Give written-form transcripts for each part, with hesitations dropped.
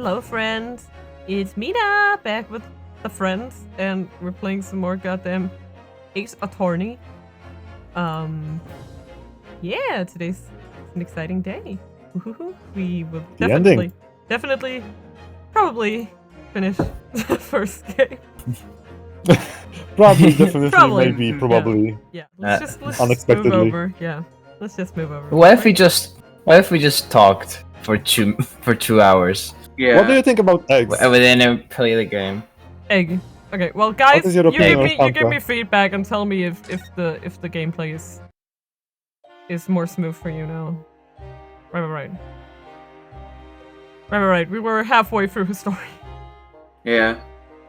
Hello, friends. It's Mina back with the friends, and we're playing some more goddamn Ace Attorney. Yeah, today's an exciting day. Woohoo. We will definitely, probably finish the first game. Probably, definitely, Probably. maybe, probably. Yeah. Let's just Unexpectedly. move over. Yeah. Let's just move over. What if we just talked for 2 hours? Yeah. What do you think about eggs? And then play the game. Egg. Okay, well, guys, is your you opinion on give me Fanta? feedback and tell me if the gameplay is more smooth for you now. Right. We were halfway through his story. Yeah.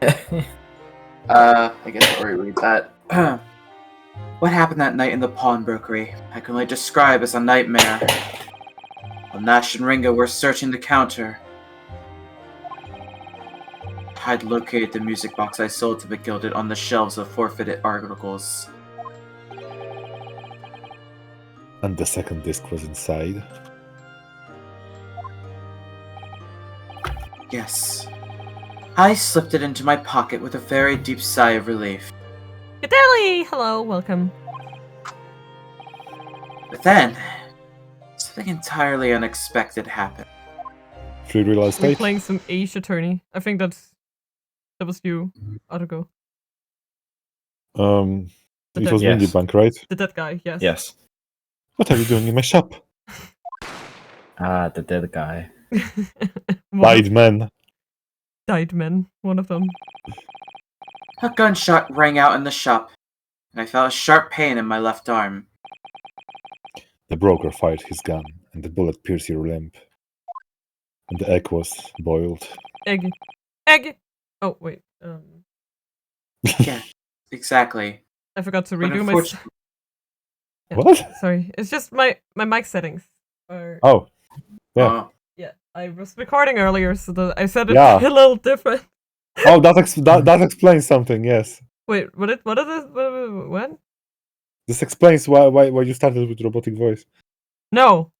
I guess I'll reread that. What happened that night in the pawnbrokery? I can only describe as a nightmare. While Nash and Ringo were searching the counter, I'd located the music box I sold to the Gilded on the shelves of forfeited articles. And the second disc was inside. Yes. I slipped it into my pocket with a very deep sigh of relief. Gadeli! Hello, welcome. But then, something entirely unexpected happened. Free real We're estate. playing some Ace Attorney. I think that was you, Autogo. It dead- was Yes. Windy Bank, right? The dead guy, yes. Yes. What are you doing in my shop? The dead guy. Died man. Died men, one of them. A gunshot rang out in the shop, and I felt a sharp pain in my left arm. The broker fired his gun, and the bullet pierced your limb. And the egg was boiled. Egg. Oh, wait. Yeah, exactly. I forgot to But redo my... unfortunately, Yeah, What? Sorry, it's just my mic settings. Are... Oh. Yeah. Yeah, I was recording earlier, so I said it Yeah. a little different. Oh, that explains something, yes. Wait, what is this? What? This explains why you started with robotic voice. No.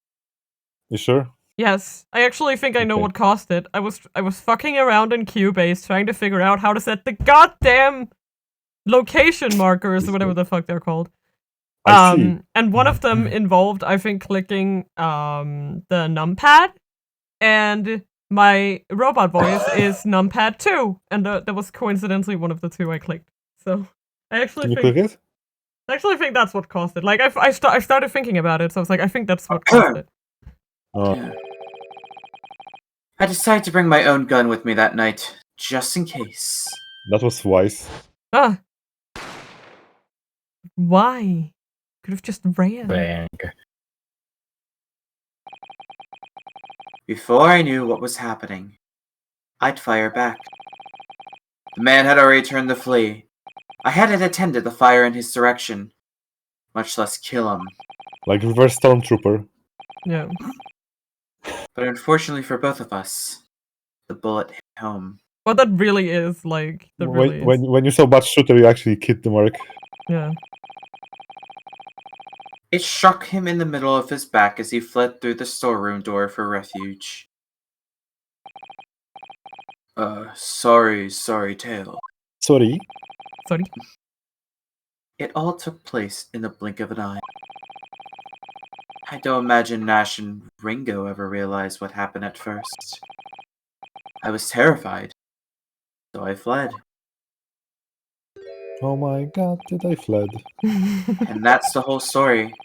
You sure? Yes, I actually think I know Okay. what caused it. I was fucking around in Cubase trying to figure out how to set the goddamn location markers or whatever the fuck they're called. I see. And one of them involved, I think, clicking the numpad, and my robot voice is numpad 2, and that was coincidentally one of the two I clicked. So I actually Can you think click it? that's what caused it. Like I started thinking about it, so I was like, I think that's what caused it. Oh. yeah. I decided to bring my own gun with me that night, just in case. That was wise. Ah. Why? Could have just ran. Bang. Before I knew what was happening, I'd fire back. The man had already turned to flee. I hadn't intended to fire in his direction, much less kill him. Like reverse stormtrooper. Yeah. But unfortunately for both of us, the bullet hit home. Well, that really is like When you saw bad shooter, you actually hit the mark. Yeah. It struck him in the middle of his back as he fled through the storeroom door for refuge. Sorry, Tail. Sorry. Sorry. It all took place in the blink of an eye. I don't imagine Nash and Ringo ever realized what happened at first. I was terrified, so I fled. Oh my god, did I fled? And that's the whole story.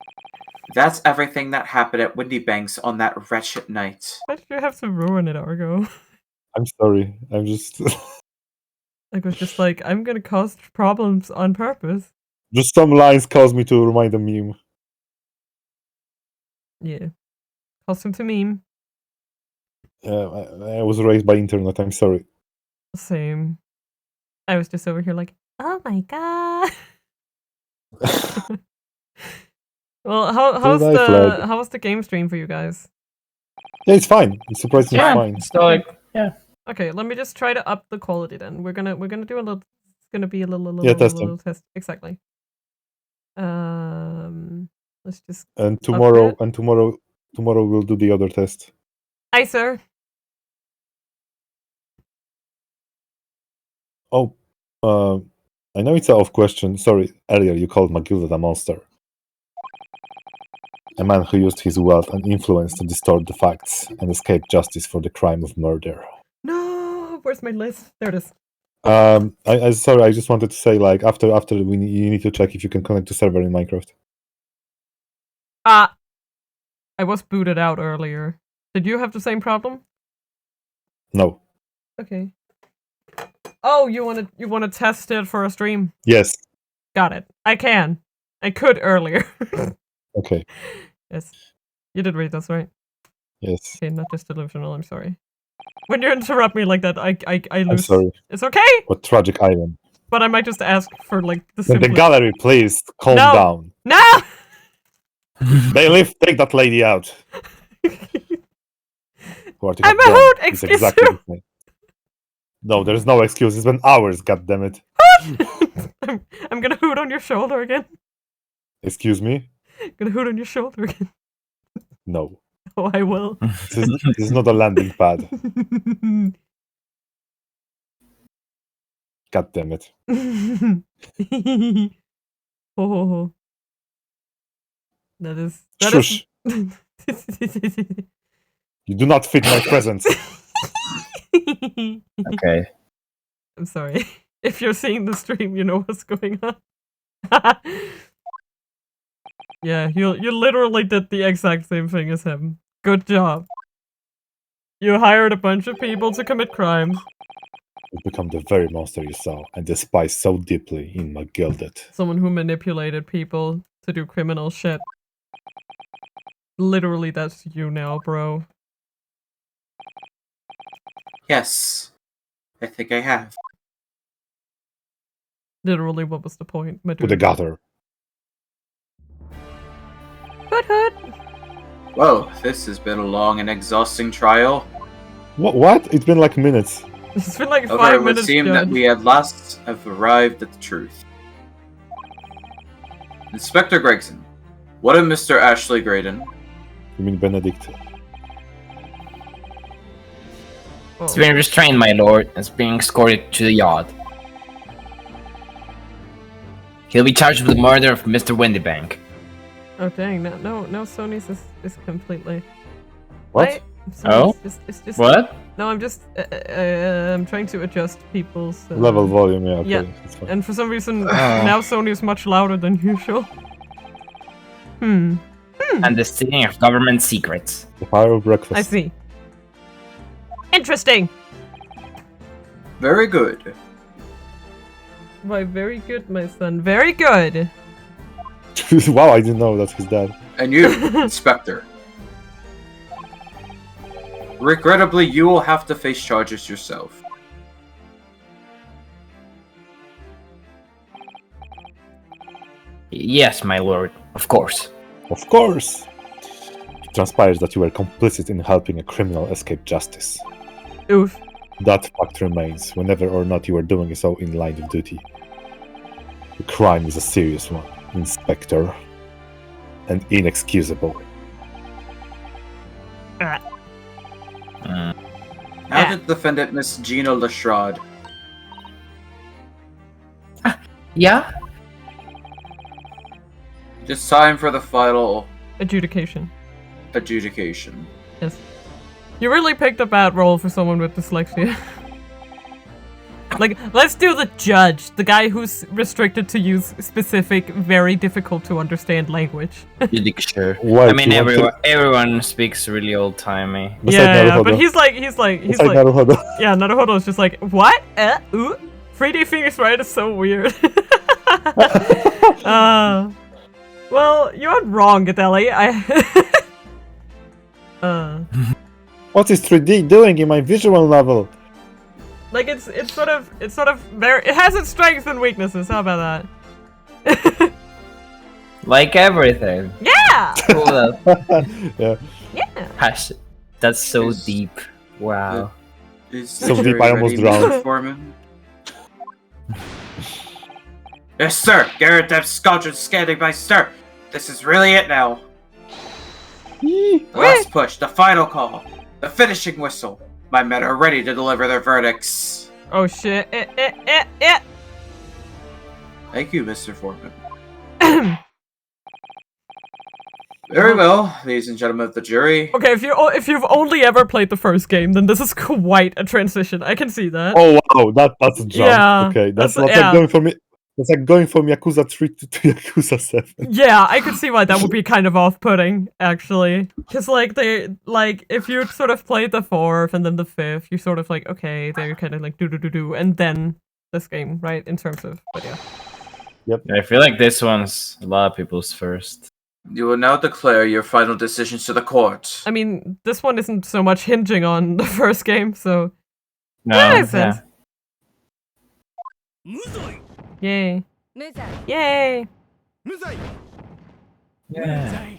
That's everything that happened at Windy Banks on that wretched night. Why did you have to ruin it, Argo? I'm sorry. I'm just Like, it was just like, I'm gonna cause problems on purpose. just some lines caused me to remind a meme. Yeah. Caused him to meme. I was raised by internet. I'm sorry. Same. I was just over here like, oh my god. Well, how was the game stream for you guys? Yeah, it's fine. It's surprisingly fine. It's like, yeah. Okay, let me just try to up the quality then. We're gonna do a little. It's gonna be a little testing. test. Exactly. Let's just. And tomorrow we'll do the other test. Aye, sir. Oh, I know it's an off question. Sorry, earlier you called Magilda a monster. A man who used his wealth and influence to distort the facts and escape justice for the crime of murder. No, where's my list? There it is. I sorry, I just wanted to say, like, after you need to check if you can connect to server in Minecraft. I was booted out earlier. Did you have the same problem? No. Okay. Oh, you wanna test it for a stream? Yes. Got it. I can. I could earlier. Okay. Yes. You did read this, right? Yes. Okay, not just delusional, I'm sorry. When you interrupt me like that, I lose. I'm sorry. It's okay! What tragic island. But I might just ask for, like, the In the simplest... gallery, please, calm No. down. No! Bailiff, take that lady out. I'm a hoot! Excuse you! No, there's no excuse. It's been hours, goddammit. I'm gonna hoot on your shoulder again. Excuse me? Gonna hoot on your shoulder again. No. Oh, I will. This is not a landing pad. God damn it. Oh. That is... Shush. You do not fit my presence. Okay. I'm sorry. If you're seeing the stream, you know what's going on. Yeah, you literally did the exact same thing as him. Good job. You hired a bunch of people to commit crimes. You become the very monster you saw and despise so deeply in my gilded. Someone who manipulated people to do criminal shit. Literally, that's you now, bro. Yes. I think I have. Literally, what was the point? My To the dude. gutter. Hood hood! Well, this has been a long and exhausting trial. What? It's been like minutes. It's been like However, 5 it would minutes, seem that Judge. we at last have arrived at the truth. Inspector Gregson, what of Mr. Ashley Graydon? You mean Benedict? Oh. It's been restrained, my lord, and is being escorted to the yacht. He'll be charged with the murder of Mr. Windybank. Oh dang, no, Sony's is completely... What? Oh? It's just... What? No, I'm just... I'm trying to adjust people's... Level volume, yeah, okay. yeah. It's fine. And for some reason, now Sony is much louder than usual. And the stealing of government secrets. The fire of breakfast. I see. Interesting! Very good. Why, very good, my son. Very good! Wow, I didn't know that's his dad. And you, Inspector. Regrettably, you will have to face charges yourself. Yes, my lord, of course. Of course! It transpires that you were complicit in helping a criminal escape justice. Oof. That fact remains, whenever or not you are doing so in line of duty. The crime is a serious one, Inspector. And inexcusable. Now the defendant, Miss Gina Lestrade. Yeah? It's time for the final Adjudication. adjudication. Yes. You really picked a bad role for someone with dyslexia. Like, let's do the judge, the guy who's restricted to use specific, very difficult to understand language. Sure. What, I mean, you want everyone speaks really old-timey. Yeah, but he's like, Naruhodo. yeah, Naruhodo is just like, what? Ooh? 3D Phoenix Wright is so weird. Well, you aren't wrong, Gadeli. What is 3D doing in my visual novel? Like it's sort of very, it has its strengths and weaknesses. How about that? Like everything. Yeah. Cool. Yeah. Yeah. That's so Is- deep. Wow. Is So the deep jury I almost ready, drowned. Mr. Foreman? Yes, sir! Garrett Depp Scotch is standing by, sir! This is really it now. The last push, the final call, the finishing whistle. My men are ready to deliver their verdicts. Oh shit. Thank you, Mr. Foreman. Very well, ladies and gentlemen of the jury. Okay, if you've only ever played the first game, then this is quite a transition. I can see that. Oh wow, that's a jump. Yeah, Okay, that's that's- like yeah. going from it's like going from Yakuza 3 to Yakuza 7. Yeah, I could see why that would be kind of off-putting, actually. Because, like, if you sort of played the 4th and then the 5th, you're sort of like, okay, they're kind of like do-do-do-do, and then this game, right, in terms of, but yeah. I feel like this one's a lot of people's first. You will now declare your final decisions to the court. I mean, this one isn't so much hinging on the first game, so... No, that makes sense. Yeah. Yay. Yay! Yeah.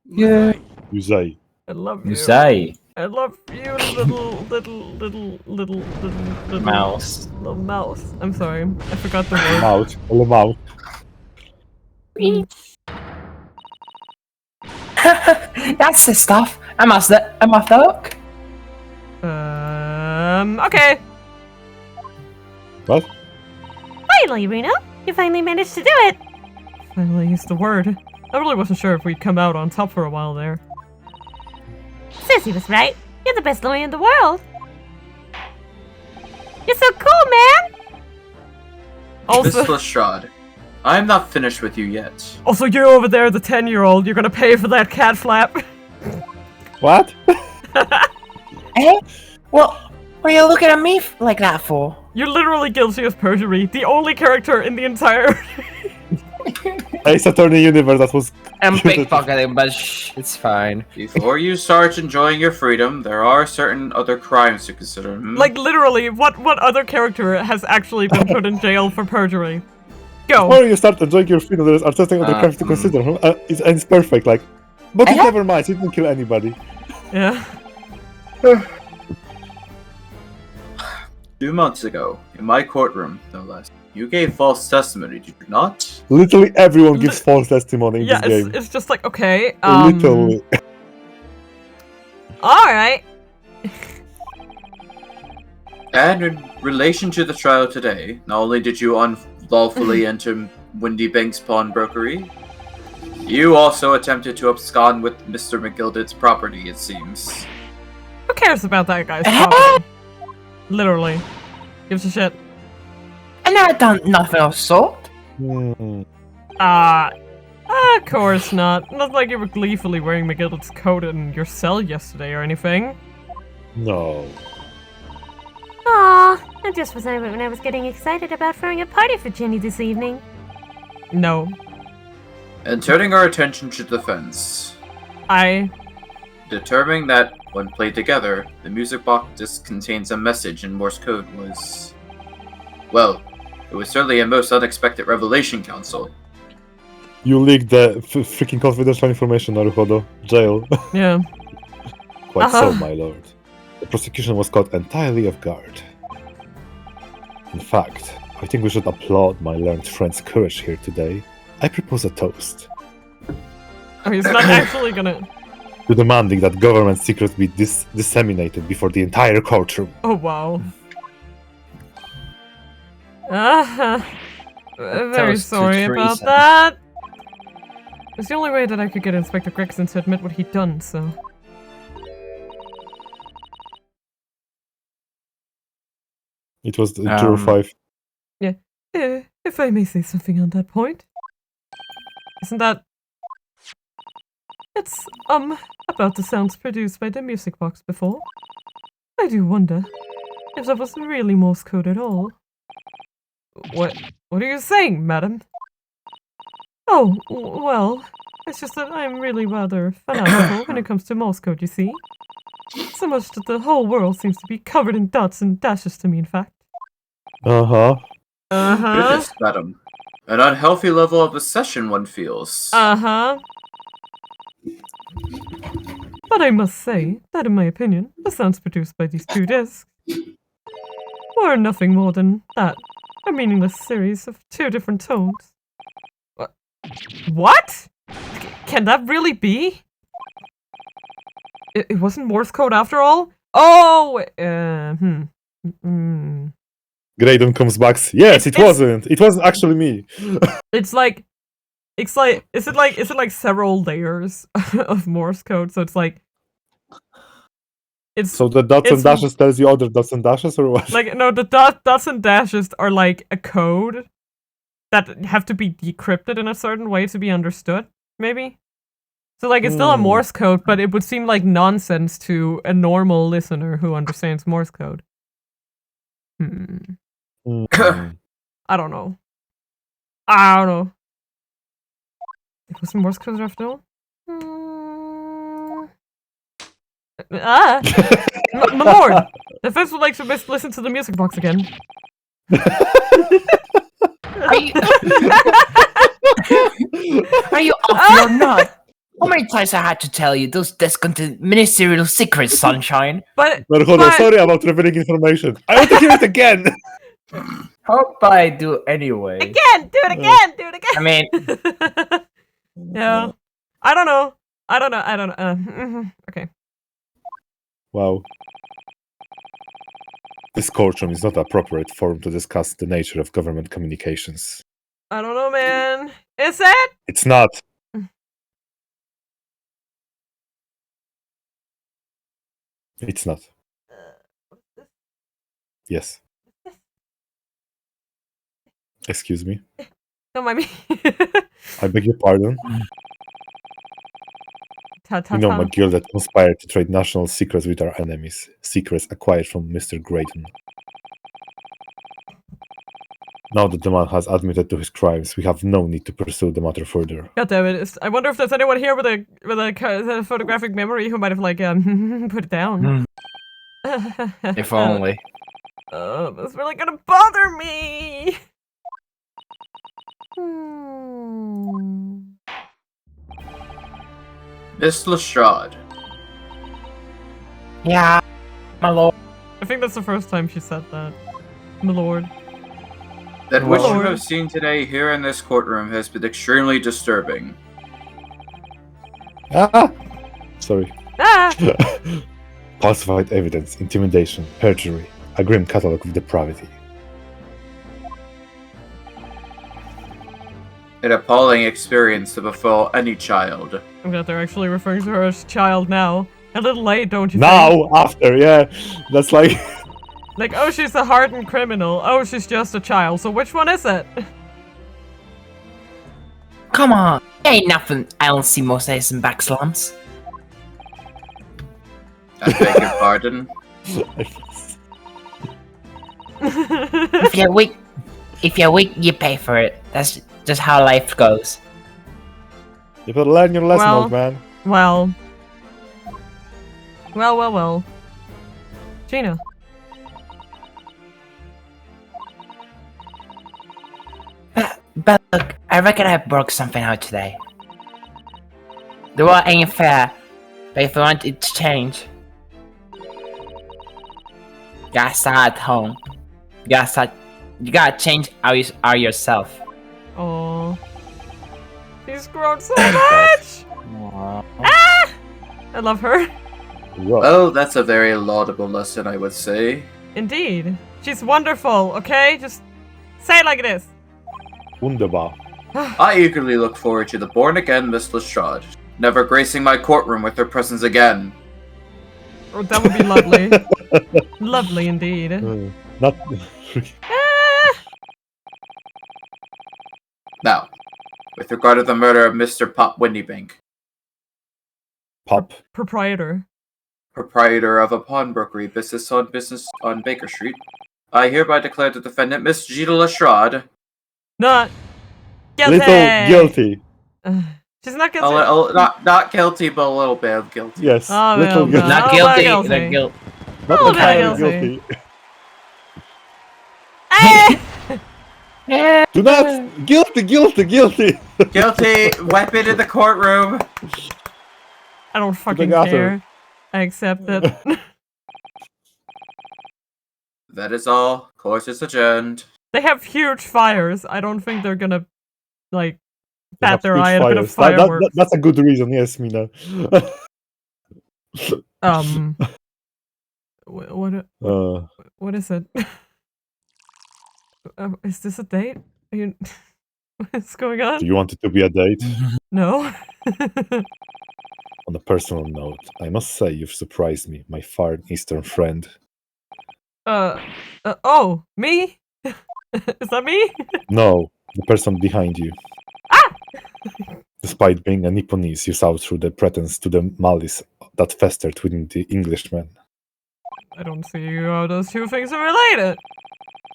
Yeah. Yuzai. I love you. Musai. I love you, little Mouse. Little mouse. I'm sorry. I forgot the word. Mouth. Hello, mouth. That's the stuff. I'm off the hook. Okay. What? Finally, Reno! You finally managed to do it! Finally used the word. I really wasn't sure if we'd come out on top for a while there. Sissy was right. You're the best lawyer in the world. You're so cool, man! Also, Miss Lestrade, I am not finished with you yet. also, you over there, the 10-year-old, you're gonna pay for that cat flap. What? Eh? What are you looking at me like that for? You're literally guilty of perjury. The only character in the entire... Ace Attorney Universe that was... I'm pickpocketing, but shh, it's fine. Before you start enjoying your freedom, there are certain other crimes to consider. Like, literally, what other character has actually been put in jail for perjury? Go. Before you start enjoying your freedom, there are certain other crimes to consider. It's perfect, like... But never mind, you didn't kill anybody. Yeah. 2 months ago, in my courtroom, no less, you gave false testimony, did you not? Literally everyone gives false testimony in Yeah, this game. it's just like, okay, Literally. Alright. And in relation to the trial today, not only did you unlawfully enter Windy Bank's pawnbrokery, you also attempted to abscond with Mr. McGilded's property, it seems. Who cares about that guy's property? Literally. Gives a shit. And I've done nothing of sort. Hmm. Of course not. Not like you were gleefully wearing McGilded's coat in your cell yesterday or anything. No. Aw, that just was when I was getting excited about throwing a party for Jenny this evening. No. And turning our attention to the defense, determining that, when played together, the music box contains a message in Morse code was... Well, it was certainly a most unexpected revelation, Counsel. You leaked the freaking confidential information, Naruhodo. Jail. Yeah. Quite so, my lord. The prosecution was caught entirely off guard. In fact, I think we should applaud my learned friend's courage here today. I propose a toast. Oh, he's not actually gonna... To demanding that government secrets be disseminated before the entire courtroom. Oh, wow. Very Toast to sorry about Teresa. that. It's the only way that I could get Inspector Gregson to admit what he'd done, so... It was the Juror 5. If I may say something on that point. Isn't that... It's, about the sounds produced by the music box before. I do wonder if that was really Morse code at all. What are you saying, madam? Oh, well, it's just that I'm really rather fanatical when it comes to Morse code, you see. So much that the whole world seems to be covered in dots and dashes to me, in fact. Uh-huh. Uh-huh. Goodness, madam. An unhealthy level of obsession, one feels. Uh-huh. But I must say that, in my opinion, the sounds produced by these 2 discs were nothing more than that. A meaningless series of 2 different tones. What? Can that really be? It wasn't Morse code after all? Oh, Graydon comes back. Yes, it wasn't. It wasn't actually me. It's like, is it like several layers of Morse code? So it's like, it's So the dots and it's- dashes tells you other dots and dashes, or what? like no, the dots and dashes are like a code that have to be decrypted in a certain way to be understood. Maybe. So like it's still a Morse code, but it would seem like nonsense to a normal listener who understands Morse code. I don't know. It was Morse code after all? My lord! The first would like to listen to the music box again. Are you off your nut? How many times I had to tell you those discontinued ministerial secrets, sunshine? But hold on, sorry about revealing information. I want to hear it again! Hope I do anyway. again! Do it again! Do it again! I mean, yeah. I don't know. Okay. Wow. This courtroom is not the appropriate forum to discuss the nature of government communications. I don't know, man. Is it? It's not. It's not. Yes. Excuse me. Don't mind me. I beg your pardon. You know, McGill that conspired to trade national secrets with our enemies. Secrets acquired from Mr. Graydon. Now that the man has admitted to his crimes, we have no need to pursue the matter further. God damn it! I wonder if there's anyone here with a photographic memory who might have like put it down. if only. That's really gonna bother me. Miss Lestrade. Yeah, my lord. I think that's the first time she said that. My lord. That which you Lord. have seen today here in this courtroom has been extremely disturbing. Ah! Sorry. Ah! Falsified evidence, intimidation, perjury, a grim catalogue of depravity. An appalling experience to befall any child. I'm glad they're actually referring to her as child now. A little late, don't you think? Now, after, yeah. That's like... Like, oh, she's a hardened criminal. Oh, she's just a child. So which one is it? Come on. Ain't nothing I don't see most days in back slums. I beg your pardon. If you're weak, you pay for it. That's just how life goes. You better learn your lesson, Well- old man. Well. Well. Gina. But look, I reckon I broke something out today. The world ain't fair, but if you want it to change, you gotta start at home. You gotta change how you are yourself. Oh. She's grown so much! Ah! I love her. Wow. Oh, that's a very laudable lesson, I would say. Indeed. She's wonderful, okay? Just say it like it is. Wunderbar. I eagerly look forward to the born-again Miss Lestrade, never gracing my courtroom with her presence again. Oh, that would be lovely. Lovely indeed. Not... Ah! Now, with regard to the murder of Mr. Pop Windybank, Pop. Proprietor. proprietor of a pawnbrokery business on Baker Street, I hereby declare the defendant, Miss Gina Lestrade, Not guilty. Little guilty. She's not a guilty. little, not guilty, but a little bit guilty. Yes. Oh, little well, guilty. no. Not Oh, guilty. guilty. Not guilt. Not Oh, entirely guilty. guilty. Eh! Do not... Guilty! Guilty, weapon in the courtroom. I don't fucking gutter. care. I accept it. That is all. Court is adjourned. They have huge fires. I don't think they're gonna, like, They have bat their huge eye at a bit of fires. fireworks. That's a good reason, yes, Mina. What is it? Is this a date? Are you... What's going on? Do you want it to be a date? No. On a personal note, I must say you've surprised me, my far eastern friend. Oh, me? Is that me? No, the person behind you. Ah! Despite being a Nipponese, you saw through the pretense to the malice that festered within the Englishman. I don't see how those two things are related.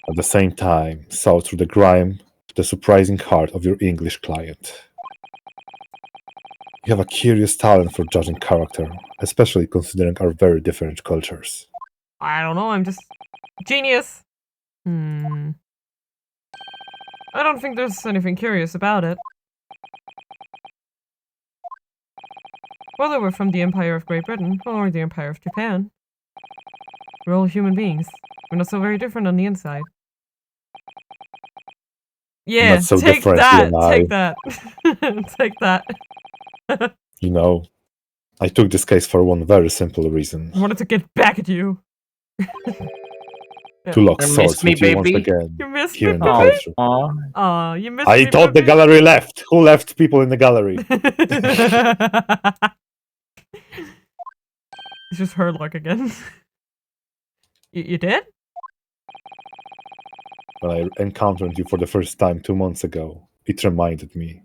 At the same time, saw through the grime to the surprising heart of your English client. You have a curious talent for judging character, especially considering our very different cultures. I don't know, I'm just... Genius! I don't think there's anything curious about it. Whether we're from the Empire of Great Britain or the Empire of Japan, we're all human beings. We're not so very different on the inside. Yeah, Not so take different, that! you and Take that! Take that. You know, I took this case for one very simple reason. I wanted to get back at you. To lock You swords missed me, with you once baby. again. You missed Here me, in the baby? culture. Aw. You missed I me, thought the baby? gallery left! Who left people in the gallery? It's just her luck again. You did? When I encountered you for the first time 2 months ago, it reminded me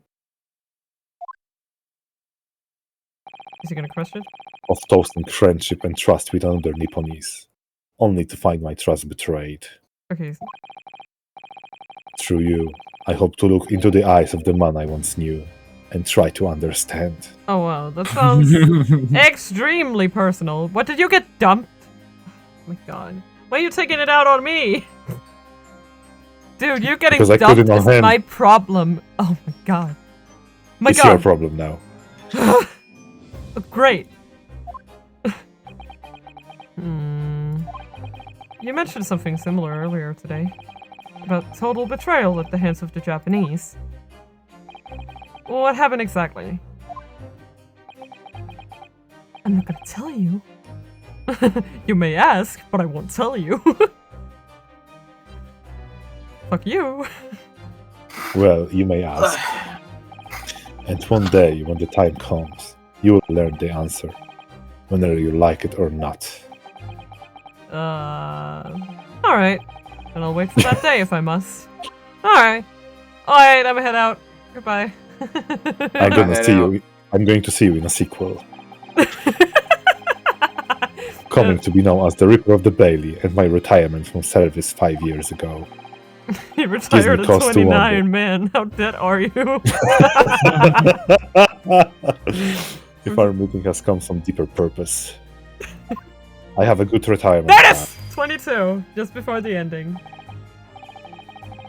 Is he gonna crush it? of toasting friendship and trust with another Nipponese, only to find my trust betrayed. Okay. Through you, I hope to look into the eyes of the man I once knew and try to understand. Oh wow, that sounds extremely personal. What, did you get dumped? Oh my god. Why are you taking it out on me? Dude, you getting Because I dumped couldn't is on him. my problem. Oh my god. My It's your god. problem now. Oh, great. You mentioned something similar earlier today. About total betrayal at the hands of the Japanese. What happened exactly? I'm not gonna tell you. You may ask, but I won't tell you. Fuck you. Well, you may ask. And one day, when the time comes, you will learn the answer, whether you like it or not. Alright. And I'll wait for that day if I must. Alright. Alright, I'm gonna head out. Goodbye. I'm gonna head see out. you. I'm going to see you in a sequel, coming to be known as the Ripper of the Bailey, and my retirement from service 5 years ago. You retired at cause to 29, wonder. man. How dead are you? If our meeting has come some deeper purpose, I have a good retirement There it plan. is! 22, just before the ending.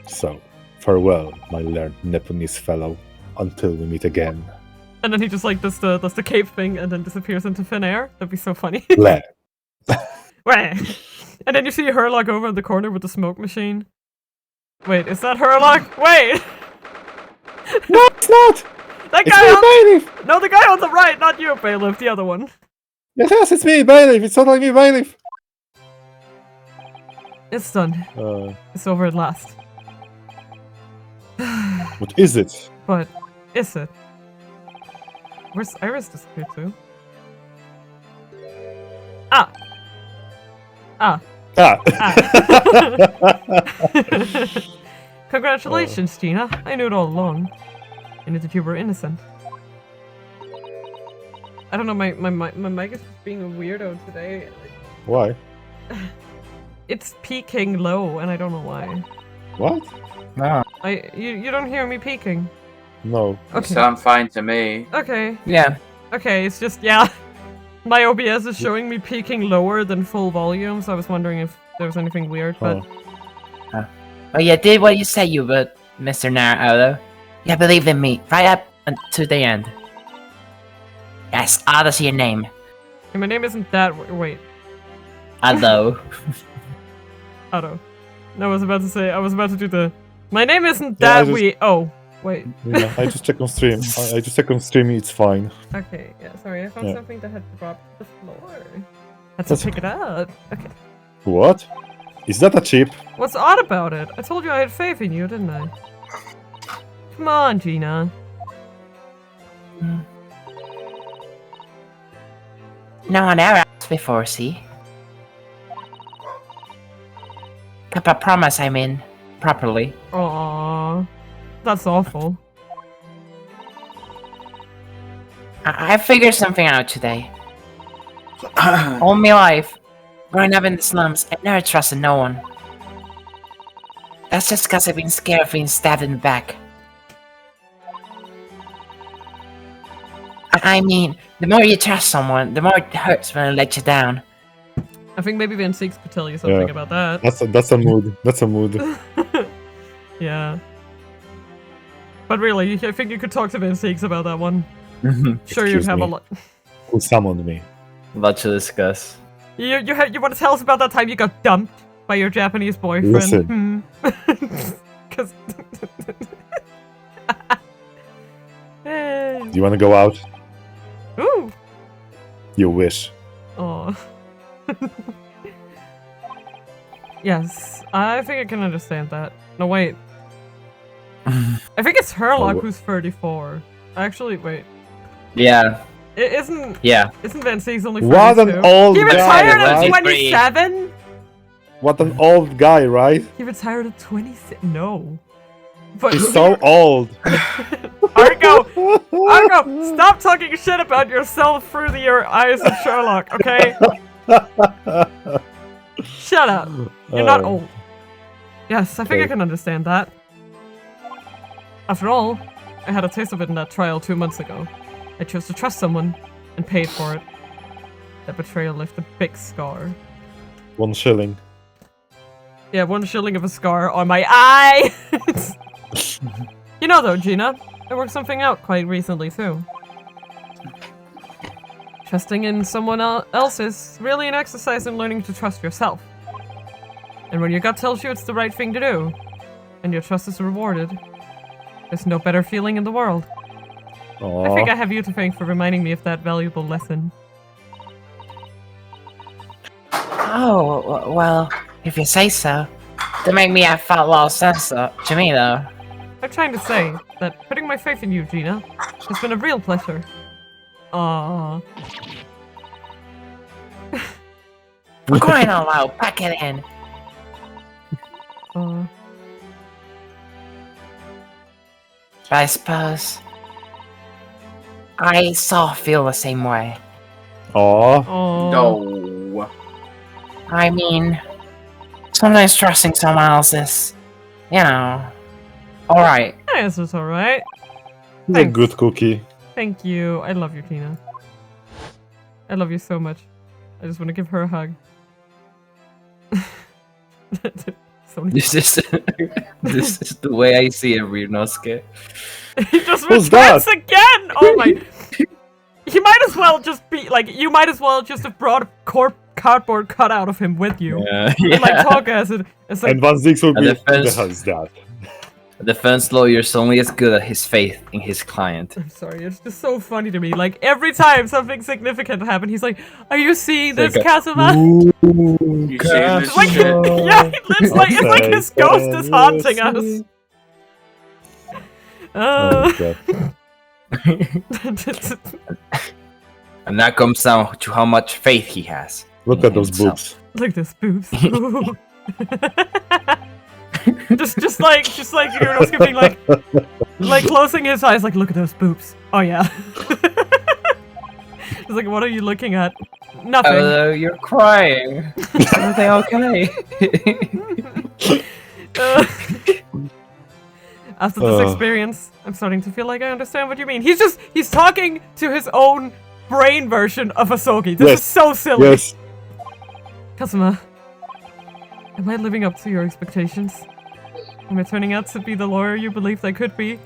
So, farewell, my learned Nepalese fellow, until we meet again. And then he just like does the cape thing and then disappears into thin air. That'd be so funny. Le. Wah. And then you see Herlock over in the corner with the smoke machine. Wait, is that Herlock? Wait! No, it's not! That It's guy me, on... Bailiff! No, the guy on the right, not you, Bailiff, the other one. Yes, it's me, Bailiff! It's totally me, Bailiff! It's done. It's over at last. What is it? But, is it? Where's Iris disappeared to? Ah! Ah. Ah! Congratulations, Tina. I knew it all along. I knew that you were innocent. I don't know, my mic is just being a weirdo today. Why? It's peaking low, and I don't know why. What? No. You don't hear me peaking. No. Okay. Sound fine to me. Okay. Yeah. Okay, it's just, yeah. My OBS is showing me peaking lower than full volume, so I was wondering if there was anything weird, but... Oh, you did what you said you would, Mr. Naruto. You believed in me, right up to the end. Yes, I'll see your name. Hey, my name isn't that... Wait. Hello. Otto. No, I was about to do the... My name isn't Yeah, that Oh, wait. Yeah, I just check on stream. I just check on stream, it's fine. Okay, yeah, sorry, I found Yeah. something that had dropped to the floor. Had to pick it up. Okay. What? Is that a chip? What's odd about it? I told you I had faith in you, didn't I? Come on, Gina. No one ever asked before, see? Kept a promise, I mean, properly. Aww. That's awful. I figured something out today. All my life, growing up in the slums, I never trusted no one. That's just because I've been scared of being stabbed in the back. I mean, the more you trust someone, the more it hurts when they let you down. I think maybe Van Six could tell you something Yeah. about that. That's a mood. That's a mood. Yeah. But really, I think you could talk to Van Six about that one. Sure, you'd Excuse have a me. lot. Who summoned me? Lot to discuss. You want to tell us about that time you got dumped by your Japanese boyfriend? Listen. Because. Do you want to go out? Ooh. You wish. Oh. Yes, I think I can understand that. No, wait. I think it's Herlock Oh. who's 34. Actually, wait. Yeah, Isn't Van Six only 42? What an old He guy, retired at right? 27? What an old guy, right? He retired at 26? No. But He's so old. Argo, stop talking shit about yourself through your eyes of Sherlock, okay? Shut up. You're not old. Yes, I think I Okay. can understand that. After all, I had a taste of it in that trial 2 months ago. I chose to trust someone and paid for it. That betrayal left a big scar. 1 shilling. Yeah, 1 shilling of a scar on my eye! You know though, Gina, I worked something out quite recently too. Trusting in someone else is really an exercise in learning to trust yourself. And when your gut tells you it's the right thing to do, and your trust is rewarded, there's no better feeling in the world. I think I have you to thank for reminding me of that valuable lesson. Oh, well, if you say so. To make me have felt lost sense to me, though. I'm trying to say that putting my faith in you, Gina, has been a real pleasure. Aww. For crying out loud, pack it in. Aww. But I suppose I feel the same way. Aw. Aww. No. I mean, sometimes trusting someone else is, you know, alright. I guess it's alright. He's a good cookie. Thank you. I love you, Tina. I love you so much. I just want to give her a hug. this is this is the way I see every Nosuke. He just Who's returns that? again! Oh my... He might as well just be, like, you might as well just have brought a cardboard cutout of him with you. Yeah, And, like, talk as it. It's like, And Van Zix will And be, the who the first- hell is that? A defense lawyer's only as good as his faith in his client. I'm sorry, it's just so funny to me. Like, every time something significant happened, he's like, are you seeing this, like Kazuma? You seeing this It's like, shit? yeah, it's like his ghost is haunting us. Oh, God. And that comes down to how much faith he has. Look at those boobs. Look at this boobs. Ooh. just like Uranus being like closing his eyes, like, look at those boobs. Oh yeah. He's like, what are you looking at? Nothing. Hello, you're crying. Everything okay? After this experience, I'm starting to feel like I understand what you mean. He's talking to his own brain version of Asogi. This is so silly. Yes. Kazuma, am I living up to your expectations? Am I turning out to be the lawyer you believed I could be?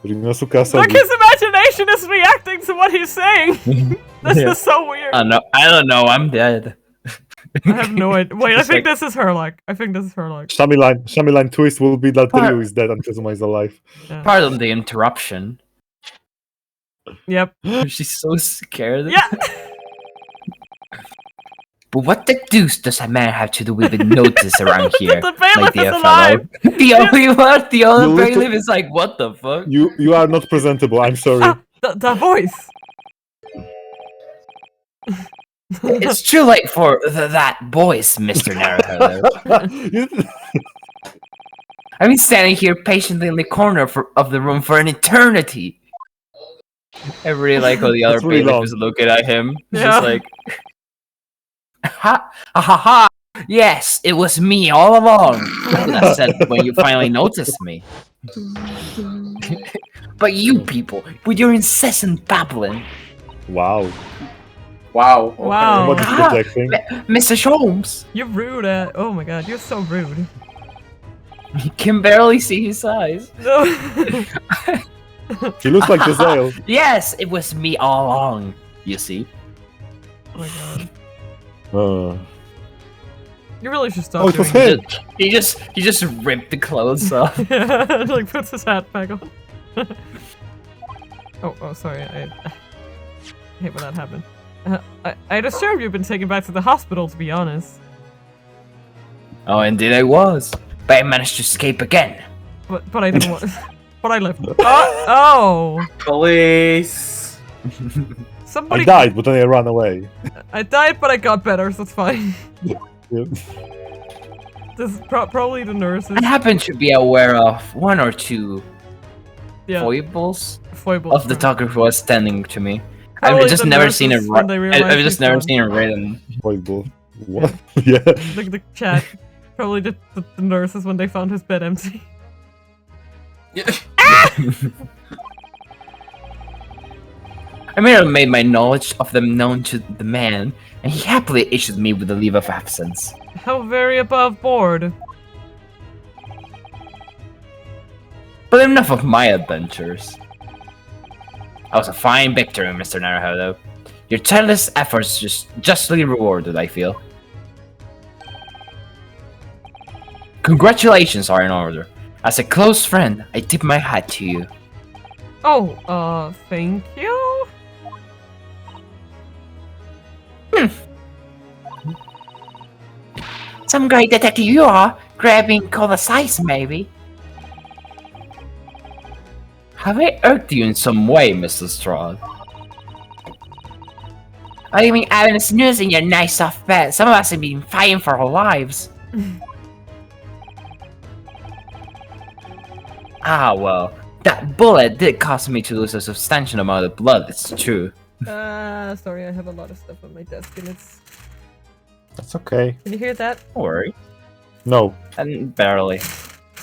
Rinosuke Look, Asogi. his imagination is reacting to what he's saying! This Yeah. is so weird. I don't know. I'm dead. I have no idea. Wait, I Just think like- this is Herlock. I think this is Herlock. Shamiline twist will be that Ryu is dead and Kazuma is alive. Yeah. Pardon the interruption. Yep. She's so scared. Yeah! But what the deuce does a man have to do with a notice around here? The bailiff my dear is fellow? alive! The only one, the other You little- bailiff is like, what the fuck? You are not presentable. I'm sorry. The voice! It's too late for that voice, Mr. Naruto. I've been standing here patiently in the corner of the room for an eternity. I really like how the other That's really bailiff long. is looking at him. He's Yeah. just like, ha ha ha! Yes, it was me all along. I said when you finally noticed me. But you people, with your incessant babbling, Wow. Wow. okay. Wow. What is Ah. projecting? Mr. Holmes, You're rude, oh my god, you're so rude. you can barely see his eyes. No. He looks like Giselle. Yes, it was me all along. You see. Oh my god. You really should stop Oh, it was doing him. He just ripped the clothes off. that. Like puts his hat back on. oh, sorry. I hate when that happened. I'd assumed you've been taken back to the hospital, to be honest. Oh, indeed I was. But I managed to escape again. But I didn't want. But I left. Oh! Police. Somebody. I died, but then I ran away. I died, but I got better, so it's fine. Yeah. This is probably the nurses. I happen to be aware of one or two Yeah, foibles foibles. of the talker who was standing to me. Probably I've just the never seen it. nurses when they realized I've you just never found- seen it written. Horrible. What? Yeah. The chat. Probably the nurses when they found his bed empty. I may have made my knowledge of them known to the man, and he happily issued me with a leave of absence. How very above board. But enough of my adventures. I was a fine victor, Mr. Naruto. Your tireless efforts justly rewarded, I feel. Congratulations are in order. As a close friend, I tip my hat to you. Oh, thank you? Some great detective you are, grabbing cola size maybe. Have I irked you in some way, Mr. Strahd? Oh, you mean having a snooze in your nice soft bed? Some of us have been fighting for our lives. Ah, well, that bullet did cause me to lose a substantial amount of blood, it's true. Sorry, I have a lot of stuff on my desk and it's... That's okay. Can you hear that? Don't worry. No. And barely.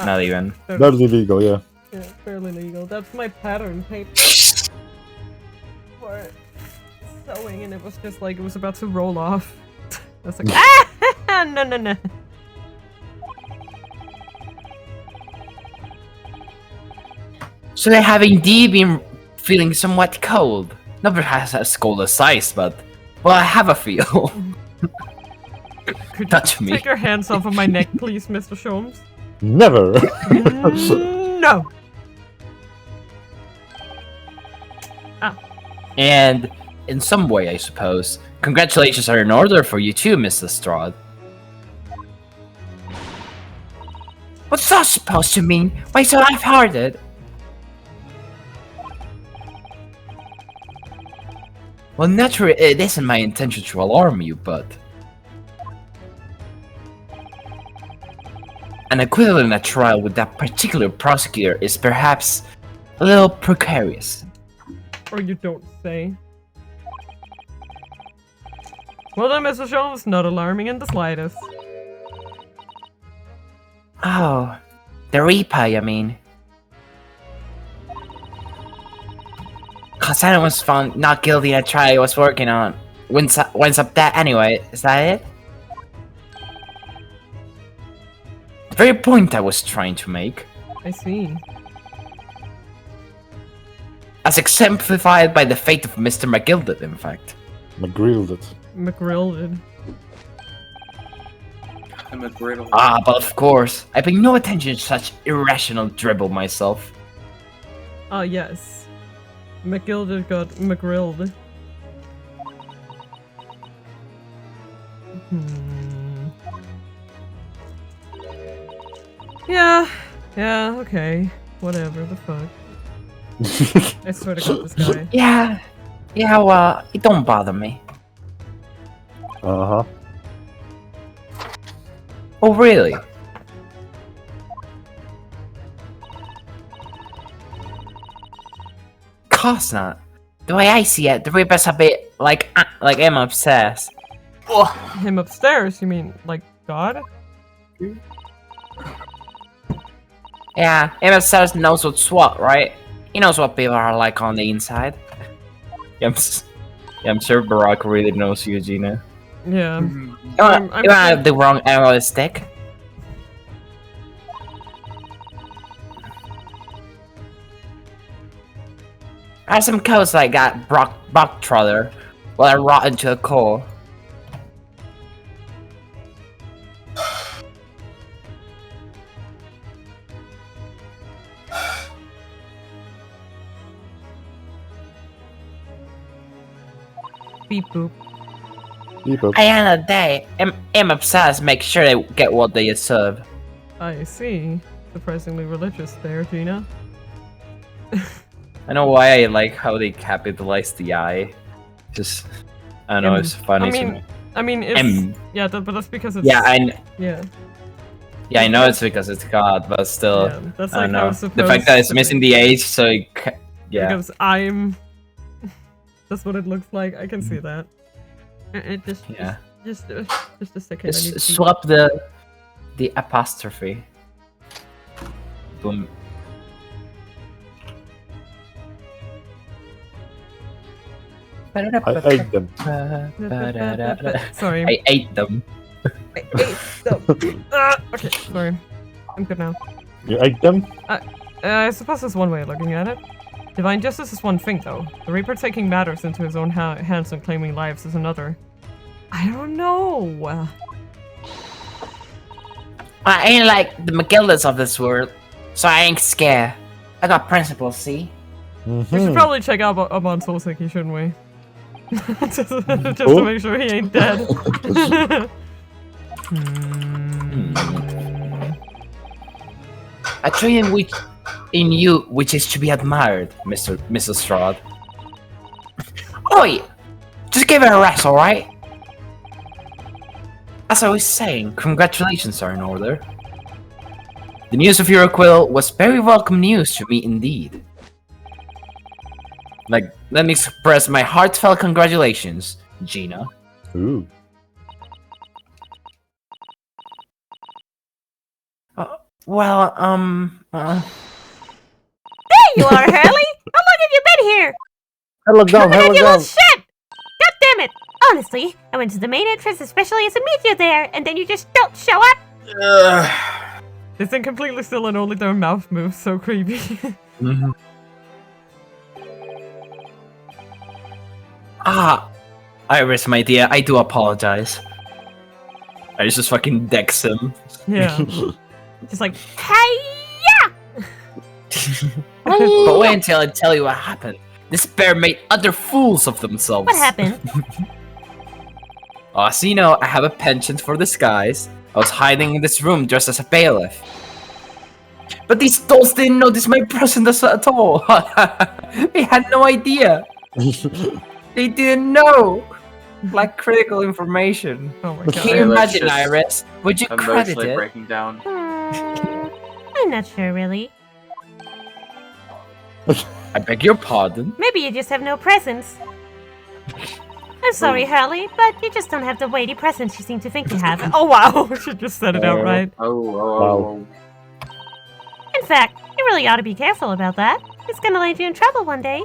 Not even. That's illegal, yeah. Yeah, fairly legal. That's my pattern paper for sewing, and it was just like it was about to roll off. I was like, ah, no. So I have indeed been feeling somewhat cold. Not perhaps as cold as ice, but... Well, I have a feel. Could Touch you me. take your hands off of my neck, please, Mr. Sholmes? Never. No. And in some way, I suppose, congratulations are in order for you too, Mr. Strahd. What's that supposed to mean? Why so half-hearted? Well, naturally, it isn't my intention to alarm you, but... An acquittal in a trial with that particular prosecutor is perhaps a little precarious. Or you don't say. Well then, Mr. Sholmes, not alarming in the slightest. Oh, the repay, I mean. Hosanaga was found not guilty in a trial he was working on. Wins up that anyway, is that it? The very point I was trying to make. I see. As exemplified by the fate of Mr. McGilded, in fact. McGrilled it. McGrilled. I'm a griddle. Ah, but of course, I pay no attention to such irrational dribble myself. Ah, yes. McGilded got McGrilled. Yeah, okay. Whatever, the fuck. I swear to God, this guy. Yeah. Yeah, well, it don't bother me. Uh-huh. Oh, really? Course not. The way I see it, the Reaper's a bit like I'm obsessed. Him upstairs, you mean, like, God? Yeah, him upstairs knows what's what, right? He knows what people are like on the inside. Yeah, I'm sure Barack really knows you, Gina. Yeah. You I'm wanna have the wrong arrow stick? I have some codes like that Brock Trotter, while I rot into the core. Beep boop. Beep up. At the end of the day, I'm obsessed make sure they get what they deserve. I see. Surprisingly religious there, Gina. I know why I like how they capitalized the I. Just, I don't know, M. it's funny to me. I mean, it's... M. Yeah, but that's because it's... Yeah, Yeah. I know it's because it's God, but still, Yeah, that's I like don't how know. it's supposed The fact that it's to missing be. the H, so yeah. Because I'm... That's what it looks like, I can see that. It just... Yeah. Just a second, I need to... Swap the apostrophe. Boom. I ate them. Sorry. I ate them. Okay, sorry. I'm good now. You ate them? I suppose that's one way of looking at it. Divine justice is one thing, though. The Reaper taking matters into his own hands and claiming lives is another. I don't know. I ain't like the McGildas of this world, so I ain't scared. I got principles, see? We should probably check out Amon Solseki, shouldn't we? just to make sure he ain't dead. A tree in you which is to be admired, Mrs. Strahd. Oi! Just give it a rest, alright? As I was saying, congratulations are in order. The news of your acquittal was very welcome news to me indeed. Like, let me express my heartfelt congratulations, Gina. Ooh. There you are, Hurley! How long have you been here? I look down, I look You down. little shit! God damn it! Honestly, I went to the main entrance especially to meet you there, and then you just don't show up? They seem completely still and only their mouth moves so creepy. Iris, my dear, I do apologize. I just fucking dex him. Yeah. Just like, Hey-ya! But wait until I tell you what happened. This bear made other fools of themselves. What happened? So you know, I have a penchant for disguise. I was hiding in this room dressed as a bailiff. But these dolls didn't notice my presence at all. They had no idea. They didn't know. Like critical information. oh my Can god. you Okay, let's imagine, just Iris? Would you credit Emotionally it? breaking down. I'm not sure, really. I beg your pardon. Maybe you just have no presence. I'm sorry, Hurley, but you just don't have the weighty presence you seem to think you have. Oh wow, she just said it outright. Oh. In fact, you really ought to be careful about that. It's gonna land you in trouble one day.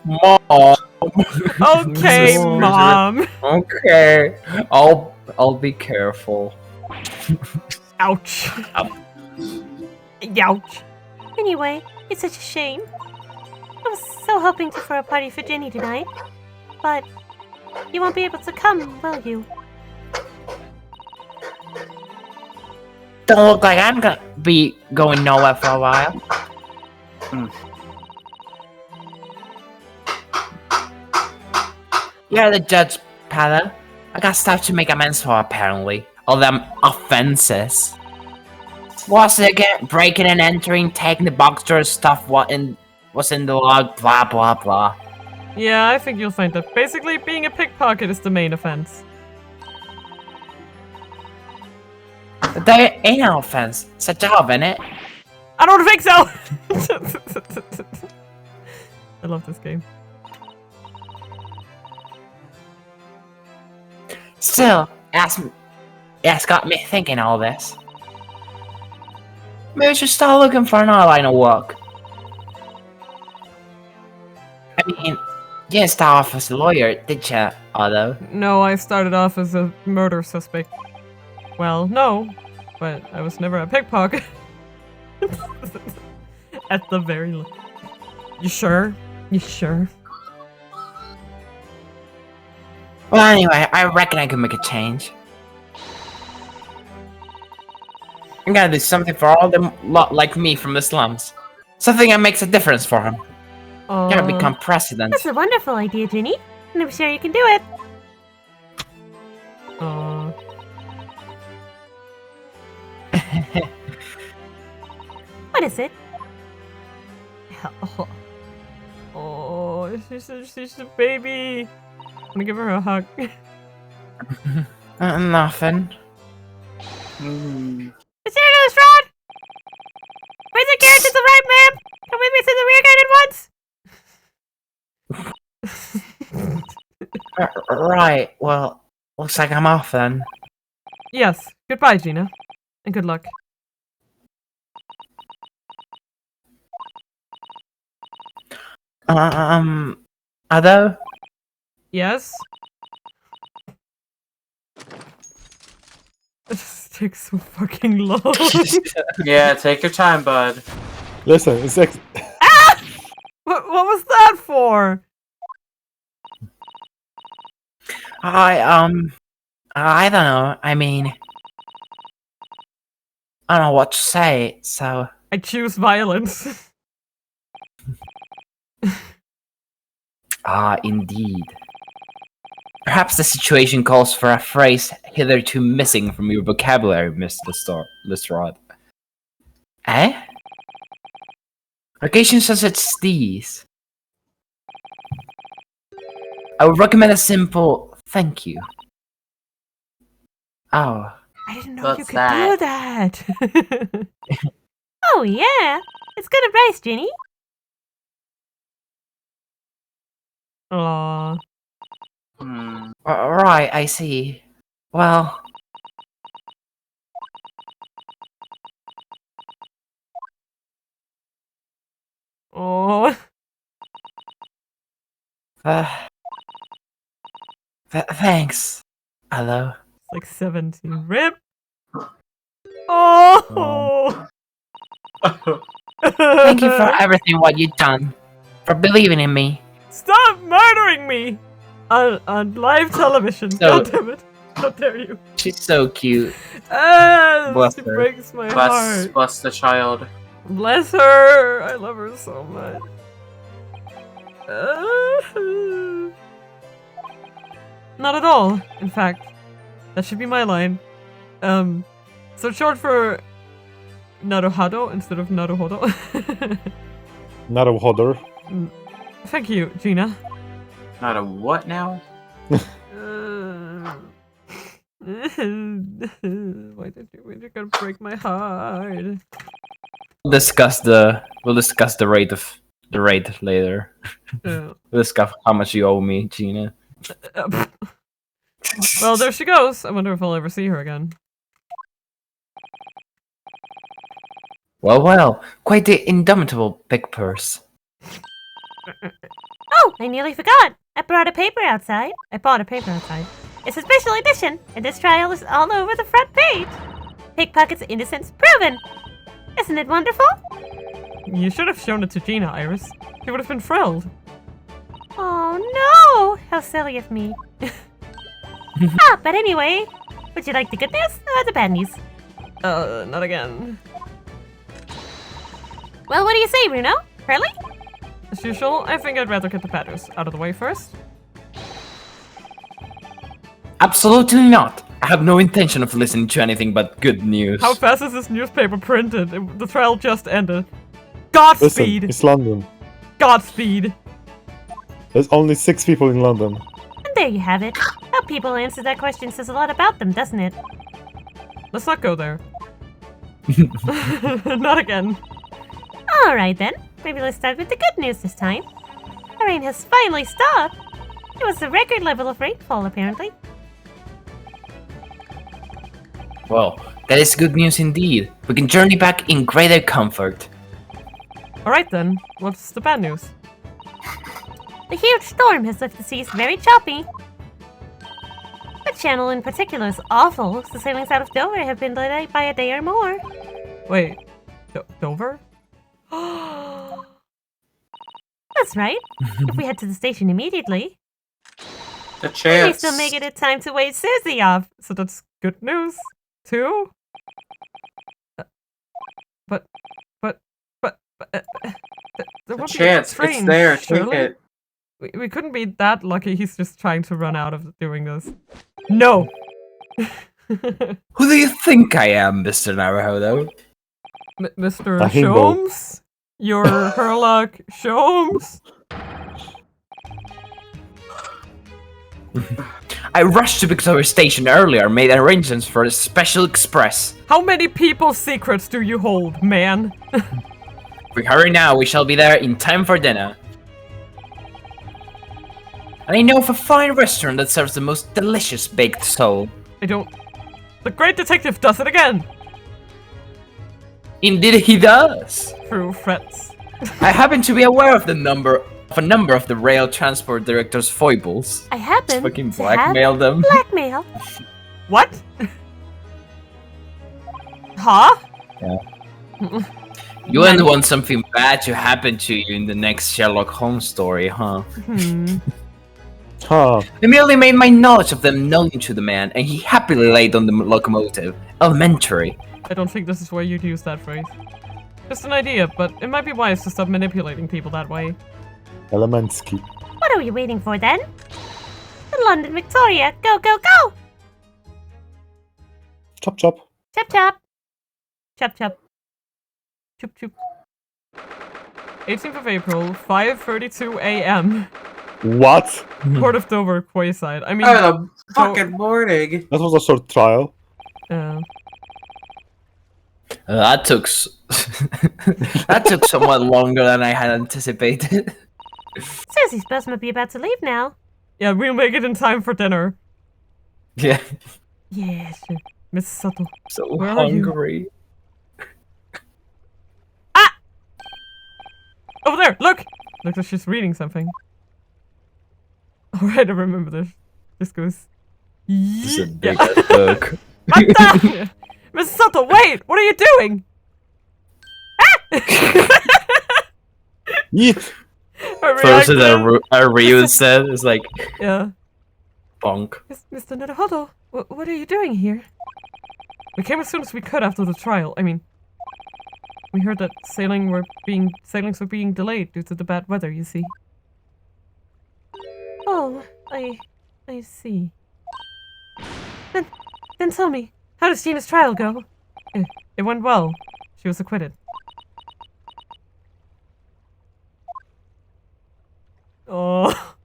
Mom. Okay, mom. Okay. I'll be careful. Ouch. Ouch. Anyway, it's such a shame. I was so hoping to throw a party for Jenny tonight, but you won't be able to come, will you? Don't look like I'm gonna be going nowhere for a while. You're the judge, Pala. I got stuff to make amends for, apparently. all them offenses. What's it again? Breaking and entering, taking the box store stuff, what's in the log, blah blah blah. Yeah, I think you'll find that basically being a pickpocket is the main offense. But there ain't no offense. It's a job, innit? I don't think so! I love this game. Still, it's got me thinking all this. Maybe we should start looking for another line of work. I mean, you didn't start off as a lawyer, did ya, Otto? No, I started off as a murder suspect. Well, no, but I was never a pickpocket. At the very least. You sure? You sure? Well, anyway, I reckon I can make a change. I'm gonna do something for all them lot like me from the slums. Something that makes a difference for them. Gotta become president. That's a wonderful idea, Ginny. And I'm sure you can do it. What is it? Oh, she's a baby. I'm gonna give her a hug. Nothing. Is there no Strahd? Raise the carrot to the right, ma'am! Come with me to the rear gate at once! Right, well, looks like I'm off then. Yes. Goodbye, Gina. And good luck. Otto? Yes? This takes so fucking long. Yeah, take your time, bud. Listen, it's What was that for? I don't know. I mean, I don't know what to say, so... I choose violence. Ah, indeed. Perhaps the situation calls for a phrase hitherto missing from your vocabulary, Mr. Lestrade. Eh? Occasions such as these. I would recommend a simple thank you. Oh. I didn't know What's you could that? do that. Oh, yeah. It's good advice, Ginny. Aww. Right, I see. Well... Oh. Thanks. Hello. It's like 17. Rip. Oh. Thank you for everything what you've done. For believing in me. Stop murdering me on live television. So- God damn it. How dare you? She's so cute. Bless Bless it her. breaks my Bless, heart. bless the child. Bless her. I love her so much. Not at all. In fact, that should be my line. So short for Naruhodo instead of Naruhodo. Naruhodo. Thank you, Gina. Not a what now? Why did you gotta break my heart? We'll discuss the rate later. Yeah. We'll discuss how much you owe me, Gina. Well, there she goes. I wonder if I'll ever see her again. Well, quite the indomitable big purse. Oh, I nearly forgot. I brought a paper outside. I bought a paper outside. It's a special edition, and this trial is all over the front page. Pickpocket's innocence proven. Isn't it wonderful? You should have shown it to Gina, Iris. She would have been thrilled. Oh no! How silly of me. But anyway, would you like the good news or the bad news? Not again. Well, what do you say, Bruno? Curly? As usual, I think I'd rather get the batters out of the way first. Absolutely not. I have no intention of listening to anything but good news. How fast is this newspaper printed? The trial just ended. Listen, Godspeed! it's London. Godspeed! There's only 6 people in London. And there you have it. How people answer that question says a lot about them, doesn't it? Let's not go there. Not again. Alright then. Maybe let's start with the good news this time. The rain has finally stopped. It was a record level of rainfall, apparently. Well, that is good news indeed. We can journey back in greater comfort. Alright then, what's the bad news? The huge storm has left the seas very choppy. The channel in particular is awful. The sailings out of Dover have been delayed by a day or more. Wait, Dover? That's right. If we head to the station immediately, The we may chance. still make it in time to wave Susie off. So that's good news, too? There The won't be a chance. train, It's there. Take surely? it. We couldn't be that lucky. He's just trying to run out of doing this. No! Who do you think I am, Mr. Naruhodo? Mr. A himbo. Sholmes? Your Herlock Sholmes? I rushed to Victoria Station earlier and made arrangements for a special express. How many people's secrets do you hold, man? If we hurry now, we shall be there in time for dinner. And I know of a fine restaurant that serves the most delicious baked sole. I don't... The great detective does it again! Indeed he does! Through threats. I happen to be aware of a number of the rail transport director's foibles. I happen Fucking to blackmail them. have blackmail. What? Huh? You wouldn't want something bad to happen to you in the next Sherlock Holmes story, huh? Huh. I merely made my knowledge of them known to the man, and he happily laid on the locomotive. Elementary. I don't think this is where you'd use that phrase. Just an idea, but it might be wise to stop manipulating people that way. Elementsky. What are we waiting for then? The London Victoria. Go, go, go! Chop chop. Chop, chop. Chop chop. Choop choop. 18th of April, 5:32 a.m. What? Port of Dover, Quayside. I mean, Oh, the fucking morning. That was a short trial. That took that took somewhat longer than I had anticipated. Susie's bus might be about to leave now. yeah, we'll make it in time for dinner. Yeah, Yeah, sure. Miss Subtle. so Where are you? hungry. Over there, look! Looks like she's reading something. Alright, I remember this. This goes... It's a big Yeah. ass book. What the? Miss Subtle, wait! What are you doing? Yeet! Her First, reaction- a Ryu said, it's like, Yeah. bonk. Mr. Naruhodo, what are you doing here? We came as soon as we could after the trial. I mean, we heard that sailings were being delayed due to the bad weather, you see. Oh, I see. Then tell me, how does Gina's trial go? It went well. She was acquitted. Oh.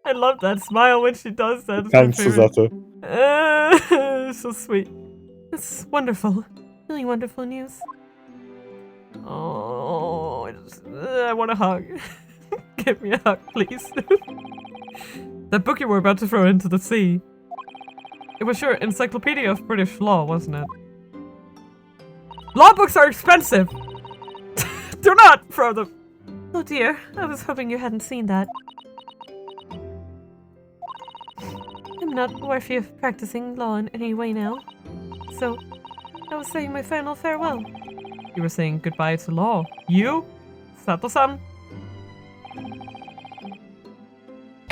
I love that smile when she does that. It's my Thanks, favorite. Susato. So sweet. It's wonderful. Really wonderful news. Oh, I want a hug. Give me a hug, please. That book you were about to throw into the sea. It was your Encyclopedia of British Law, wasn't it? Law books are expensive! Do not throw them! Oh dear, I was hoping you hadn't seen that. I'm not worthy of practicing law in any way now. So, I was saying my final farewell. You were saying goodbye to law. You? Sato-san?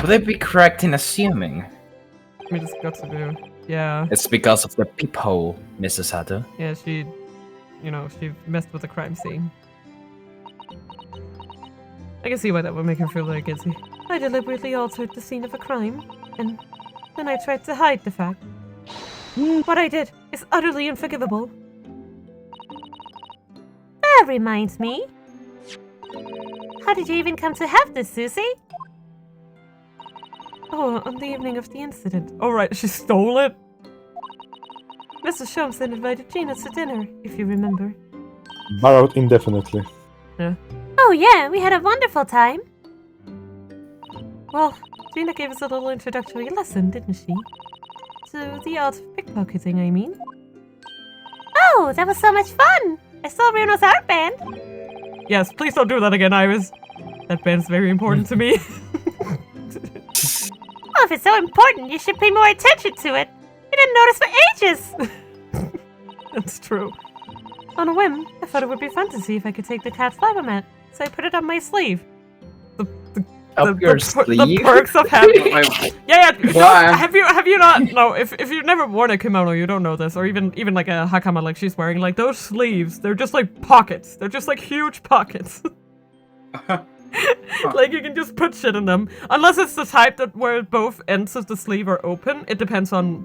Would I be correct in assuming We just got to do. Yeah. it's because of the peephole, Mrs. Sato? Yeah, she messed with the crime scene. I can see why that would make her feel very guilty. I deliberately altered the scene of a crime, and Then I tried to hide the fact. What I did is utterly unforgivable. That reminds me. How did you even come to have this, Susie? Oh, on the evening of the incident. Oh, right, she stole it? Mr. Shumson invited Gina to dinner, if you remember. Borrowed indefinitely. Oh yeah, we had a wonderful time. Well, Gina gave us a little introductory lesson, didn't she? To the art of pickpocketing, I mean. Oh, that was so much fun! I saw Bruno's art band. Yes, please don't do that again, Iris. That band's very important to me. Well, if it's so important, you should pay more attention to it. I didn't notice for ages. That's true. On a whim, I thought it would be fun to see if I could take the cat flower mat, so I put it on my sleeve. The perks of having. Yeah. Why? Have you not? No, if you've never worn a kimono, you don't know this, or even like a hakama like she's wearing. Like those sleeves, they're just like pockets. They're just like huge pockets. Like you can just put shit in them, unless it's the type that where both ends of the sleeve are open. It depends on.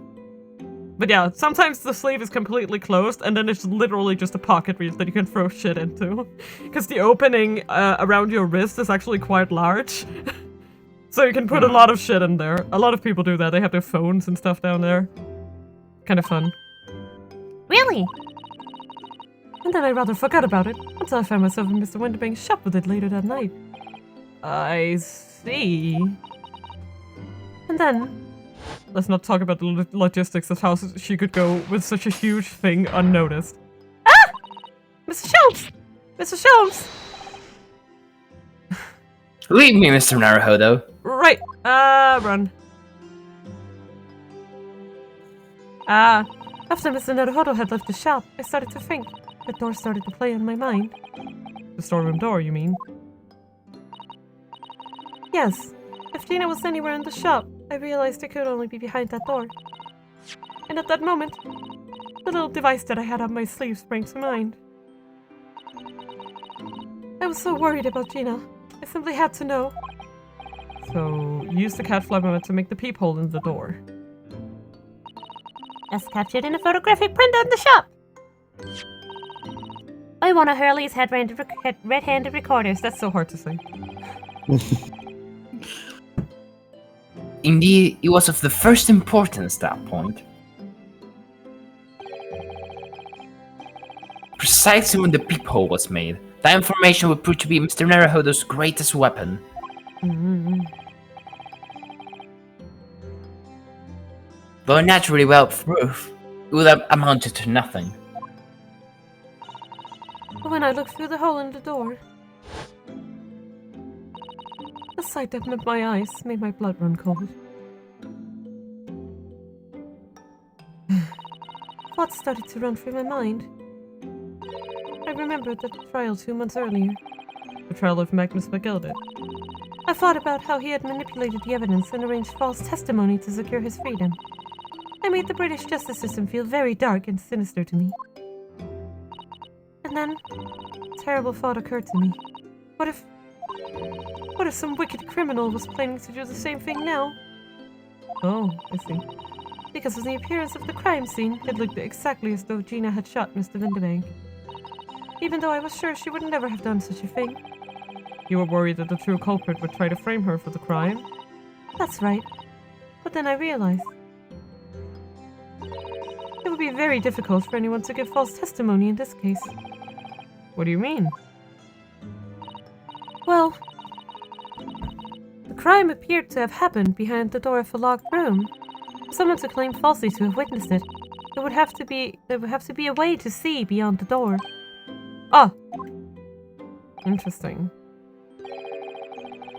But yeah, sometimes the sleeve is completely closed, and then it's literally just a pocket that you can throw shit into. Because the opening around your wrist is actually quite large. So you can put a lot of shit in there. A lot of people do that. They have their phones and stuff down there. Kind of fun. Really? And then I rather forgot about it, until I found myself in Mr. Winterbank's shop with it later that night. I see. And then... Let's not talk about the logistics of how she could go with such a huge thing unnoticed. Ah! Mr. Schultz! Mr. Schultz! Leave me, Mr. Naruhodo. Right. Run. After Mr. Naruhodo had left the shop, I started to think. The door started to play on my mind. The storeroom door, you mean? Yes. If Gina was anywhere in the shop, I realized it could only be behind that door. And at that moment, the little device that I had on my sleeve sprang to mind. I was so worried about Gina. I simply had to know. So, use the cat flagma to make the peephole in the door. As captured in a photographic print on the shop. I want to Hurley's red-handed recorders. That's so hard to say. Indeed, it was of the first importance at that point. Precisely when the peephole was made, that information would prove to be Mr. Naruhodo's greatest weapon. Though naturally without proof, it would have amounted to nothing. But when I looked through the hole in the door, the sight that met my eyes made my blood run cold. Thoughts started to run through my mind. I remembered the trial 2 months earlier. The trial of Magnus McGildet. I thought about how he had manipulated the evidence and arranged false testimony to secure his freedom. I made the British justice system feel very dark and sinister to me. And then, a terrible thought occurred to me. What if some wicked criminal was planning to do the same thing now? Oh, I see. Because of the appearance of the crime scene, it looked exactly as though Gina had shot Mr. Winterbank. Even though I was sure she would never have done such a thing. You were worried that the true culprit would try to frame her for the crime? That's right. But then I realized it would be very difficult for anyone to give false testimony in this case. What do you mean? Well, the crime appeared to have happened behind the door of a locked room. For someone to claim falsely to have witnessed it, there would have to be a way to see beyond the door. Ah, interesting.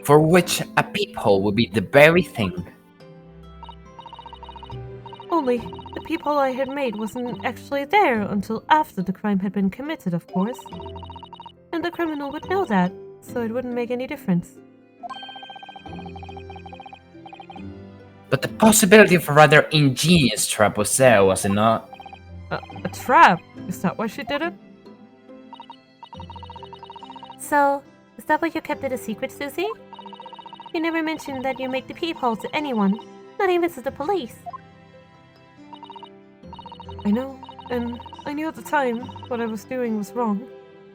For which a peephole would be the very thing. Only, the peephole I had made wasn't actually there until after the crime had been committed, of course. And the criminal would know that, so it wouldn't make any difference. But the possibility of a rather ingenious trap was there, was it not? A trap? Is that why she did it? So, is that why you kept it a secret, Susie? You never mentioned that you made the peephole to anyone, Not even to the police. I know, and I knew at the time what I was doing was wrong.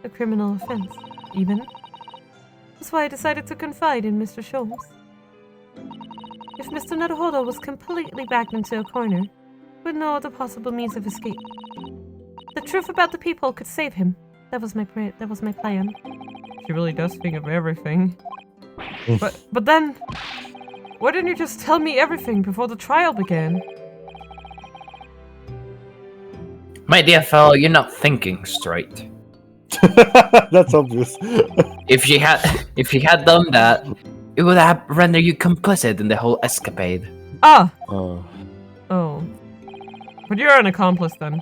A criminal offense, even. That's why I decided to confide in Mr. Sholmes. If Mr. Naruhodo was completely backed into a corner, with no other possible means of escape, the truth about the people could save him. That was my plan. She really does think of everything. But then, why didn't you just tell me everything before the trial began? My dear fellow, you're not thinking straight. That's obvious. If she had done that, it would have rendered you complicit in the whole escapade. Ah! Oh. Oh. But you're an accomplice then.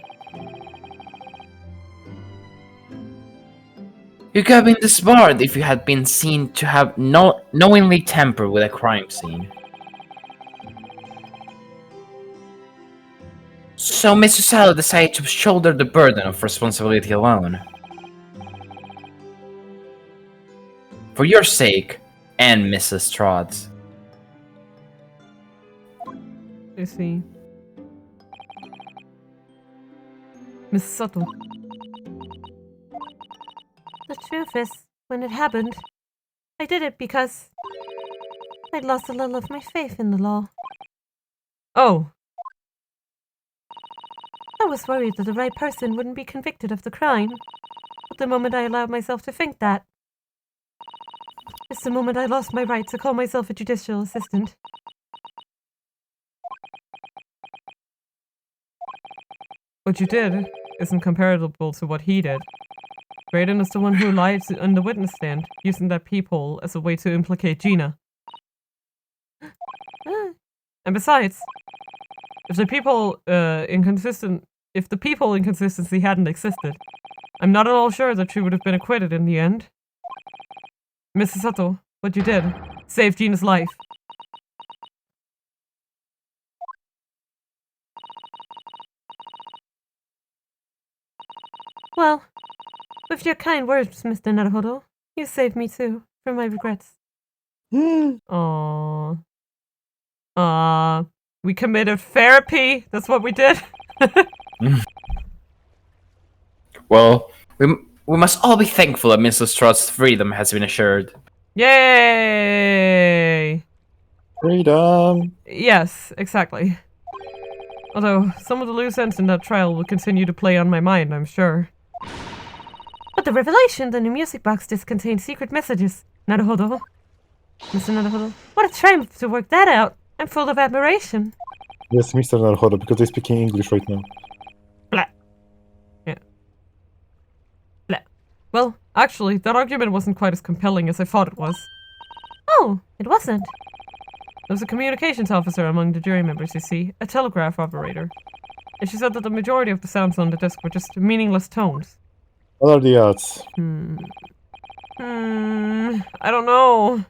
You could have been disbarred if you had been seen to have knowingly tampered with a crime scene. So Mr. Salo decided to shoulder the burden of responsibility alone. For your sake, and Mrs. Trott's. I see. Miss Sato. The truth is, when it happened, I did it because I'd lost a little of my faith in the law. Oh. I was worried that the right person wouldn't be convicted of the crime. But the moment I allowed myself to think that, is the moment I lost my right to call myself a judicial assistant. What you did isn't comparable to what he did. Graydon is the one who lied on the witness stand, using that peephole as a way to implicate Gina. And besides, if the peephole inconsistency hadn't existed, I'm not at all sure that she would have been acquitted in the end. Mrs. Sato, what you did saved Gina's life. Well, with your kind words, Mr. Naruhodo, you saved me too, from my regrets. Aww. We committed therapy. That's what we did. Well, we must all be thankful that Mrs. Trott's freedom has been assured. Yay! Freedom! Yes, exactly. Although, some of the loose ends in that trial will continue to play on my mind, I'm sure. But the revelation that the music box disc contained secret messages. Naruhodo. Mr. Naruhodo, what a triumph to work that out. I'm full of admiration. Yes, Mr. Naruhodo, because they're speaking English right now. Blah. Yeah. Blah. Well, actually, that argument wasn't quite as compelling as I thought it was. Oh, it wasn't. There was a communications officer among the jury members, you see, a telegraph operator. And she said that the majority of the sounds on the disc were just meaningless tones. What are the odds? I don't know.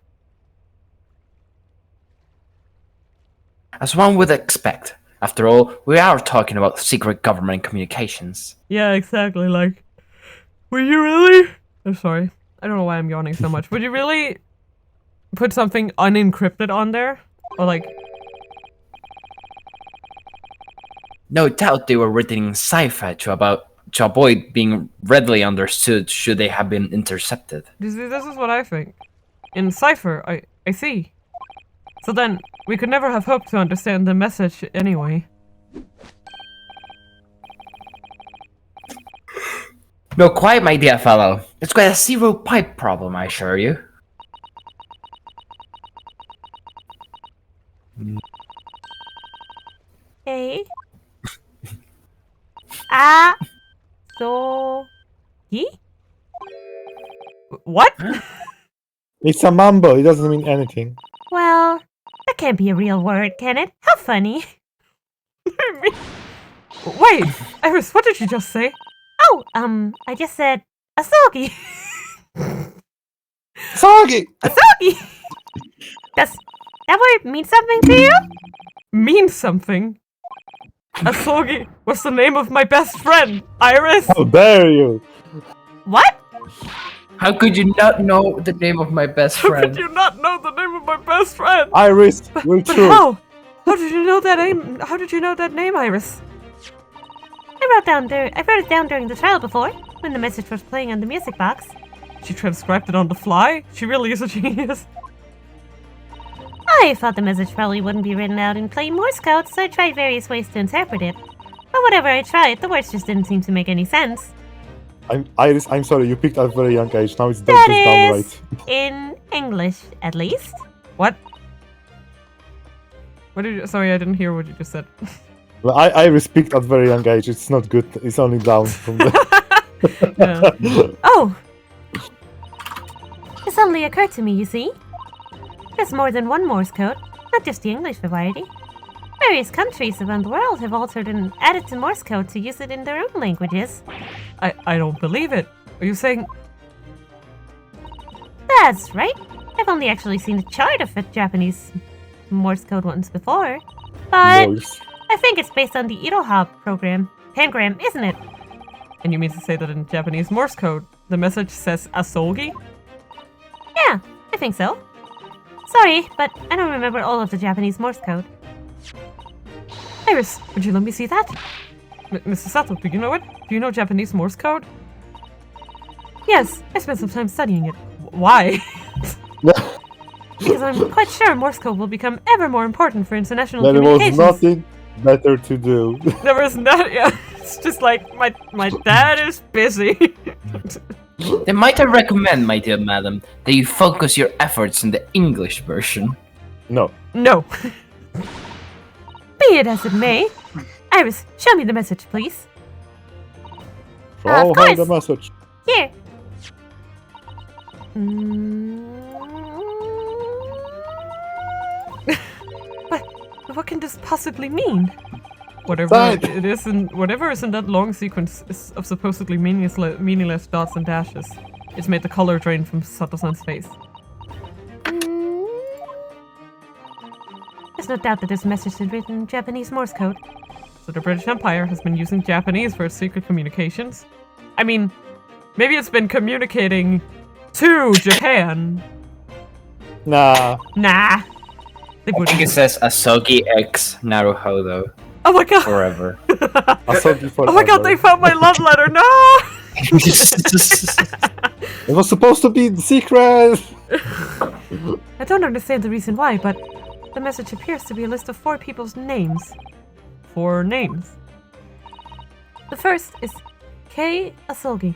As one would expect. After all, we are talking about secret government communications. Yeah, exactly, like... Would you really? I'm sorry. I don't know why I'm yawning so much. Would you really put something unencrypted on there? Or like... No doubt they were written in cipher to avoid being readily understood should they have been intercepted. This is what I think. In cipher, I see. So then, we could never have hoped to understand the message anyway. No, quite, my dear fellow. It's quite a zero pipe problem, I assure you. Hey. Ah. So. Ye? What? It's a mambo, it doesn't mean anything. Well, that can't be a real word, can it? How funny. Wait, Iris, what did you just say? Oh, I just said asogi. Soggy! Asogi! Does that word mean something to you? Mean something? Asogi was the name of my best friend, Iris! How dare you! What? How could you not know the name of my best How could friend? you not know the name of my best friend? Iris, we're But true. how? How did you know that name? How did you know that name, Iris? I wrote it down during the trial before, when the message was playing on the music box. She transcribed it on the fly? She really is a genius. I thought the message probably wouldn't be written out in plain Morse code, so I tried various ways to interpret it. But whatever I tried, the words just didn't seem to make any sense. Iris, I'm sorry, you picked at a very young age. Now it's just That downright. is in English, at least. What? What did you... Sorry, I didn't hear what you just said. Well, Iris picked at very young age. It's not good. It's only down from the... Yeah. Oh! It suddenly occurred to me, you see. There's more than one Morse code, not just the English variety. Various countries around the world have altered and added to Morse code to use it in their own languages. I don't believe it. Are you saying... That's right. I've only actually seen a chart of the Japanese Morse code once before. But Morse. I think it's based on the Iroha pangram, isn't it? And you mean to say that in Japanese Morse code, the message says asogi? Yeah, I think so. Sorry, but I don't remember all of the Japanese Morse code. Iris, would you let me see that? Mr. Sato, do you know it? Do you know Japanese Morse code? Yes, I spent some time studying it. Why? Because I'm quite sure Morse code will become ever more important for international There was communications. nothing better to do. There was not. Yeah, it's just like my dad is busy. Then might I recommend, my dear madam, that you focus your efforts in the English version. No. No. Be it as it may. Iris, show me the message, please. Show Of her the course. message. Here. What can this possibly mean? Whatever Fine. it is, and whatever is in that long sequence is of supposedly meaningless dots and dashes. It's made the color drain from Sato-san's face. There's no doubt that this message is written in Japanese Morse code. So the British Empire has been using Japanese for its secret communications. I mean, maybe it's been communicating to Japan. Nah. Nah. They I think wouldn't. it says Asogi X Naruhodo Oh my god. forever. Asogi Oh my god, they found my love letter. No. It was supposed to be secret! I don't understand the reason why, but the message appears to be a list of 4 people's names. 4 names. The first is Kei Asogi.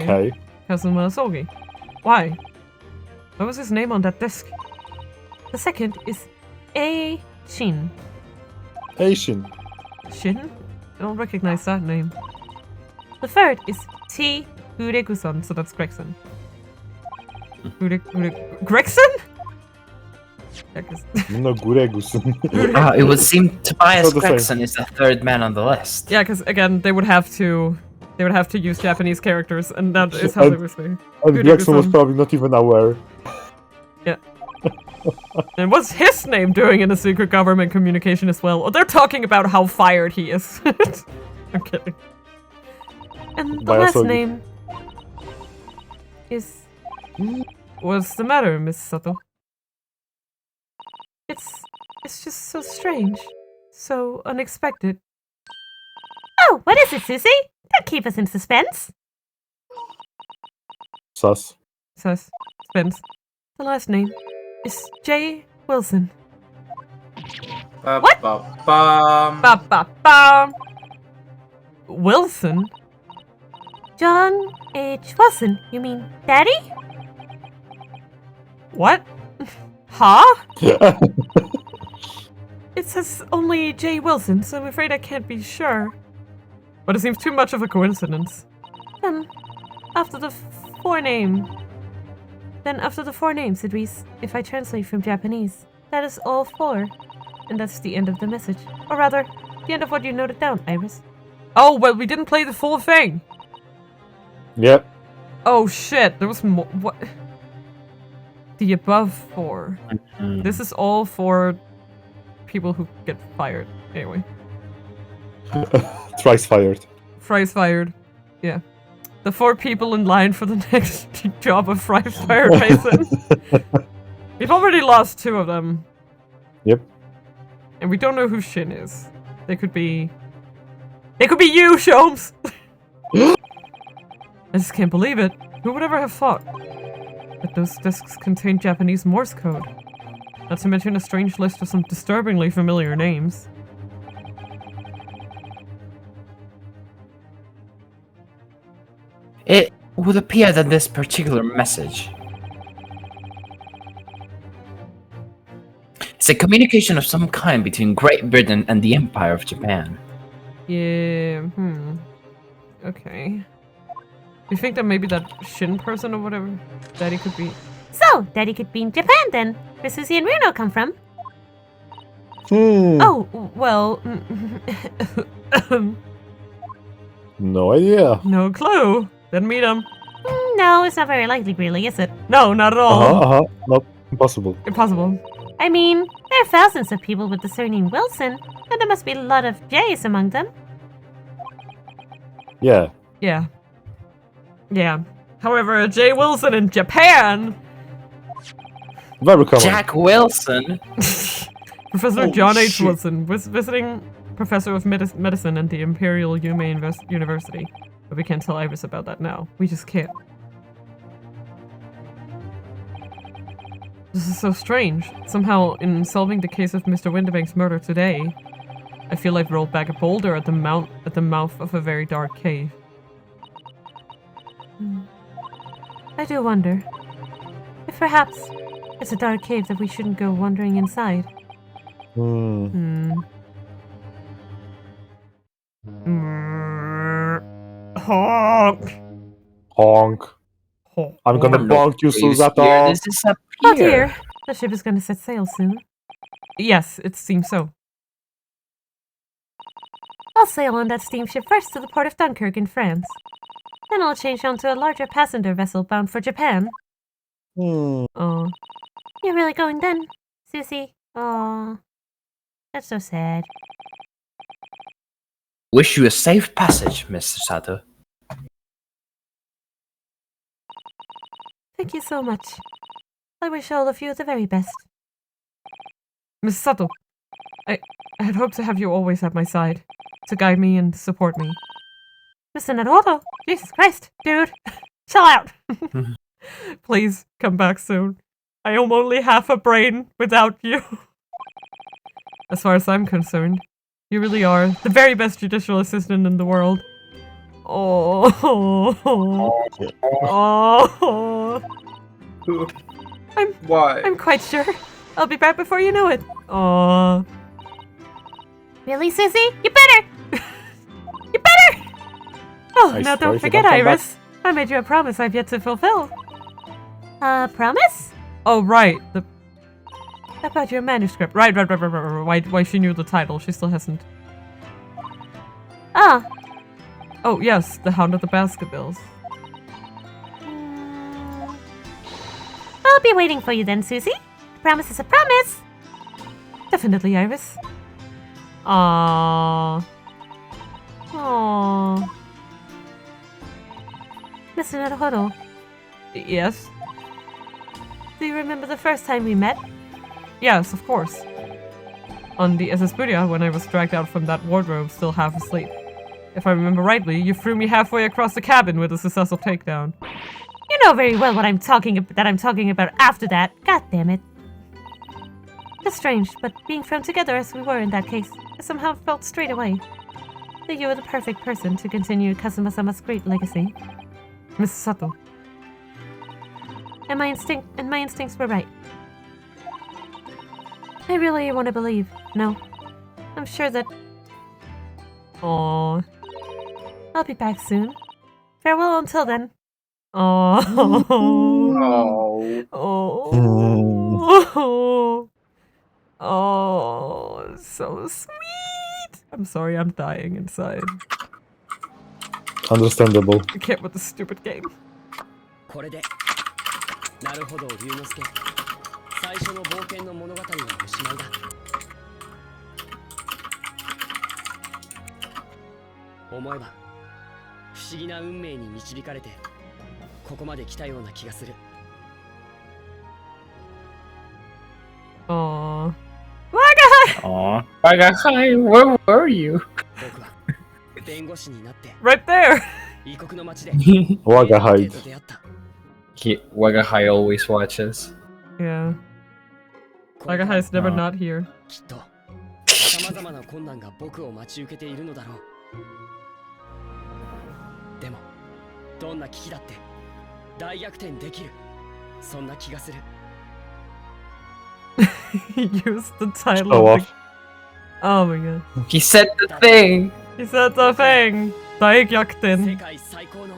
Okay. Kazuma Asogi. Why? What was his name on that disc? The second is A Shin. Asian. Shin? I don't recognize that name. The third is T Ureguson, so that's Gregson. Gregson? Yeah, 'cause- No, Guregus. It would seem Tobias So the same. Gregson is the third man on the list. yeah, because again, they would have to use Japanese characters, and that is how they were saying. And Gregson was Gureguson. probably not even aware. And what's his name doing in a secret government communication as well? Oh, they're talking about how fired he is. I'm kidding. And the By last Asogi. name is... What's the matter, Miss Sato? It's just so strange. So unexpected. Oh, what is it, Susie? Don't keep us in suspense. Sus. Says Spence. The last name is J. Wilson. What? Ba-ba-bum. Ba ba ba. Wilson? John H. Wilson. You mean Daddy? What? Huh? It says only J. Wilson, so I'm afraid I can't be sure. But it seems too much of a coincidence. After the 4 names, it reads, if I translate from Japanese, that is all 4. And that's the end of the message. Or rather, the end of what you noted down, Iris. Oh, well, we didn't play the full thing. Yep. Oh, shit. There was more. What? The above 4. This is all for people who get fired. Anyway. Thrice fired. Fry's fired. Yeah. The 4 people in line for the next job of Fry's fired Mason. We've already lost 2 of them. Yep. And we don't know who Shin is. They could be you, Sholmes! I just can't believe it. Who would ever have thought that those discs contain Japanese Morse code? Not to mention a strange list of some disturbingly familiar names. It would appear that this particular message is a communication of some kind between Great Britain and the Empire of Japan. Yeah, Okay. You think that maybe that Shin person or whatever Daddy could be? So, Daddy could be in Japan then, where Susie and Runo come from. Oh, well... No idea. no clue. Didn't meet him. No, it's not very likely, really, is it? No, not at all. Not impossible. Impossible. I mean, there are thousands of people with the surname Wilson, and there must be a lot of J's among them. Yeah. Yeah. Yeah. However, Jay Wilson in Japan! Very common. Jack Wilson? Professor Holy John H. shit. Wilson was visiting professor of medicine at the Imperial Yume University. But we can't tell Iris about that now. We just can't. This is so strange. Somehow, in solving the case of Mr. Winterbank's murder today, I feel I've rolled back a boulder at the mouth of a very dark cave. I do wonder if perhaps it's a dark cave that we shouldn't go wandering inside. Honk! Honk. I'm gonna bonk you, Susato. This disappear. Oh dear, the ship is going to set sail soon. Yes, it seems so. I'll sail on that steamship first to the port of Dunkirk in France. Then I'll change onto a larger passenger vessel bound for Japan. Oh. You're really going then, Susie? Aw, that's so sad. Wish you a safe passage, Mr. Sato. Thank you so much. I wish all of you the very best. Miss Sato, I had hoped to have you always at my side, to guide me and support me. Mr. Naruto, Jesus Christ, dude, chill out. Please, come back soon. I am only half a brain without you. As far as I'm concerned, you really are the very best judicial assistant in the world. Oh. Oh. Why? I'm quite sure. I'll be back before you know it. Oh. Really, Susie? You better! You better! Oh, I now swear don't if you forget, don't come Iris. I made you a promise I've yet to fulfill. Promise? Oh, right. About your manuscript. Right. Why she knew the title. She still hasn't. Oh. Oh, yes. The Hound of the Baskervilles. I'll be waiting for you then, Susie. A promise is a promise. Definitely, Iris. Aww. Aww. Mr. Naruhodo, Yes? do you remember the first time we met? Yes, of course. On the SS Budia, when I was dragged out from that wardrobe, still half asleep. If I remember rightly, you threw me halfway across the cabin with a successful takedown. You know very well what I'm talking about after that. God damn it. It's strange, but being thrown together as we were in that case, I somehow felt straight away that you were the perfect person to continue Kazuma-sama's great legacy. Miss Sato. And my instincts were right. I really want to believe. No. I'm sure that Aww. I'll be back soon. Farewell until then. Aww. Oh. Oh. Oh, so sweet. I'm sorry, I'm dying inside. Understandable. I can't with this stupid game. これでなるほど龍之介最初の冒険の物語はおしまいだ思えば不思議な運命に導かれてここまで来たような気がする Aww. Aw. Wagahi, where were you? 僕は弁護士になって Right there. 異国の街で Waga hide. と出会った Wagahi always watches. Yeah. Lagahai's never not here. きっと様々な困難が僕を待ち受けているのだろうでもどんな危機だって大逆転できるそんな気がする He used the title Show of off. the... Oh my god. He said the thing. He said the thing. 大逆転世界最高の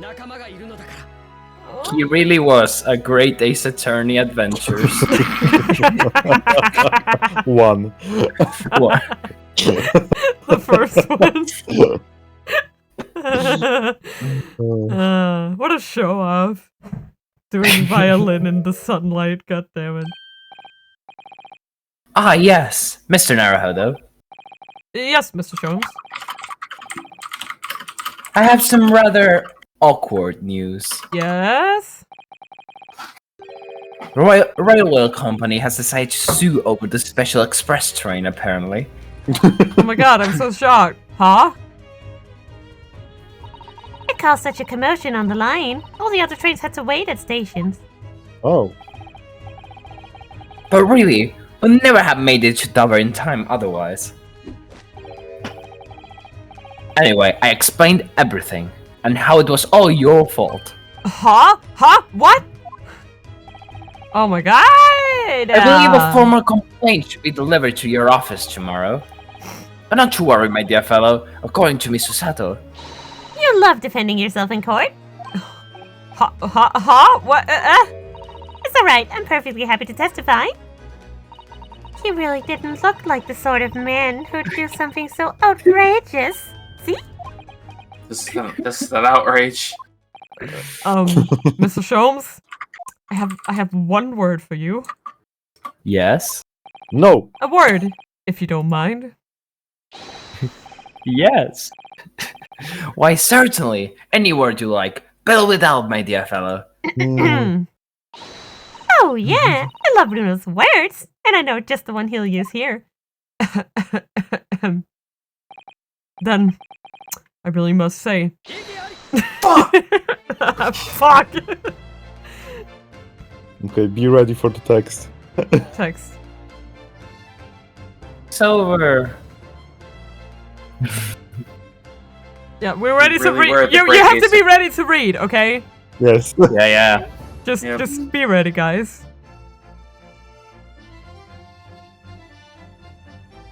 仲間がいるのだから He really was a great Ace Attorney Adventures. One. What? The first one. What a show off. Doing violin in the sunlight, god damn it. Ah, yes, Mr. Naruhodo. Yes, Mr. Jones. I have some rather awkward news. Yes? Railway company has decided to sue over the special express train, apparently. Oh my god, I'm so shocked. Huh? It caused such a commotion on the line. All the other trains had to wait at stations. Oh. But really, we'll never have made it to Dover in time otherwise. Anyway, I explained everything, and how it was all your fault. Huh? Huh? What? Oh my god! I believe a formal complaint should be delivered to your office tomorrow. But not to worry, my dear fellow, according to Miss Susato. You love defending yourself in court. Huh? What? It's alright, I'm perfectly happy to testify. He really didn't look like the sort of man who'd do something so outrageous. See? This is an outrage. Mr. Sholmes, I have one word for you. Yes? No. A word, if you don't mind. Yes. Why, certainly. Any word you like. Spell it out, my dear fellow. Oh yeah, I love Bruno's words, and I know just the one he'll use here. Then, I really must say... Fuck! Okay, be ready for the text. Text. It's over. Yeah, we're ready to really were read. at the You break, have to Jason. be ready to read, okay? Yes. Yeah. Just Yep. just be ready, guys.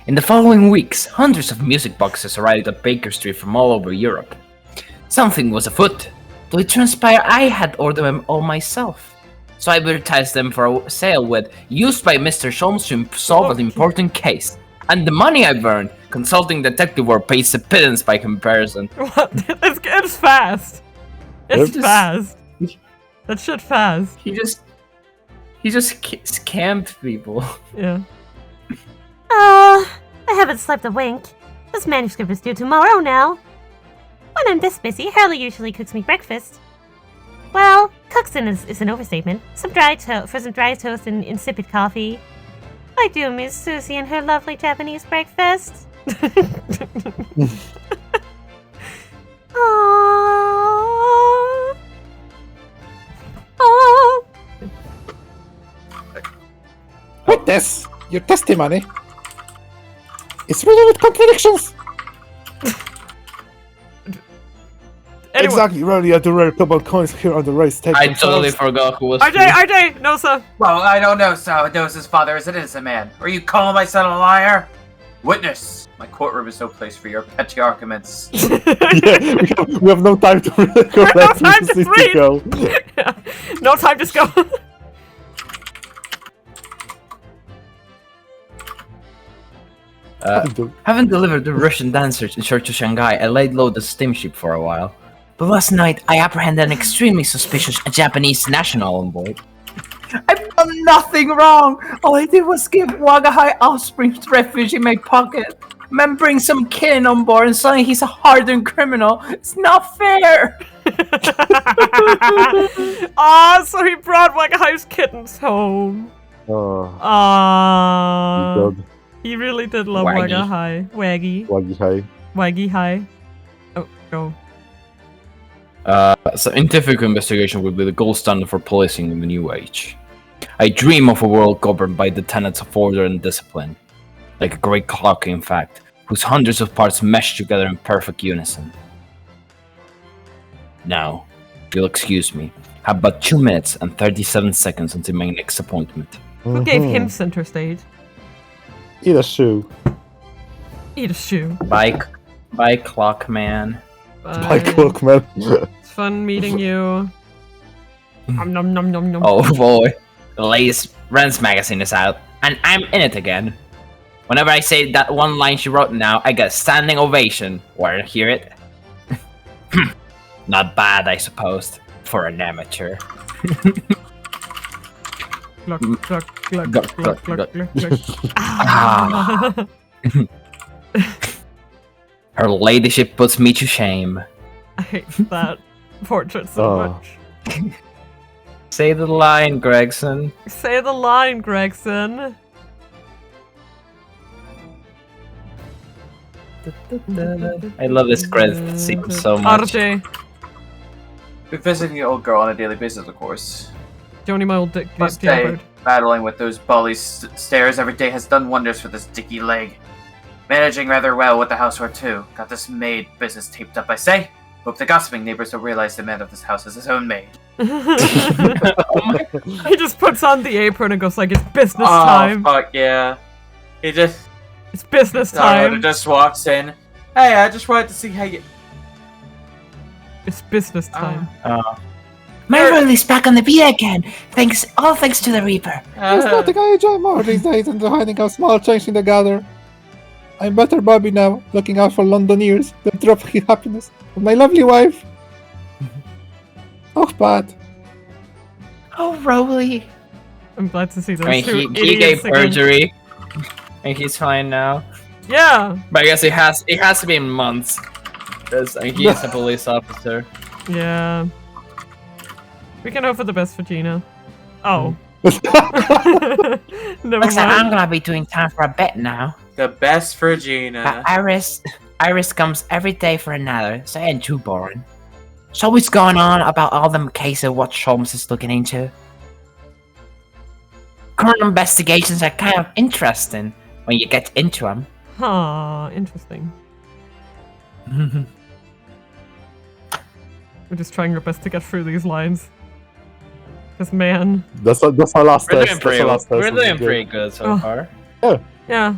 In the following weeks, hundreds of music boxes arrived at Baker Street from all over Europe. Something was afoot, though it transpired I had ordered them all myself. So I advertised them for a sale with used by Mr. Sholmes to solve an important case. And the money I've earned, consulting detective work pays a pittance by comparison. What? It's fast. It's Yep. fast. That shit fast. He just scammed people. Yeah. I haven't slept a wink. This manuscript is due tomorrow now. When I'm this busy, Harley usually cooks me breakfast. Well, cooksing is an overstatement. Some dry toast and insipid coffee. I do miss Susie and her lovely Japanese breakfast. Aww. Oh. Witness, your testimony is really with contradictions. Anyway. Exactly, really at the rare couple coins here on the race table. I totally forgot who was RJ, no sir. Well, I don't know how knows his father is an innocent man. Are you calling my son a liar? Witness, my courtroom is no place for your petty arguments. Yeah, we have no time to read. no time to read. Go. Yeah. No time, just go. Having delivered the Russian dancers in church to Shanghai, I laid low the steamship for a while. But last night, I apprehended an extremely suspicious Japanese national on board. I've done nothing wrong! All I did was give Wagahai offspring refuge in my pocket. Man brings some kid on board and suddenly he's a hardened criminal. It's not fair! So he brought Wagahai's kittens home. Oh, Ah. God. He really did love Waggy. Wagga High. Waggy. Waggy high. Waggy High. Oh, go. Scientific investigation will be the gold standard for policing in the new age. I dream of a world governed by the tenets of order and discipline. Like a great clock, in fact, whose hundreds of parts mesh together in perfect unison. Now, if you'll excuse me, I have about 2 minutes and 37 seconds until my next appointment. Who gave him center stage? Eat a shoe. Eat a shoe. Bye, clock man. By clock, man. It's fun meeting you. Nom nom nom nom nom. Oh boy, the latest Rens magazine is out, and I'm in it again. Whenever I say that one line she wrote now, I get a standing ovation. Want to hear it? Not bad, I suppose, for an amateur. Gluck, gluck, gluck, Gluck, gluck, gluck, gluck, gluck, gluck. Ah. Her ladyship puts me to shame. I hate that portrait so Oh. much. Say the line, Gregson. Say the line, Gregson. I love this credit sequence so much. RJ. We're visiting the old girl on a daily basis, of course. Joni, my old dick. Must Dick say, bird. battling with those bally stairs every day has done wonders for this dicky leg. Managing rather well with the housework too. Got this maid business taped up, I say. Hope the gossiping neighbors will realize the man of this house is his own maid. He just puts on the apron and goes like, it's business Oh, time. fuck yeah. He just, It's business time. just walks in. Hey, I just wanted to see how you... It's business time. My role is back on the beat again. All thanks to the Reaper. It's not the guy I enjoy more these days than hiding a small change in the gather. I'm better Bobby now, looking out for Londoners, the trophy happiness of my lovely wife. Oh, bad. Oh, Rowley. I'm glad to see those I mean, two he gave idiots again. perjury, and he's fine now. Yeah. But I guess it has to be in months, because he is a police officer. Yeah. We can hope for the best for Gina. Oh. Never Looks like I'm mind. gonna be doing time for a bet now. The best for Gina. Iris comes every day for another, so it ain't too boring. So what's going on about all the cases what Sholmes is looking into? Current investigations are kind of interesting when you get into them. Huh, interesting. We're just trying our best to get through these lines. Because, man. That's our last We're test. doing That's our last test. pretty, pretty good so Oh. far. Yeah.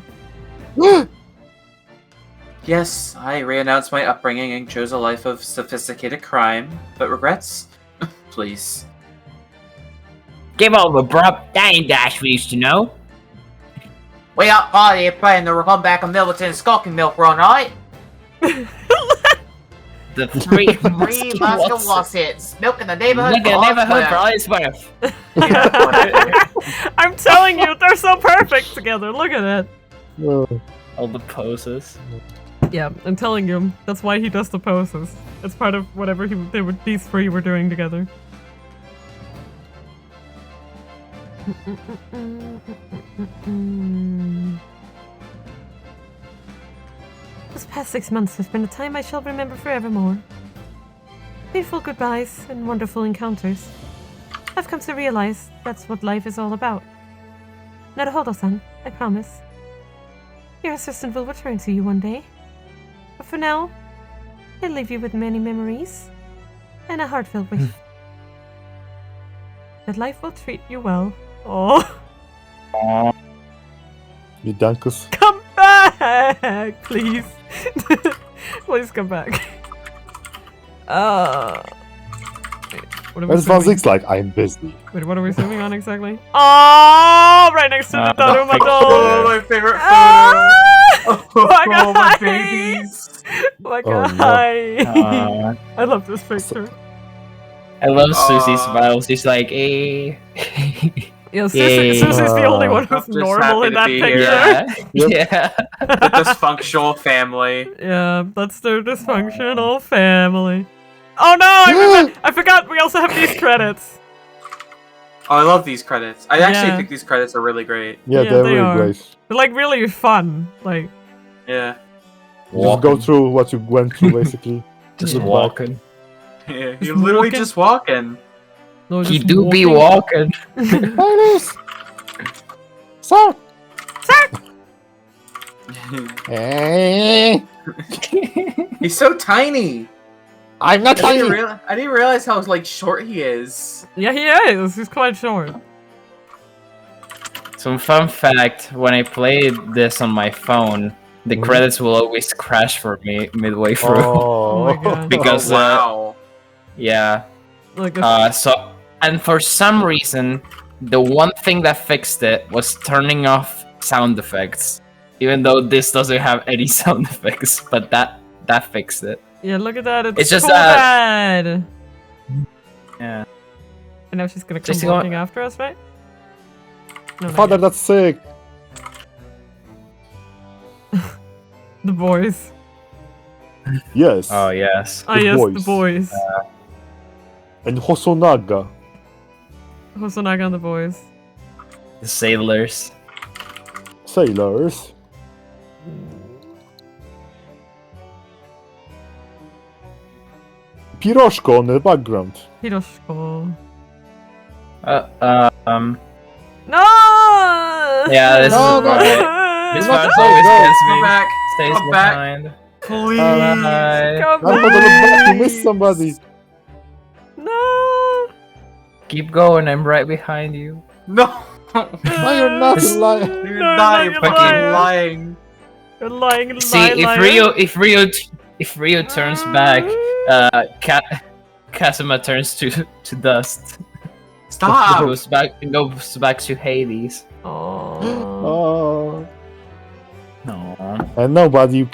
Yes, I renounced my upbringing and chose a life of sophisticated crime, but regrets? Please. Give over, bruh. That ain't the Ash we used to know. We up party playing the comeback of Milton Skulking Milk Run, right? The three Three muscle hits. Milk in the neighborhood. Look at neighborhood for all it's worth. I'm telling you, they're so perfect together. Look at it. All the poses. Yeah, I'm telling you, that's why he does the poses. It's part of whatever these three were doing together. This past 6 months has been a time I shall remember forevermore. Painful goodbyes and wonderful encounters. I've come to realize that's what life is all about. Naruhodo-san, I promise. Your assistant will return to you one day. But for now, I leave you with many memories and a heartfelt wish that life will treat you well. Oh, You dankus. come back, please. Please come back. Wait, what are we Where's zooming? Van Zig's like, I'm busy. Wait, what are we zooming on exactly? Oh, right next to the Daruma Oh, doll. my favorite photo. Ah! Oh, my guy. babies. My Oh, no. guy. I love this picture. I love Susie's smile. She's like, eh. Yeah, Yay. Susie's the only one I'm who's just normal happy in to that be picture. here. Yeah. Yeah. The dysfunctional family. Yeah, that's their dysfunctional family. Oh no, I forgot we also have these credits. Oh, I love these credits. I actually Yeah. think these credits are really great. Yeah, Yeah, they're they really are. great. They're like really fun. Like, Yeah. You just go through what you went through, basically. Just Look back. walking. Yeah, Just you're literally walking. just walking. no, He just do be walking. Ladies! Sir! Hey! He's so tiny. I'm not I tiny! didn't realize how like short he is. Yeah, he is. He's quite short. Some fun fact, when I played this on my phone, the Mhm. credits will always crash for me midway through. Oh my god. Because, oh, wow. Yeah. Like a, And for some reason, the one thing that fixed it was turning off sound effects. Even though this doesn't have any sound effects, but that fixed it. yeah, look at that. It's just cool bad. Yeah. And now she's gonna come Just walking after us, right? No, not Father, yet. that's sick! The boys. Yes. Oh yes. Ah, The yes, the boys. boys. And Hosanaga. Hosanaga and the boys. The sailors. Sailors. Piroshko on the background. Hiroshiko. No! Yeah, this No, is no. right. This No, part no, always no. gets Come me. back. Stays Come back. behind. Please. Bye. Come Naruto, look back, you back! missed somebody. No! Keep going, I'm right behind you. No. No, you're not lying. You're No, not. no, You're you're fucking lying. lying. You're lying, See, lying, if Rio turns back, Kazuma turns to dust. Stop. Goes back to Hades. Oh. Oh. No. And nobody.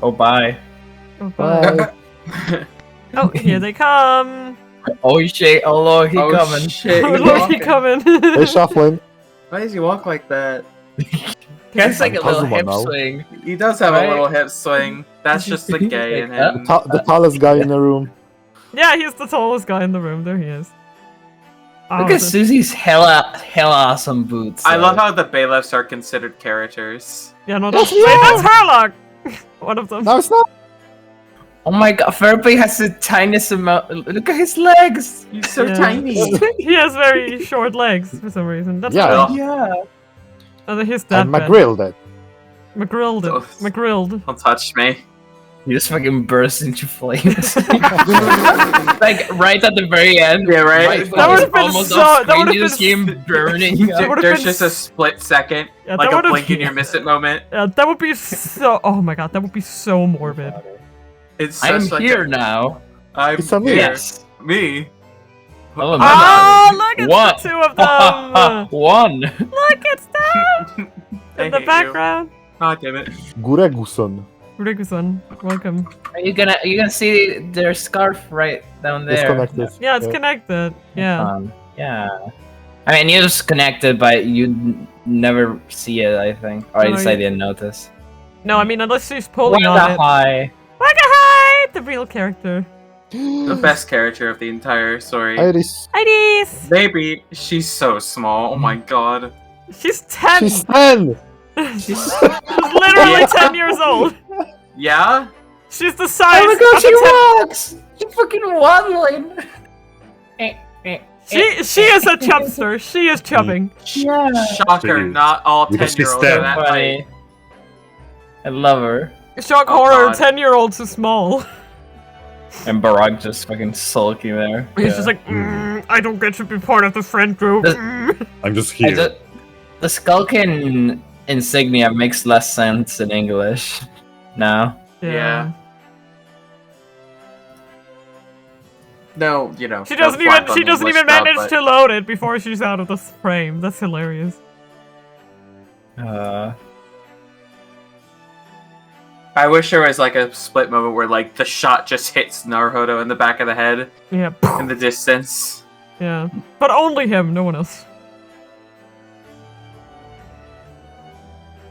Oh bye. Oh, bye. Oh, here they come! Oh shit! Oh lord, he coming. Shit. Oh, He's look, he walking. coming! Hey, shuffling. Why does he walk like that? That's like a little Kazuma hip now. swing. He does have Right? a little hip swing. That's just the gay in Like him. The tallest guy in the room. Yeah, he's the tallest guy in the room. There he is. Oh, Look at this- Susie's hella awesome boots. I though. love how the bailiffs are considered characters. Yeah, no, that's, wait, that's Harlock! One of them. No, it's not. Oh my god, Furby has the tiniest amount. Look at his legs. He's so Yeah. tiny. He has very short legs for some reason. That's Yeah. why- Yeah. Oh, he's that And bad. McGrill then. McGrilled. Oh. McGrilled. Don't touch me. He just fucking bursts into flames. Like right at the very end. Yeah, right? when That he's would've been almost so- off that screen, would've you just been see him burning. That would've There's been just a split second, Yeah, like that a would've- blink and you miss it moment. Yeah, that would be so. Oh my god, that would be so morbid. It's I'm such like here now. I'm It's a me. here. Yes. Me. Oh, Oh, look, it's What? the two of them! One. Look, it's them! I In the hate background. You. Oh, damn it. Gureguson. Riku-san, welcome. Are you gonna see their scarf right down there? Disconnected. Yeah, it's connected. Yeah. Yeah. I mean, it was connected, but you never see it. I think, or at No, least I you- didn't notice. No, I mean, unless she's pulling What on the it. high? Waka hi! The real character. The best character of the entire story. Iris. Iris! Maybe she's so small. Oh my god. She's 10! She's 10! She's literally 10 years old! Yeah? She's the size Oh my god, of she a 10 walks! She's fucking waddling! She is a chubster. She is chubbing. Yeah. Shocker, She- not all because 10-year-olds she's are 10. that Funny. height. I love her. Shock Oh, horror, God. 10-year-olds is small. And Barack just fucking sulking there. He's just like, I don't get to be part of the friend group. The- Mm. I'm just I here. ju- the Skulkin insignia makes less sense in English now. Yeah. No, you know. She no doesn't flack even. on She the doesn't English even dub, manage but- to load it before she's out of the frame. That's hilarious. I wish there was like a split moment where like the shot just hits Naruto in the back of the head Yeah. in the distance. Yeah. But only him. No one else.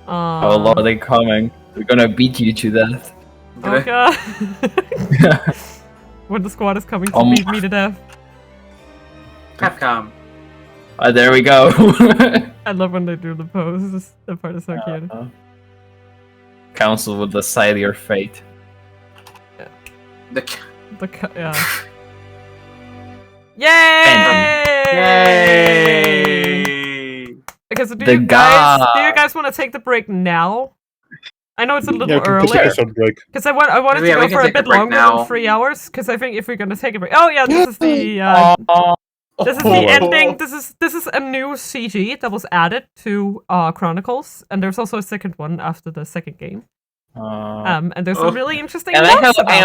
Oh lord, they're coming. They're gonna beat you to death. Oh god. When the squad is coming to beat me to death. Capcom. There we go. I love when they do the pose. That part is so cute. Council will decide your fate. The Yeah. Yay! Yay! Okay, so do The you guys want to take the break now? I know it's a little Yeah, we can early. take a short break. Because I wanted Yeah, to we go can for a take a bit break longer now. than 3 hours. Because I think if we're gonna take a break, oh yeah, this is the this is the ending. This is a new CG that was added to Chronicles, and there's also a second one after the second game. And there's some really interesting. I like notes how about them.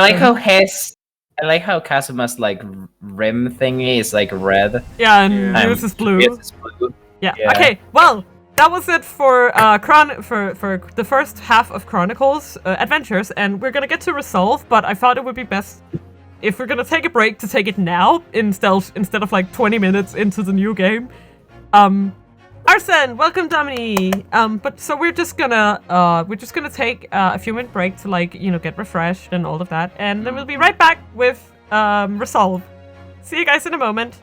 I like how Kazuma's like rim thingy is like red. Yeah, and yours is blue. Yours is blue. Yeah. Yeah. Okay. Well, that was it for for the first half of Chronicles Adventures, and we're gonna get to Resolve. But I thought it would be best if we're gonna take a break to take it now instead of like 20 minutes into the new game. Arsene, welcome, Domini. But so we're just gonna take a few minute break to like get refreshed and all of that, and then we'll be right back with Resolve. See you guys in a moment.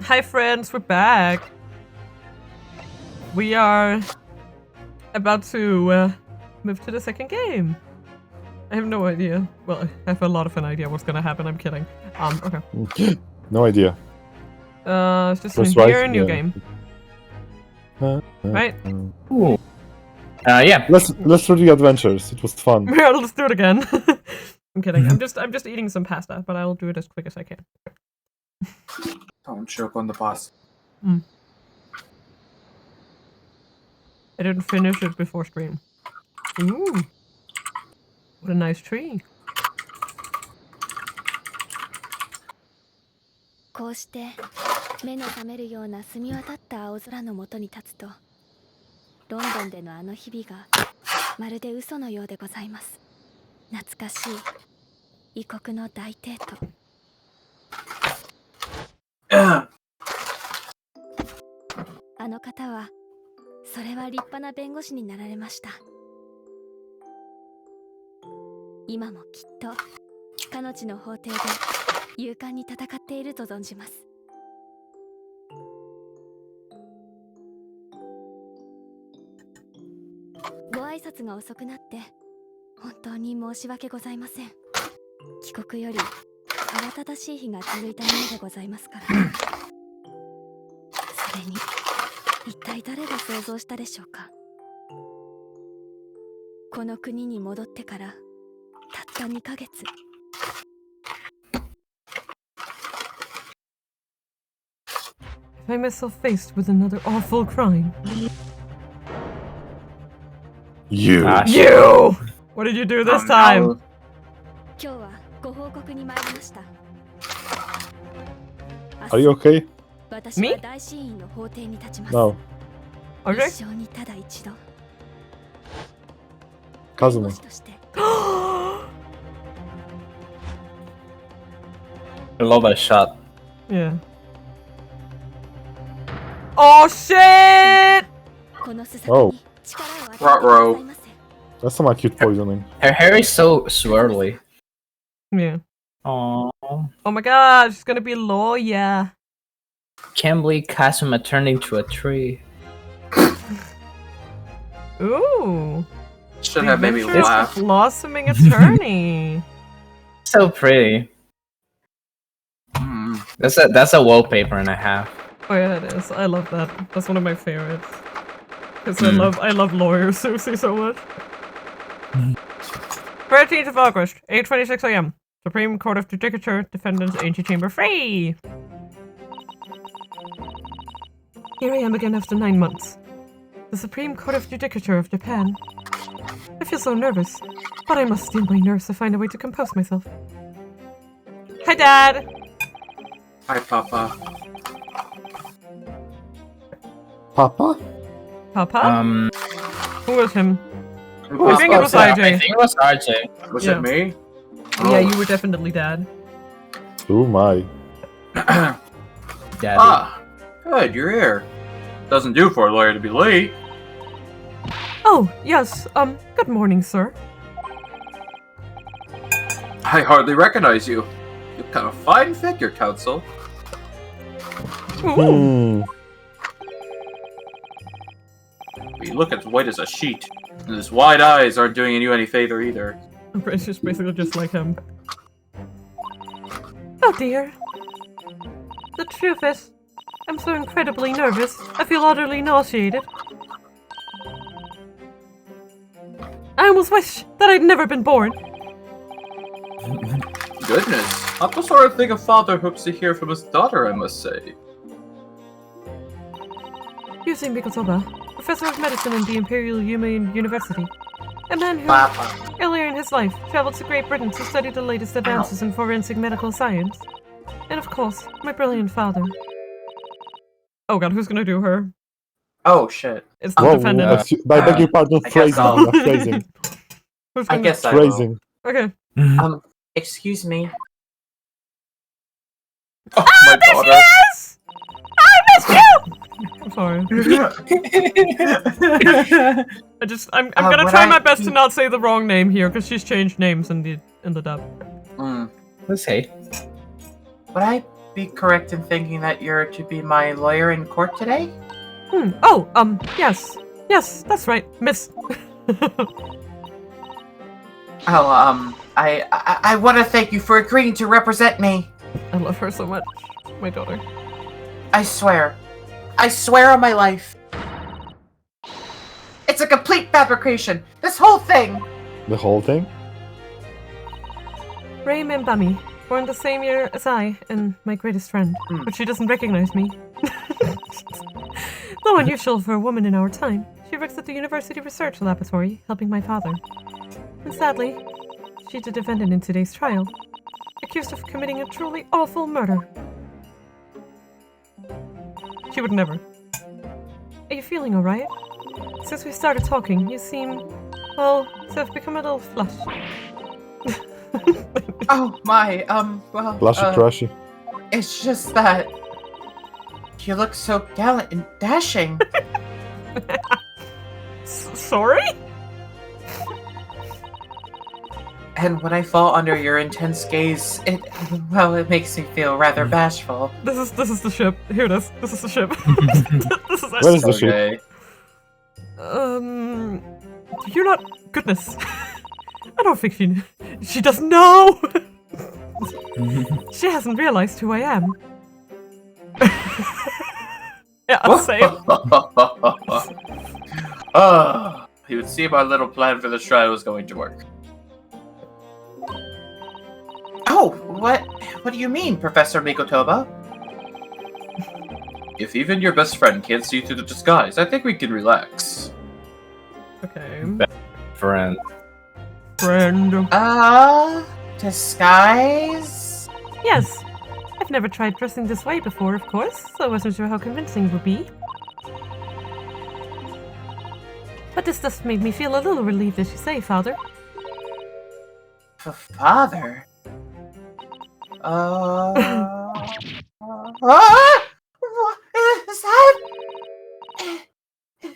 Hi friends, we're back. We are about to move to the second game. I have no idea. Well, I have a lot of an idea what's gonna happen. I'm kidding. Okay. No idea. It's just Press in here, right, new yeah. game. Right? Ooh. Yeah. Let's do the adventures. It was fun. Yeah, let's do it again. I'm kidding. I'm just eating some pasta, but I'll do it as quick as I can. Don't choke on the boss. I didn't finish it before stream. Ooh. What a nice tree. こうして目の覚めるような澄み渡った青空の下に立つと、ロンドンでのあの日々がまるで嘘のようでございます。懐かしい異国の大帝都。あの方はそれは立派な弁護士になられました。今もきっとかの地の法廷で勇敢に戦っていると存じます。ご挨拶が遅くなって本当に申し訳ございません。帰国より慌ただしい日が続いたものでございますから。それに一体誰が想像したでしょうか。この国に戻ってからたった2ヶ月。I find myself faced with another awful crime. You. You! What did you do this time? 今日はご報告に参りました。 Are you okay? 私は大審院の法廷に立ちます。 No. あれ？一生にただ一度。 Kazuma. 弁護士として I love that shot. Yeah. Oh shit! このすさに力を与えてくださいませ。 That's some acute poisoning. Her hair is so swirly. Yeah. Oh, Oh my god, she's gonna be a lawyer. can't believe Kazuma turned into a tree. Ooh. Should The have made me Adventures of laugh. Blossoming Attorney. So pretty. That's a wallpaper and a half. Oh yeah, it is. I love that. That's one of my favorites. Because I love lawyer Susie so much. 13th of August, 8:26 AM. Supreme Court of Judicature, defendants antechamber free. Here I am again after 9 months. The Supreme Court of Judicature of Japan. I feel so nervous, but I must steel my nerves to find a way to compose myself. Hi, Dad! Hi, Papa. Papa? Papa? Who was him? Who I think it was I RJ. think it was RJ. Was Yeah. it me? Yeah, you were definitely Dad. Oh my. Daddy. Ah, good, you're here. Doesn't do for a lawyer to be late. Oh, yes, good morning, sir. I hardly recognize you. You've got a fine figure, counsel. Ooh. You look as white as a sheet. And his wide eyes aren't doing you any favor either. It's just basically just like him. Oh dear. The truth is, I'm so incredibly nervous, I feel utterly nauseated. I almost wish that I'd never been born. Goodness, not the sort of thing a father hopes to hear from his daughter, I must say. Yusei Mikotoba, professor of medicine in the Imperial Humane University. A man who, Papa. earlier in his life, traveled to Great Britain to study the latest advances in forensic medical science. And of course, my brilliant father. Oh god, who's gonna do her? Oh shit. It's the Whoa, defendant. I beg your pardon, I guess phrasing. I'll- Phrasing. Who's I gonna... guess I will. Phrasing. Okay. Excuse me. Oh, my There daughter. she is! I missed you! I'm sorry. I'm gonna would try I my best to be- not say the wrong name here, because she's changed names in the dub. Let's say. Would I be correct in thinking that you're to be my lawyer in court today? Oh, yes. Yes, that's right, miss. I want to thank you for agreeing to represent me. I love her so much. My daughter. I swear on my life. It's a complete fabrication. This whole thing. The whole thing? Ray Mbami, born the same year as I and my greatest friend, but she doesn't recognize me. Though unusual for a woman in our time, she works at the University Research Laboratory, helping my father. And sadly, she's the defendant in today's trial, accused of committing a truly awful murder. She would never. Are you feeling alright? Since we started talking, you seem, well, to have become a little flushed. Oh my, well, Flashy crashy. it's just that you look so gallant and dashing. Sorry? And when I fall under your intense gaze, it makes me feel rather bashful. This is the ship. Here it is. This is the ship. This is Where is the ship? You're not. Goodness. I don't think she doesn't know. She hasn't realized who I am. Yeah, same. He would see my little plan for this trial was going to work. Oh, what do you mean, Professor Mikotoba? If even your best friend can't see through the disguise, I think we can relax. Okay. Friend. Disguise? Yes. I've never tried dressing this way before, of course, so I wasn't sure how convincing it would be. But this does make me feel a little relieved, as you say, Father. Father?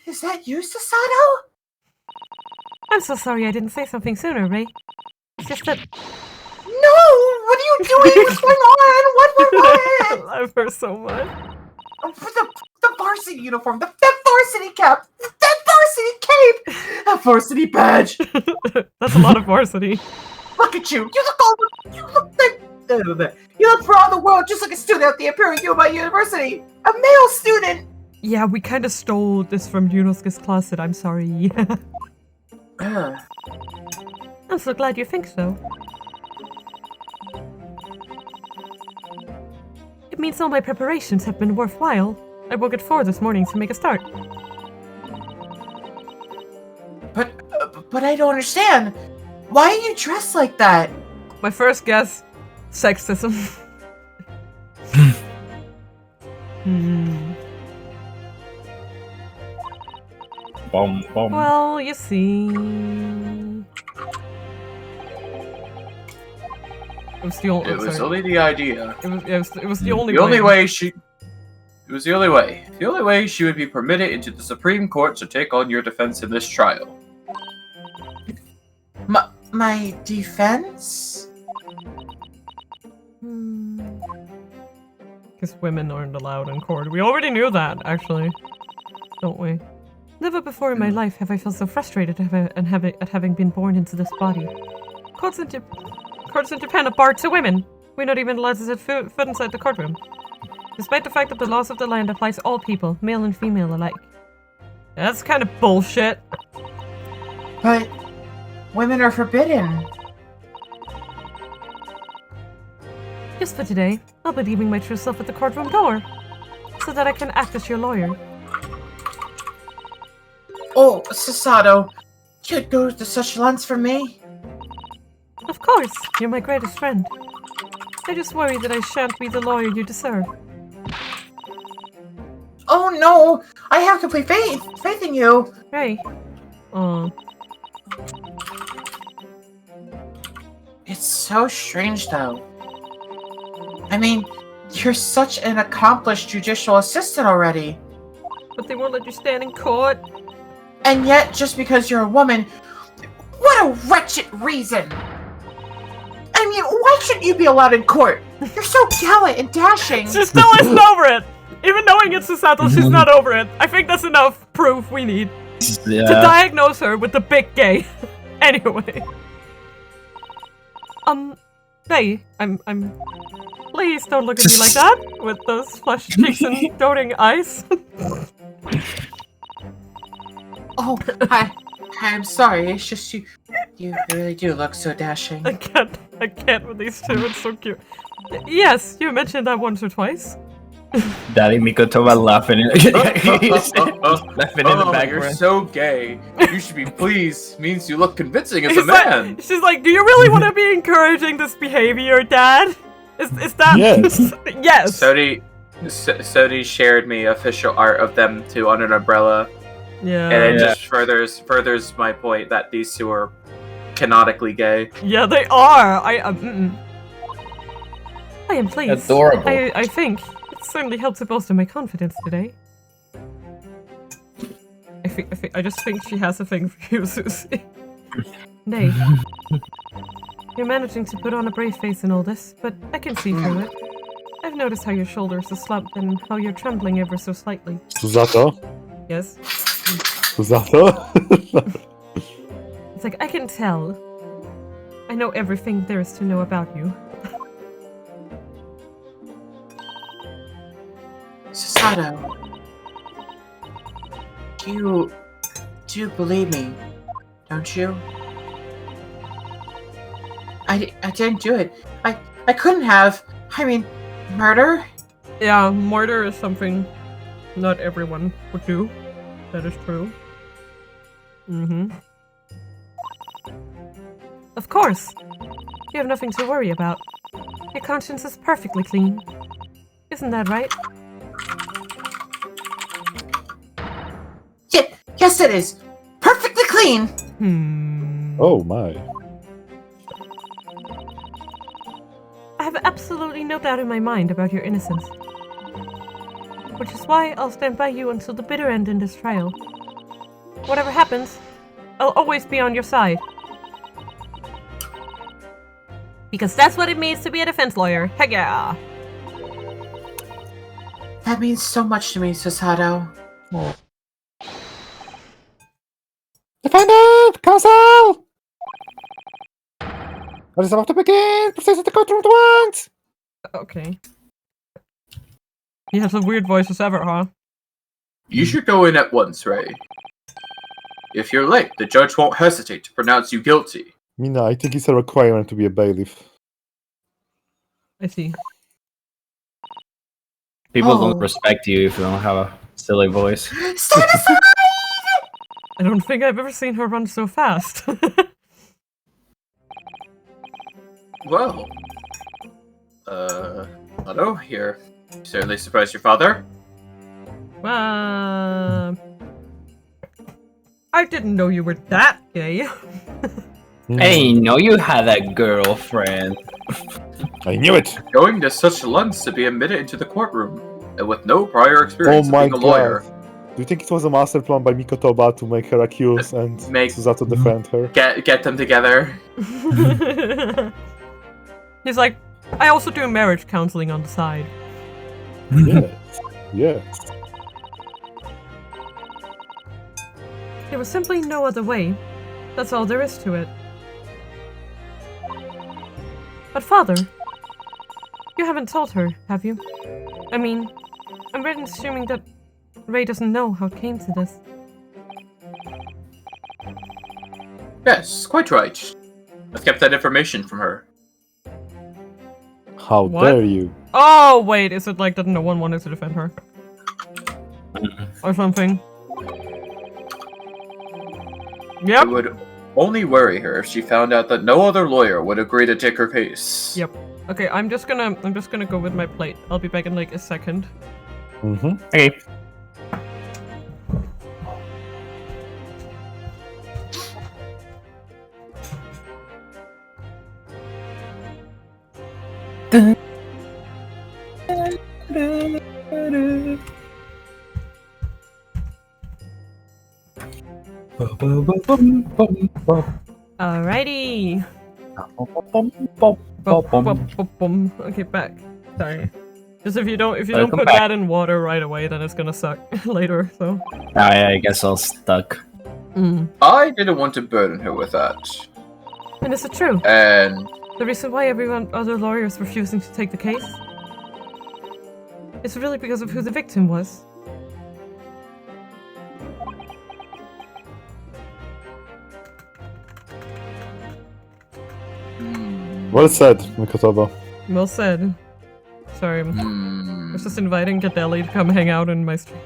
Is that you, Susato? I'm so sorry I didn't say something sooner, Ray. It's just that... No! What are you doing? What's going on? What? I love her so much. The varsity uniform, the varsity cap, that varsity cape, a varsity badge. That's a lot of varsity. Look at you! You look for all the world just like a student at the Imperial Yuma University! A male student! Yeah, we kind of stole this from Yunosuke's closet, I'm sorry. I'm so glad you think so. It means all my preparations have been worthwhile. I woke at 4 this morning to make a start. But I don't understand. Why are you dressed like that? My first guess, sexism. Bum, bum. Well, you see... It was the only. It was only the idea. It was the only. The only way she. It was the only way. The only way she would be permitted into the Supreme Court to take on your defense in this trial. My defense? Because women aren't allowed in court. We already knew that, actually, don't we? Never before in my life have I felt so frustrated at having been born into this body. Courts in Japan are barred to women. We're not even allowed to set foot inside the courtroom. Despite the fact that the laws of the land applies to all people, male and female alike. That's kind of bullshit. But women are forbidden. Just for today, I'll be leaving my true self at the courtroom door, so that I can act as your lawyer. Oh, Susato, you'd go to such lengths for me? Of course, you're my greatest friend. I just worry that I shan't be the lawyer you deserve. Oh no! I have complete faith in you! Ray. It's so strange though. I mean, you're such an accomplished judicial assistant already. But they won't let you stand in court. And yet, just because you're a woman, what a wretched reason! I mean, why shouldn't you be allowed in court? You're so gallant and dashing. She still isn't over it! Even knowing it's Susato, she's not over it. I think that's enough proof we need to diagnose her with the big gay. Anyway. Hey, I'm... Please don't look at me like that, with those flushed cheeks and doting eyes. Oh, I'm sorry. It's just you really do look so dashing. I can't with these two, it's so cute. Yes, you mentioned that once or twice. Daddy Mikotoba laughing in, laughing in the You're background. so gay. You should be pleased. Means you look convincing as a man. She's like, do you really want to be encouraging this behavior, Dad? Is that... Yes. Yes. Sodi shared me official art of them two under an umbrella. Yeah. And it just furthers my point that these two are canonically gay. Yeah, they are. I am pleased. Adorable. I think it certainly helps to bolster my confidence today. I just think she has a thing for you, Susie. Nay. You're managing to put on a brave face in all this, but I can see through it. I've noticed how your shoulders are slumped and how you're trembling ever so slightly. Susato? Yes? Susato? It's like, I can tell. I know everything there is to know about you. Susato, do you believe me? Don't you? I didn't do it. I couldn't have. I mean, murder? Yeah, murder is something not everyone would do. That is true. Of course! You have nothing to worry about. Your conscience is perfectly clean. Isn't that right? Yes, it is. Perfectly clean. Oh my. I have absolutely no doubt in my mind about your innocence. Which is why I'll stand by you until the bitter end in this trial. Whatever happens, I'll always be on your side. Because that's what it means to be a defense lawyer. Heck yeah! That means so much to me, Susato. Defendant! Counsel! What is about to begin? Proceed to the courtroom at once! Okay. He has the weird voice as ever, huh? You should go in at once, Ray. If you're late, the judge won't hesitate to pronounce you guilty. Mina, I think it's a requirement to be a bailiff. I see. People don't respect you if you don't have a silly voice. Stand aside! I don't think I've ever seen her run so fast. Well, hello, here. You certainly surprised your father. I didn't know you were that gay. Hey, know you had a girlfriend. I knew it! Going to such lengths to be admitted into the courtroom, and with no prior experience Oh of my being a lawyer. god. Do you think it was a master plan by Mikotoba to make her accuse and Susato defend her? Get them together. He's like, I also do marriage counseling on the side. Yes. Yes. There was simply no other way. That's all there is to it. But father, you haven't told her, have you? I mean, I'm really assuming that Ray doesn't know how it came to this. Yes, quite right. I've kept that information from her. How What? dare you? Oh, wait, is it like that no one wanted to defend her? Or something? Yep. It would only worry her if she found out that no other lawyer would agree to take her case. Yep. Okay, I'm just gonna go with my plate. I'll be back in like a second. Okay. Alrighty. Okay, back. Sorry. Just if you don't Welcome put back. that in water right away, then it's gonna suck later. So. I guess I'll stuck. I didn't want to burden her with that. And is it true? And The reason why other lawyers refusing to take the case is really because of who the victim was. Well said, Mikotoba. Well said. Sorry, I was just inviting Gadeli to come hang out in my stream.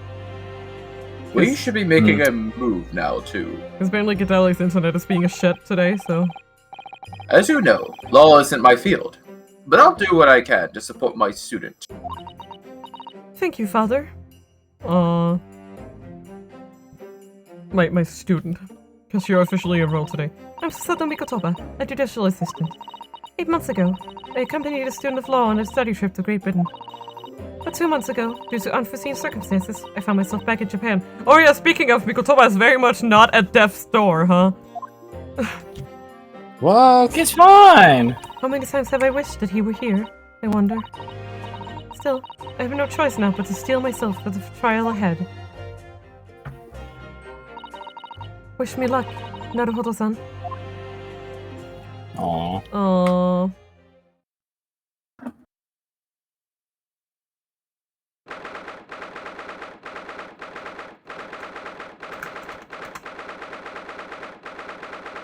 we should be making a move now, too. Because apparently Gadeli's internet is being a shit today, so. As you know, law isn't my field, but I'll do what I can to support my student. Thank you, Father. My student. Because you're officially enrolled today. I'm Sato Mikotoba, a judicial assistant. 8 months ago, I accompanied a student of law on a study trip to Great Britain. But 2 months ago, due to unforeseen circumstances, I found myself back in Japan. Oh yeah, speaking of, Mikotoba is very much not at death's door, huh? What? It's fine. How many times have I wished that he were here? I wonder. Still, I have no choice now but to steel myself for the trial ahead. Wish me luck, Naruhodo-san. Aww. Aww.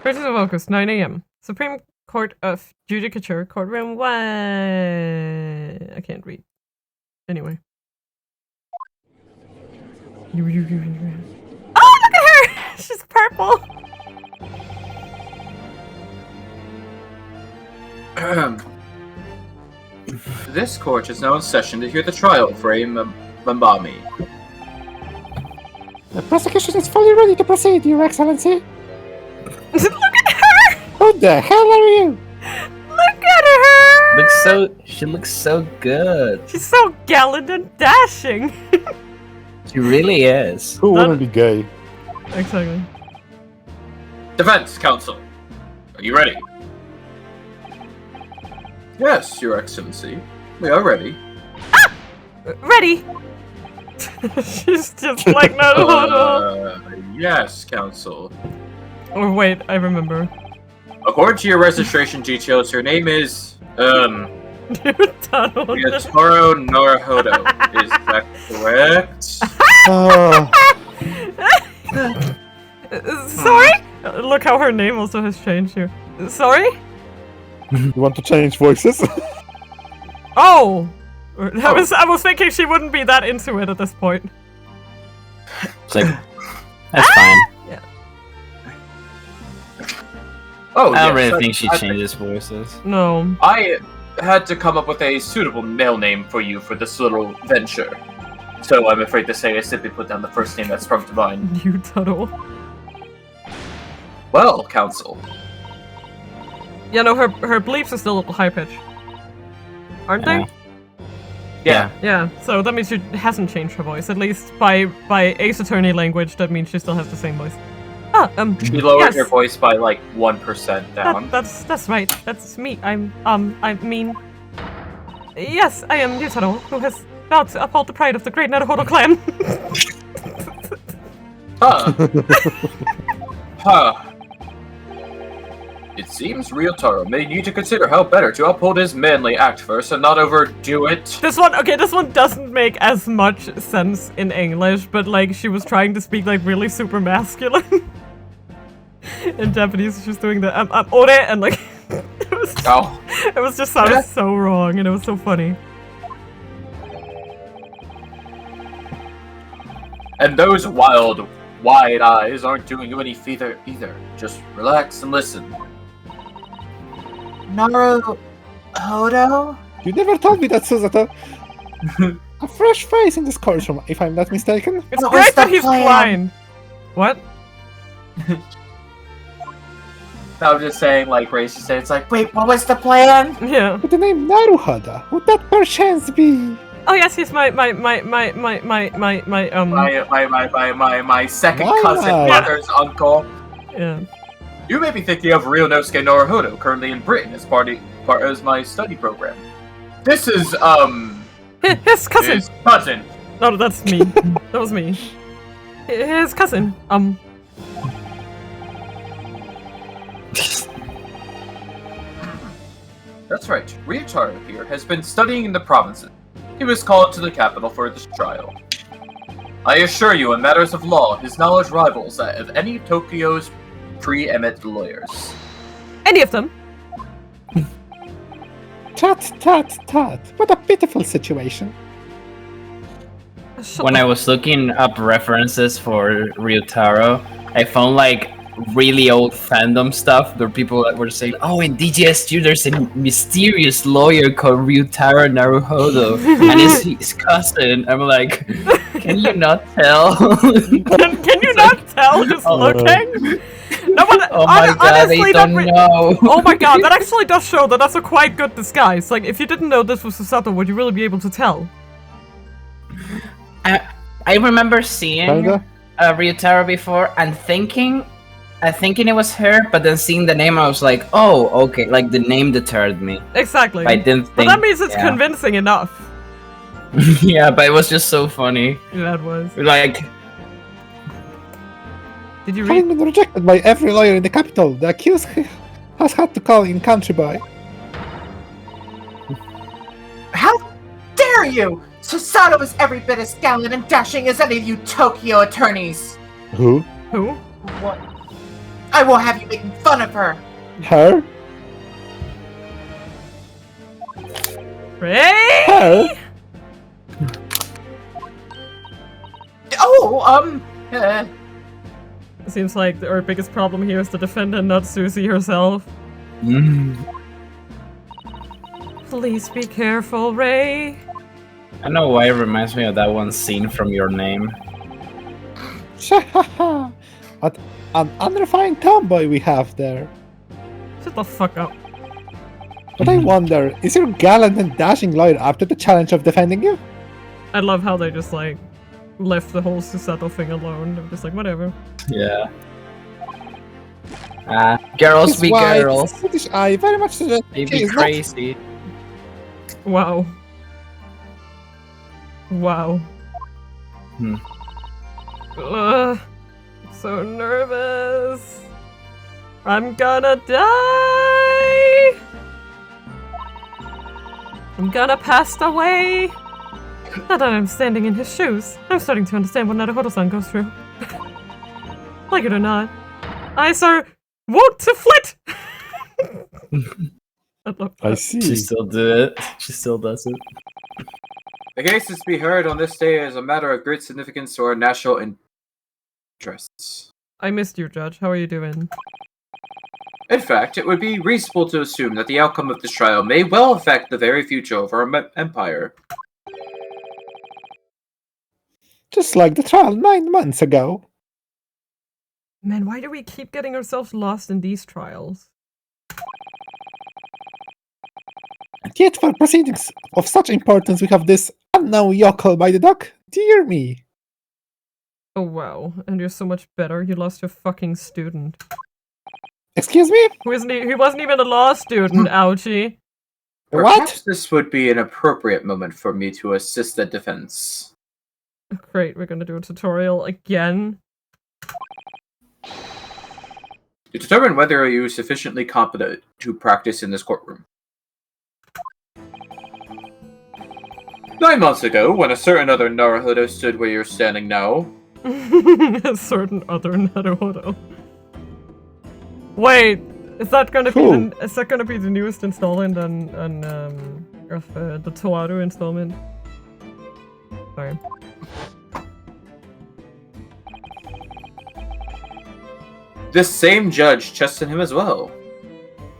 First of August, 9 a.m. Supreme Court of Judicature, Courtroom 1. I can't read. Anyway. Oh, look at her! She's purple! This court is now in session to hear the trial for Mbami. The prosecution is fully ready to proceed, Your Excellency. Look at her! Who the hell are you? Look at her! She looks so good. She's so gallant and dashing. She really is. Who wouldn't be gay? Exactly. Defense counsel, are you ready? Yes, Your Excellency. We are ready. Ready! She's just like Naruhodo. Yes, counsel. Oh wait, I remember. According to your registration details, your name is, Yutaro. Yutaro Naruhodo. Is that correct? Sorry? Look how her name also has changed here. Sorry? You want to change voices? Oh! I was thinking she wouldn't be that into it at this point. It's like, that's fine. Yeah. Oh, I don't yes, really think she I- changes voices. No. I had to come up with a suitable male name for you for this little venture. So I'm afraid to say I simply put down the first name that sprung to mind. Yutaro. Well, counsel. Yeah, no, her bleeps are still a little high pitched. Aren't they? Yeah. Yeah, so that means she hasn't changed her voice. At least by Ace Attorney language, that means she still has the same voice. She lowered yes. her voice by like 1% down. That's right. That's me. I mean... Yes, I am Yutaro, who has vowed to uphold the pride of the great Naruhodo clan. Huh. It seems Ryotaro may need to consider how better to uphold his manly act first and not overdo it. This one doesn't make as much sense in English, but like she was trying to speak like really super masculine. In Japanese, she was doing the ore, and like it was just sounded so wrong, and it was so funny. And those wild, wide eyes aren't doing you any feather either. Just relax and listen. Naruhodo? You never told me that, Suzato. A fresh face in this courtroom, if I'm not mistaken. It's What great was that the he's plan? blind. What? I'm just saying, like Grace said, it's like, Wait, what was the plan? Yeah. With the name Naruhodo, would that perchance be? Oh yes, he's my my second Why cousin, not? mother's uncle. Yeah. You may be thinking of Ryunosuke Naruhodo, currently in Britain as part part of my study program. This is His cousin. his cousin. No, that's me. That was me. His cousin. That's right. Ryutaro here has been studying in the provinces. He was called to the capital for this trial. I assure you, in matters of law, his knowledge rivals that of any Tokyo's preeminent lawyers. Any of them. Tut, tut, tut. What a pitiful situation. When I was looking up references for Ryutaro, I found like really old fandom stuff. There were people that were saying, "Oh, in DGS2 there's a mysterious lawyer called Ryutaro Naruhodo, and it's his cousin." I'm like, can you not tell? Can you not tell just looking? No, but Oh my god, honestly, they don't know. Oh my god, that actually does show that that's a quite good disguise. Like, if you didn't know this was Susato, would you really be able to tell? I remember seeing Ryutaro before and thinking it was her, but then seeing the name, I was like, oh, okay, like the name deterred me. Exactly. I didn't think. But that means it's convincing enough. Yeah, but it was just so funny. Yeah, it was. Like, did you Having been rejected by every lawyer in the capital, the accused has had to call in country boy. How dare you! Susato is every bit as gallant and dashing as any of you Tokyo attorneys! Who? Who? What? I will have you making fun of her! Her? Ray? Her? Oh, Seems like our biggest problem here is the defendant, not Susie herself. Please be careful, Ray. I don't know why it reminds me of that one scene from Your Name. What an unrefined tomboy we have there. Shut the fuck up. But I wonder, is your gallant and dashing lawyer up to the challenge of defending you? I love how they just like left the whole Susato thing alone. They're just like, whatever. Yeah. Girls be girls. British eye very much suggest They she be is not- crazy. Wow. Wow. Ugh. I'm so nervous. I'm gonna die. I'm gonna pass away. Now that I'm standing in his shoes, I'm starting to understand what Naruhodo-san goes through. Like it or not, eyes are wont to flit. I see. She still do it. She still does it. The case is to be heard on this day as a matter of great significance to our national interests. I missed you, Judge. How are you doing? In fact, it would be reasonable to assume that the outcome of this trial may well affect the very future of our empire. Just like the trial 9 months ago. Man, why do we keep getting ourselves lost in these trials? And yet for proceedings of such importance we have this unknown yokel by the dock? Dear me. Oh wow, and you're so much better. You lost your fucking student. Excuse me? He wasn't even a law student, ouchie. Perhaps this would be an appropriate moment for me to assist the defense. Great, we're gonna do a tutorial again. To determine whether you are sufficiently competent to practice in this courtroom. 9 months ago, when a certain other Naruhodo stood where you're standing now. A certain other Naruhodo. Wait, is that gonna be the newest installment on the Toaru installment? Sorry. This same judge chested him as well.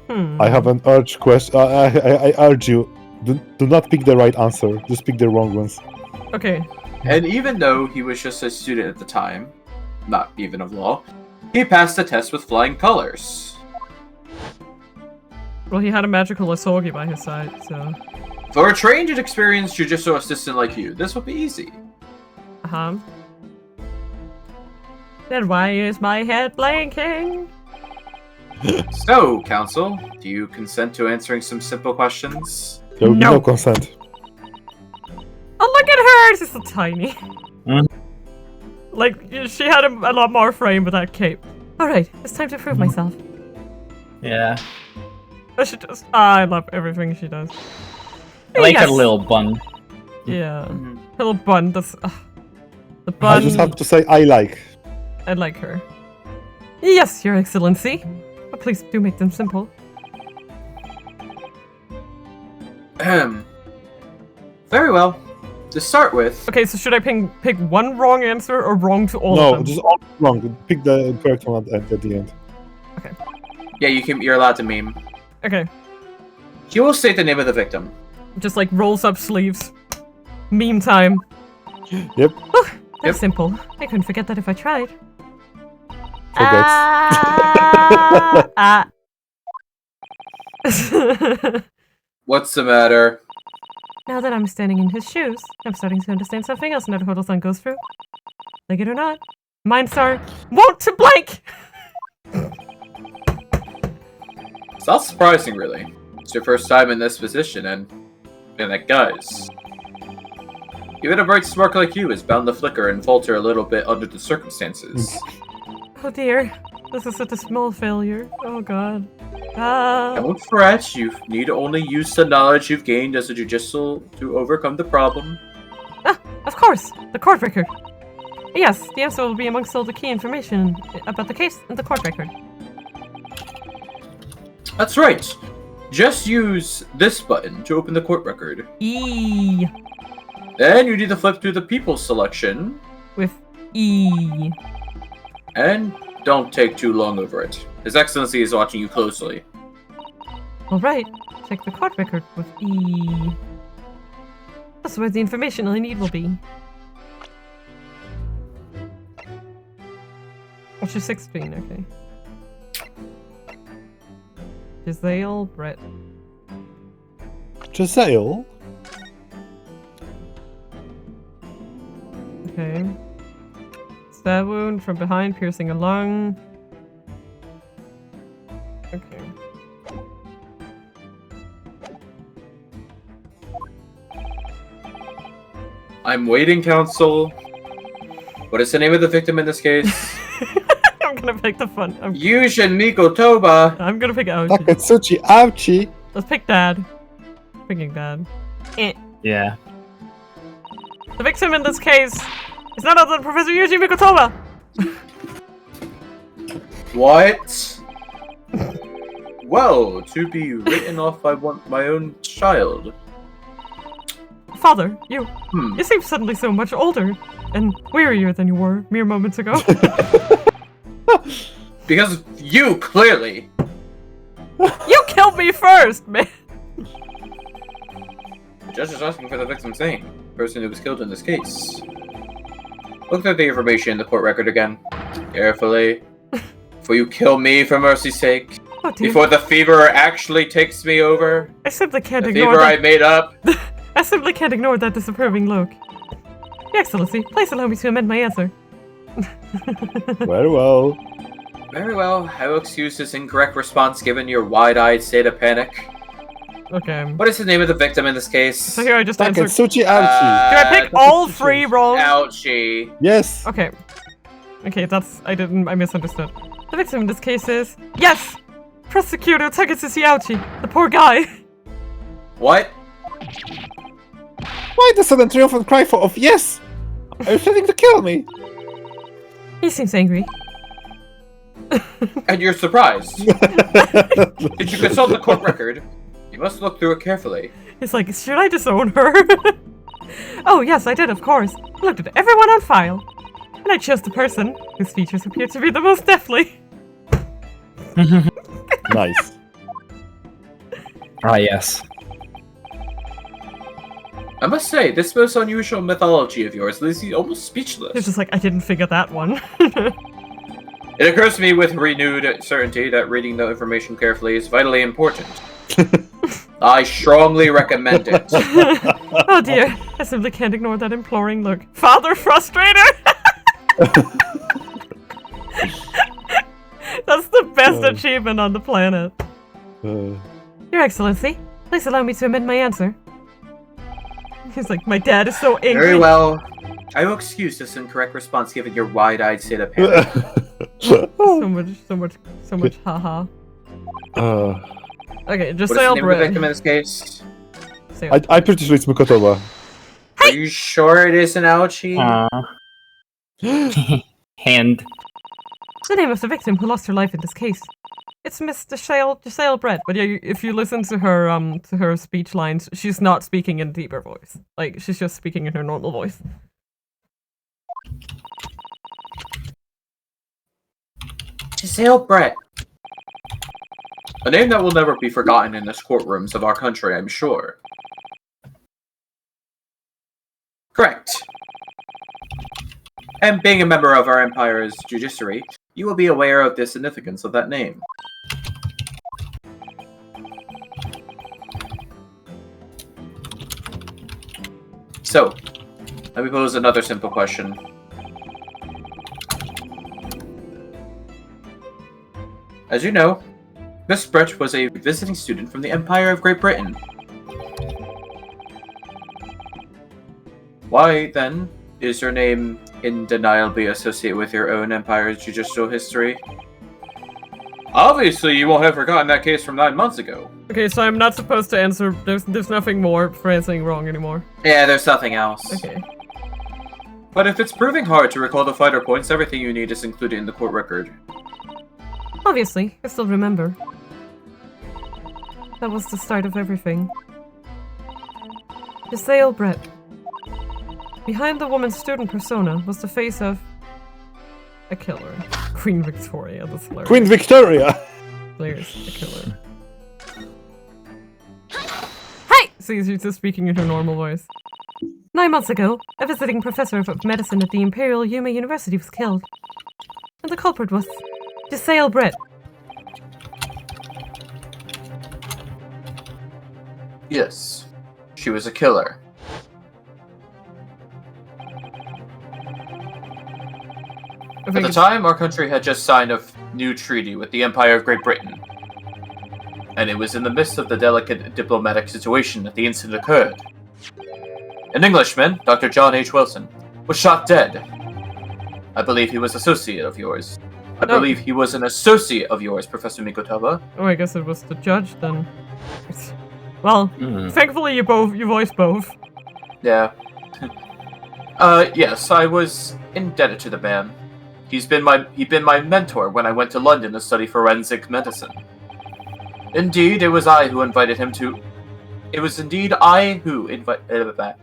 I have an urge question. I urge you, do not pick the right answer. Just pick the wrong ones. Okay. And even though he was just a student at the time, not even of law, he passed the test with flying colors. Well, he had a magical Asogi by his side, so... For a trained and experienced judicial assistant like you, this would be easy. Uh-huh. Then why is my head blanking? So, Council, do you consent to answering some simple questions? There will be No. no consent. Oh, look at her! She's so tiny. Mm. Like, she had a lot more frame with that cape. Alright, it's time to prove myself. Yeah. Oh, she does. I love everything she does. I like Yes. her little bun. Yeah. Mhm. Her little bun. That's. The I bun. just have to say I like. I like her. Yes, Your Excellency. But please do make them simple. Ahem. Very well. To start with, Okay, so should I pick one wrong answer or wrong to all of No, them? just all wrong. Pick the correct one at the end. yeah, you're allowed to meme. Okay, You will state the name of the victim. just like rolls up sleeves. Meme time. Yep. That's Yep. simple. I couldn't forget that if I tried. Forgets. What's the matter? Now that I'm standing in his shoes, I'm starting to understand something else Naruto-san goes through. Like it or not, minds are wont to blank! It's not surprising, really. It's your first time in this position, and that guys. Even a bright spark like you is bound to flicker and falter a little bit under the circumstances. Oh dear, this is such a small failure. Oh god. Ah. Don't fret, you need only use the knowledge you've gained as a jujitsu to overcome the problem. Ah, of course, the court record. Yes, the answer will be amongst all the key information about the case and the court record. That's right. Just use this button to open the court record. E Then you need to flip through the people's selection, with E. and don't take too long over it. His Excellency is watching you closely. Alright, check the court record with E. That's where the information I need will be. Oh, she's 16, okay. Giselle Brett. Giselle? Okay. Stab wound from behind, piercing a lung. Okay. I'm waiting, Council. What is the name of the victim in this case? I'm gonna pick the fun. Yushin Miko Toba. I'm gonna pick Ouchie. Takatsuchi Ouchie. Let's pick Dad. Picking Dad. Eh. Yeah. The victim in this case is none other than Professor Yuji Mikotoba! What? Well, to be written off by my own child. Father, you seem suddenly so much older and wearier than you were mere moments ago. Because of you, clearly. You killed me first, man! The judge is asking for the victim's name, the person who was killed in this case. Look at the information in the court record again. Carefully. Before you kill me for mercy's sake. Oh, dear. Before the fever actually takes me over. I simply can't The ignore fever that. I made up. I simply can't ignore that disapproving look. Your Excellency, please allow me to amend my answer. Very well. Very well. I will excuse this incorrect response given your wide-eyed state of panic. Okay. What is the name of the victim in this case? So here I just answered. Takatsuchi Ouchie. Did I pick all three wrong? Ouchie. Yes. Okay. Okay, I misunderstood. The victim in this case is, yes! Prosecutor Takatsuchi Ouchie, the poor guy. What? Why the sudden triumphant cry of yes? Are you threatening to kill me? He seems angry. And you're surprised. Did you consult the court record? You must look through it carefully. He's like, should I disown her? Oh, yes, I did, of course. I looked at everyone on file. And I chose the person whose features appear to be the most deathly. Nice. Ah, yes. I must say, this most unusual mythology of yours leaves you almost speechless. He's just like, I didn't figure that one. It occurs to me with renewed certainty that reading the information carefully is vitally important. I strongly recommend it. Oh dear, I simply can't ignore that imploring look. Father Frustrator! That's the best achievement on the planet. Your Excellency, please allow me to amend my answer. He's like, my dad is so angry. Very well. I will excuse this incorrect response given your wide-eyed state of panic. So much haha. Okay, just What is say the name of the Brett. victim in this case? I'm pretty sure it's Mukotoba. Are you sure it is an ouchie? Hand. The name of the victim who lost her life in this case. It's Miss Giselle Brett. But yeah, if you listen to her speech lines, she's not speaking in a deeper voice. Like, she's just speaking in her normal voice. Giselle Brett. A name that will never be forgotten in the courtrooms of our country, I'm sure. Correct. And being a member of our empire's judiciary, you will be aware of the significance of that name. So, let me pose another simple question. As you know, Miss Brett was a visiting student from the Empire of Great Britain. Why, then, is your name undeniably associated with your own empire's judicial history? Obviously, you won't have forgotten that case from 9 months ago. Okay, so I'm not supposed to answer. There's nothing more for answering wrong anymore. Yeah, there's nothing else. Okay. But if it's proving hard to recall the finer points, everything you need is included in the court record. Obviously, I still remember. That was the start of everything. Giselle Brett. Behind the woman's student persona was the face of a killer. Queen Victoria, that's hilarious. Queen Victoria! Hilarious, a killer. Hi! See, she's just speaking in her normal voice. 9 months ago, a visiting professor of medicine at the Imperial Yume University was killed. And the culprit was Giselle Brett. Yes, she was a killer. At the time, our country had just signed a new treaty with the Empire of Great Britain. And it was in the midst of the delicate diplomatic situation that the incident occurred. An Englishman, Dr. John H. Wilson, was shot dead. I believe he was an associate of yours. I believe he was an associate of yours, Professor Mikotoba. Oh, I guess it was the judge then. Well, thankfully you voiced both. Yeah. Yes, I was indebted to the man. He'd been my mentor when I went to London to study forensic medicine. Indeed, it was I who invited him to... It was indeed I who invited...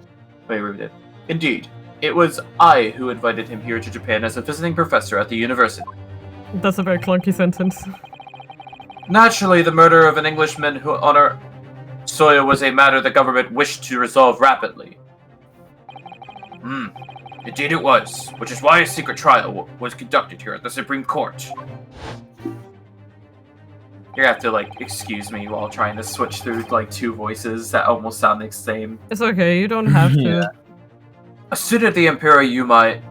Indeed, it was I who invited him here to Japan as a visiting professor at the university. That's a very clunky sentence. Naturally, the murder of an Englishman who on our soil was a matter the government wished to resolve rapidly. Indeed it was, which is why a secret trial was conducted here at the Supreme Court. You have to, excuse me while trying to switch through, two voices that almost sound the same. It's okay, you don't have to. Yeah. A student at the Imperial Yume.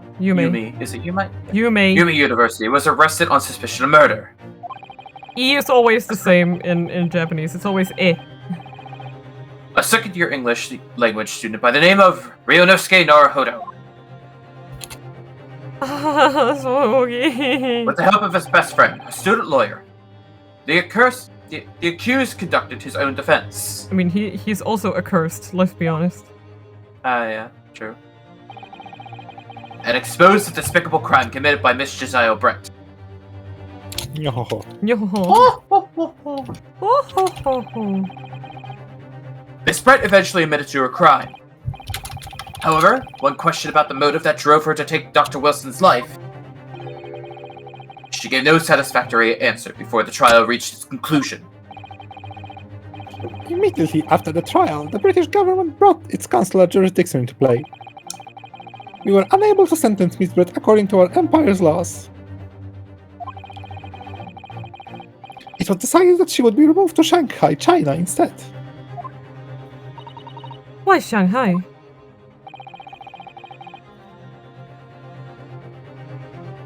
Is it Yume? Yume University was arrested on suspicion of murder. E is always the same in Japanese. It's always e. A second-year English language student by the name of Ryunosuke Naruhodo. With the help of his best friend, a student lawyer, the accused conducted his own defense. I mean, he's also accursed, let's be honest. Yeah, true. And exposed the despicable crime committed by Miss Giselle Brett. Miss Brett eventually admitted to her crime. However, one question about the motive that drove her to take Dr. Wilson's life, she gave no satisfactory answer before the trial reached its conclusion. Immediately after the trial, the British government brought its consular jurisdiction into play. We were unable to sentence Miss Brett according to our empire's laws. It was decided that she would be removed to Shanghai, China instead. Why Shanghai?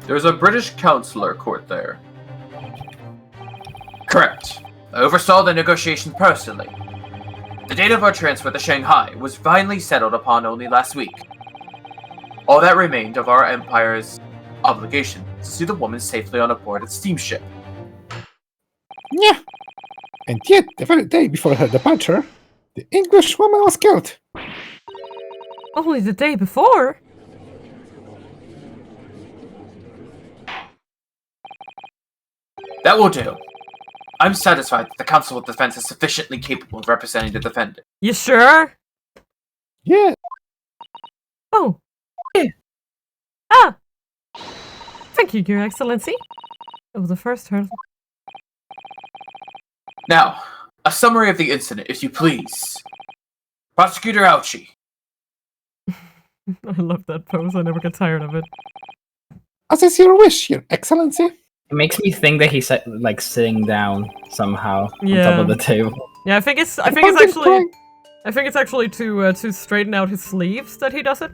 There's a British consular court there. fact. I oversaw the negotiation personally. The date of our transfer to Shanghai was finally settled upon only last week. All that remained of our Empire's obligation is to see the woman safely on board its steamship. Yeah. And yet, the very day before her departure, the English woman was killed. Only the day before? That will do. I'm satisfied that the Council of Defense is sufficiently capable of representing the defendant. You sure? Yeah. Oh. Yeah. Ah! Thank you, Your Excellency. It was the first hurdle. Now, a summary of the incident, if you please. Prosecutor Ouchie. I love that pose. I never get tired of it. As is your wish, Your Excellency. It makes me think that he's like sitting down somehow on Yeah. top of the table. Yeah, I think it's actually to straighten out his sleeves that he does it.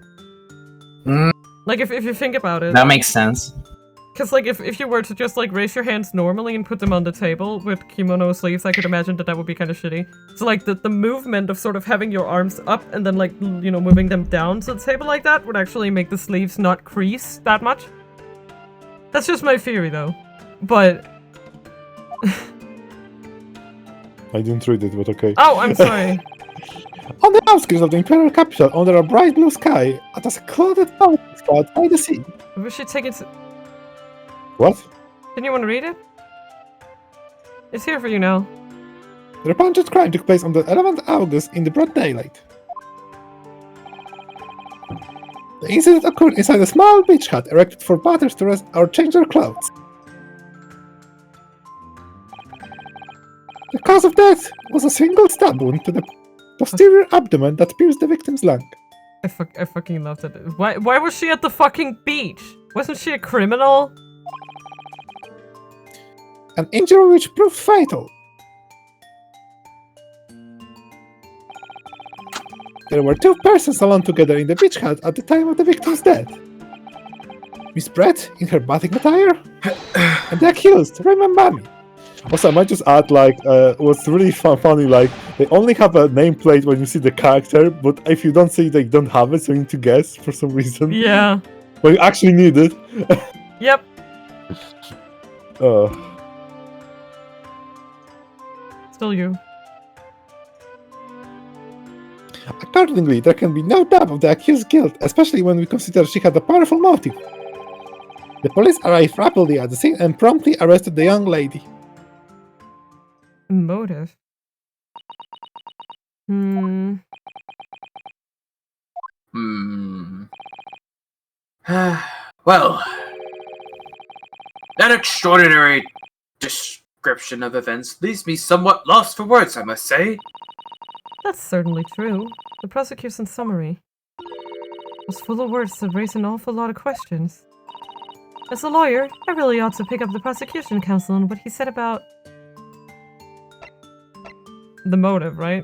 Mm. Like if you think about it. That makes sense. Because like if you were to just like raise your hands normally and put them on the table with kimono sleeves, I could imagine that would be kind of shitty. So like the movement of sort of having your arms up and then like, you know, moving them down to the table like that would actually make the sleeves not crease that much. That's just my theory though. But I didn't read it, but okay. oh, I'm sorry. On the outskirts of the Imperial capital, under a bright blue sky, at a secluded mountain spot by the sea. We should take it. What? Didn't you want to read it? It's here for you now. The repugnant crime took place on the 11th August in the broad daylight. The incident occurred inside a small beach hut erected for bathers to rest or change their clothes. The cause of death was a single stab wound to the posterior abdomen that pierced the victim's lung. I fucking loved it. Why was she at the fucking beach? Wasn't she a criminal? An injury which proved fatal. There were two persons alone together in the beach hut at the time of the victim's death. Miss Brett in her bathing attire, and the accused, Raymond Mammy. Also, I might just add, like, what's really funny, like, they only have a nameplate when you see the character, but if you don't see it, they don't have it, so you need to guess for some reason. Yeah. But you actually need it. Yep. Still you. Accordingly, there can be no doubt of the accused's guilt, especially when we consider she had a powerful motive. The police arrived rapidly at the scene and promptly arrested the young lady. Motive? Well, that extraordinary description of events leaves me somewhat lost for words, I must say. That's certainly true. The prosecution's summary was full of words that raise an awful lot of questions. As a lawyer, I really ought to pick up the prosecution counsel on what he said about the motive, right?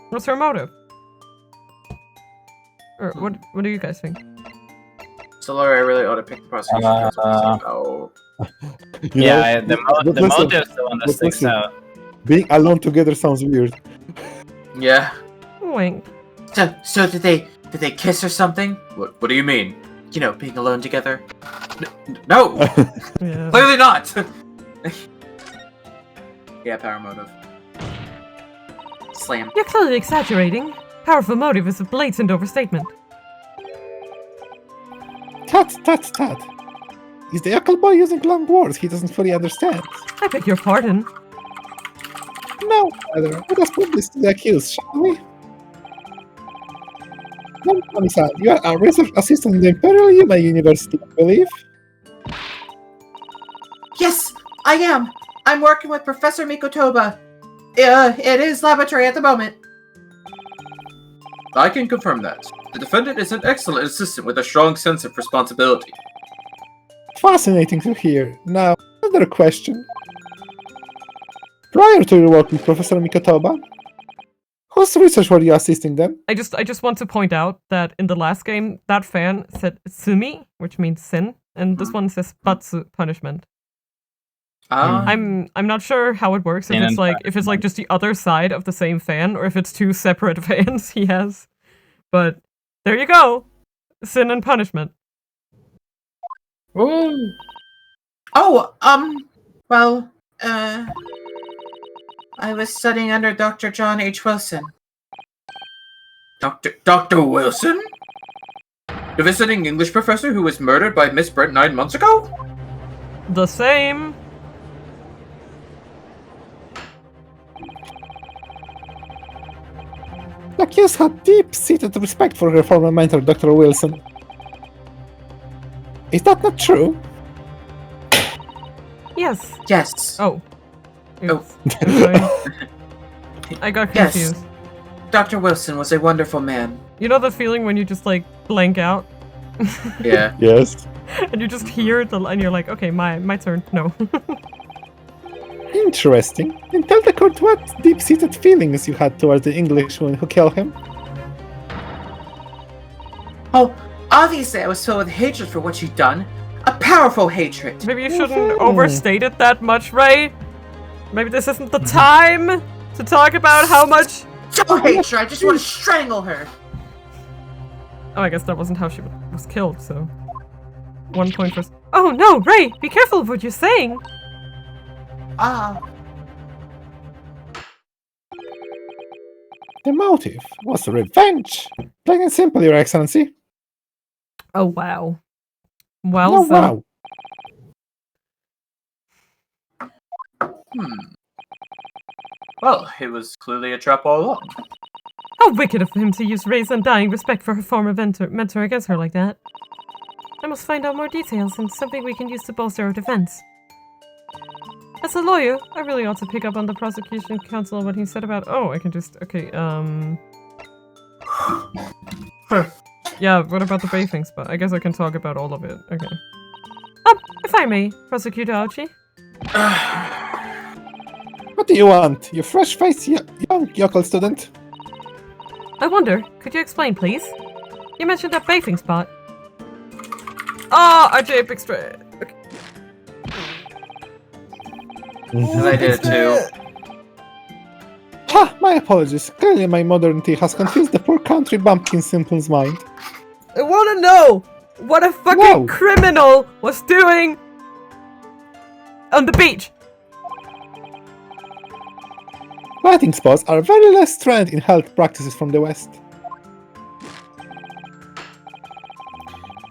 What's her motive? Or what do you guys think? So, Laura, I really ought to pick the prosecution counsel. Yeah, the motive's the one that sticks out. Being alone together sounds weird. Yeah. Wink. So did they kiss or something? What do you mean? You know, being alone together. No! Yeah. Clearly not! Yeah, power motive. Slam. You're clearly exaggerating. Powerful motive is a blatant overstatement. Tut. Is the yokel boy using long words he doesn't fully understand? I beg your pardon. No, brother, let us put this to the accused, shall we? Nami-san, you are a research assistant in the Imperial Yuma University, I believe? Yes, I am. I'm working with Professor Mikotoba. It is laboratory at the moment. I can confirm that. The defendant is an excellent assistant with a strong sense of responsibility. Fascinating to hear. Now, another question. Prior to your work with Professor Mikotoba, whose research were you assisting then? I just want to point out that in the last game, that fan said sumi, which means sin, and this one says batsu, punishment. I'm not sure how it works. If it's like just the other side of the same fan, or if it's two separate fans he has. But there you go, sin and punishment. Ooh. Oh, well, I was studying under Dr. John H. Wilson. Dr. Wilson? The visiting English professor who was murdered by Miss Brent 9 months ago? The same. Lakius had deep-seated respect for her former mentor, Dr. Wilson. Is that not true? Yes. Yes. Oh. Oh. I got Yes. confused. Dr. Wilson was a wonderful man. You know the feeling when you just like blank out? Yeah. Yes. And you just hear it and you're like, okay, my turn. No. Interesting. And tell the court what deep-seated feelings you had towards the Englishman who killed him. Oh, obviously I was filled with hatred for what she'd done. A powerful hatred. Maybe you shouldn't overstate it that much, Ray. Maybe this isn't the time to talk about how much... Don't hate her, I just want to strangle her. Oh, I guess that wasn't how she was killed, so... 1 point for... Oh no, Ray! Be careful of what you're saying! The motive was revenge. Plain and simple, Your Excellency. Oh, wow. Well, Oh, wow. Well, it was clearly a trap all along. How wicked of him to use Ray's undying respect for her former mentor against her like that. I must find out more details and something we can use to bolster our defense. As a lawyer, I really ought to pick up on the prosecution counsel what he said about... Oh, I can just... Okay, Yeah, what about the bathing spot? I guess I can talk about all of it. Okay. If I may, Prosecutor Ouchi. What do you want, you fresh-faced young yokel student? I wonder, could you explain, please? You mentioned that bathing spot. Oh, RJ Epic Straight. Okay. I did it too. Ha! My apologies. Clearly my modernity has confused the poor country bumpkin simple's mind. I want to know what a fucking criminal was doing on the beach. Bathing spots are very less trend in health practices from the West.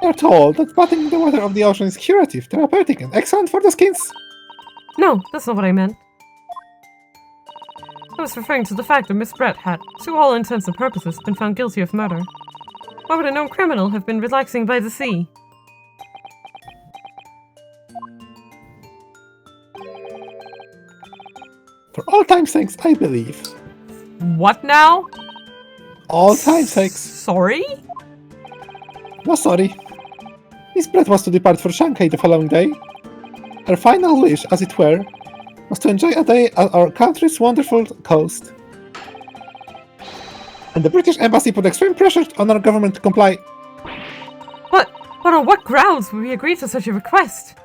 They are told that bathing in the water of the ocean is curative, therapeutic, and excellent for the skins. No, that's not what I meant. I was referring to the fact that Miss Brett had, to all intents and purposes, been found guilty of murder. Why would a known criminal have been relaxing by the sea? For all time's sakes, I believe. What now? All time's sakes. Sorry? No, sorry. Miss Brett was to depart for Shanghai the following day. Her final wish, as it were, was to enjoy a day at our country's wonderful coast. And the British Embassy put extreme pressure on our government to comply. But on what grounds would we agree to such a request?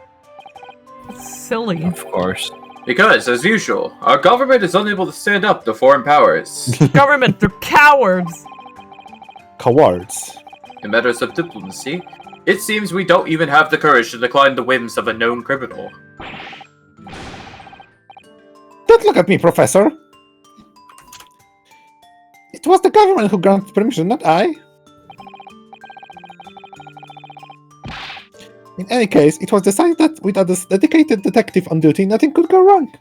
That's silly. Of course. Because, as usual, our government is unable to stand up to foreign powers. Government, they're cowards! Cowards. In matters of diplomacy, it seems we don't even have the courage to decline the whims of a known criminal. Don't look at me, Professor! It was the government who granted permission, not I. In any case, it was decided that with a dedicated detective on duty, nothing could go wrong.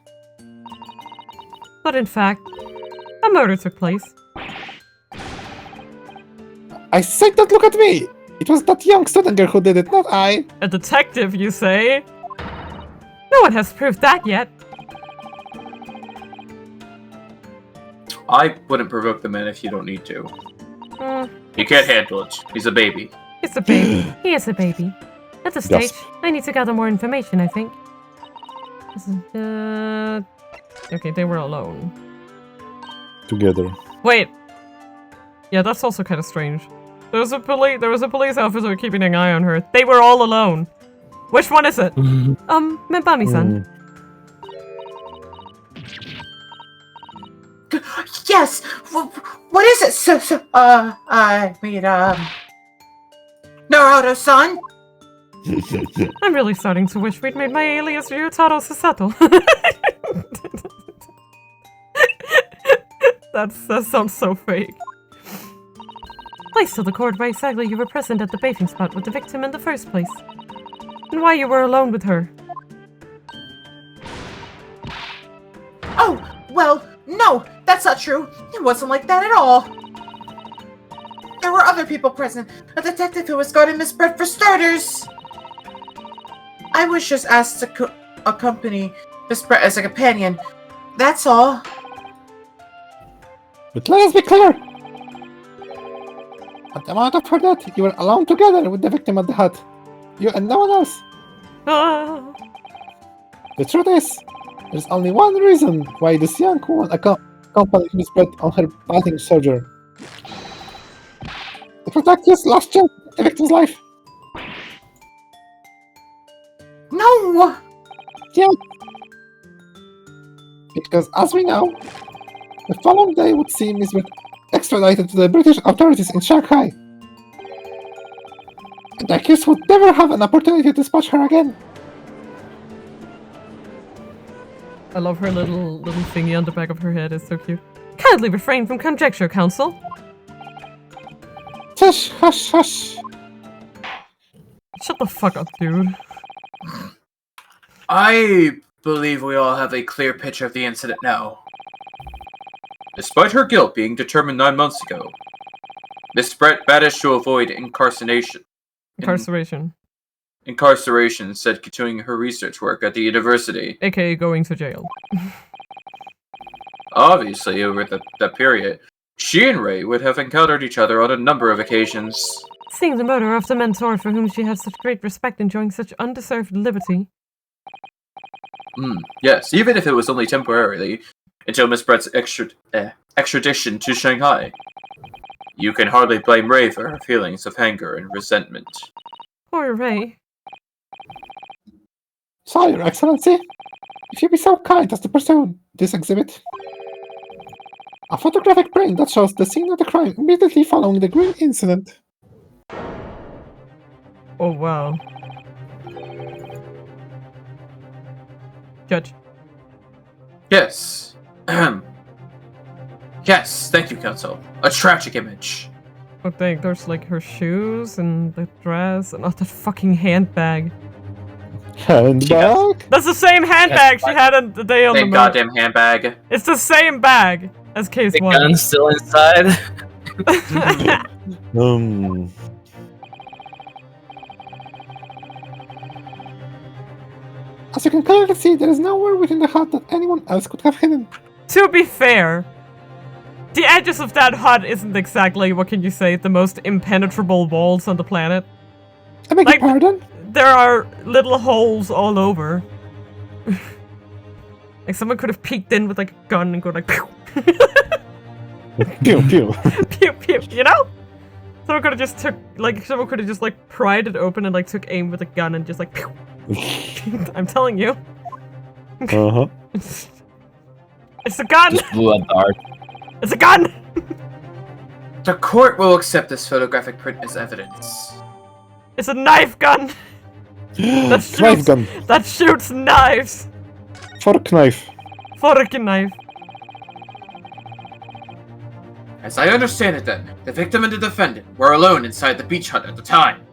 But in fact, a murder took place. I said don't look at me! It was that young student girl who did it, not I. A detective, you say? No one has proved that yet. I wouldn't provoke the man if you don't need to. He can't handle it. He's a baby. It's a baby. He is a baby. At this stage, I need to gather more information, I think. Okay, they were alone. Together. Wait. Yeah, that's also kind of strange. There was a police officer keeping an eye on her. They were all alone. Which one is it? Menbami-san. Yes. What is it? Naruto-san. I'm really starting to wish we'd made my alias Ryutaro Sasato. That sounds so fake. Please tell the court why exactly you were present at the bathing spot with the victim in the first place. And why you were alone with her. Oh, well, no, that's not true. It wasn't like that at all. There were other people present. A detective who was guarding Miss Brett for starters. I was just asked to accompany Miss Brett as a companion. That's all. But let us be clear. At the moment of her death, you were alone together with the victim at the hut. You and no one else. Ah. The truth is, there's only one reason why this young woman accompanied Miss Brett on her bathing sojourn. To protect his last chance at the victim's life. No! Yeah. Because as we know, the following day would see Miss Brett extradited to the British authorities in Shanghai. And the accused would never have an opportunity to dispatch her again. I love her little thingy on the back of her head. It's so cute. Kindly refrain from conjecture, counsel. Hush, hush, hush. Shut the fuck up, dude. I believe we all have a clear picture of the incident now. Despite her guilt being determined 9 months ago, Miss Brett managed to avoid incarceration. Incarceration instead of continuing her research work at the university. AKA going to jail. Obviously, over that period, she and Ray would have encountered each other on a number of occasions. Seeing the murder of the mentor for whom she had such great respect enjoying such undeserved liberty. Yes, even if it was only temporarily, until Miss Brett's extradition to Shanghai. You can hardly blame Ray for her feelings of anger and resentment. Poor Ray. So, Your Excellency, if you'd be so kind as to pursue this exhibit. A photographic print that shows the scene of the crime immediately following the green incident. Oh, wow. Judge. Yes. Yes, thank you, Counsel. A tragic image. Oh, dang, there's like her shoes and the dress and that fucking handbag. Handbag? That's the same handbag she had on the day on the moon. Goddamn handbag. It's the same bag as case The one. gun's still inside. As you can clearly see, there is nowhere within the hut that anyone else could have hidden. To be fair, the edges of that hut isn't exactly, what can you say, the most impenetrable walls on the planet. I beg your pardon? There are little holes all over. Like someone could have peeked in with like a gun and go like pew. Pew pew. Pew pew, you know? Someone could have just pried it open and like took aim with a gun and just like pew. I'm telling you. Uh-huh. It's a gun! Just blew a dart. It's a gun! The court will accept this photographic print as evidence. It's a knife gun! Knife gun. That shoots knives! Fork knife. Fork knife. As I understand it then, the victim and the defendant were alone inside the beach hut at the time.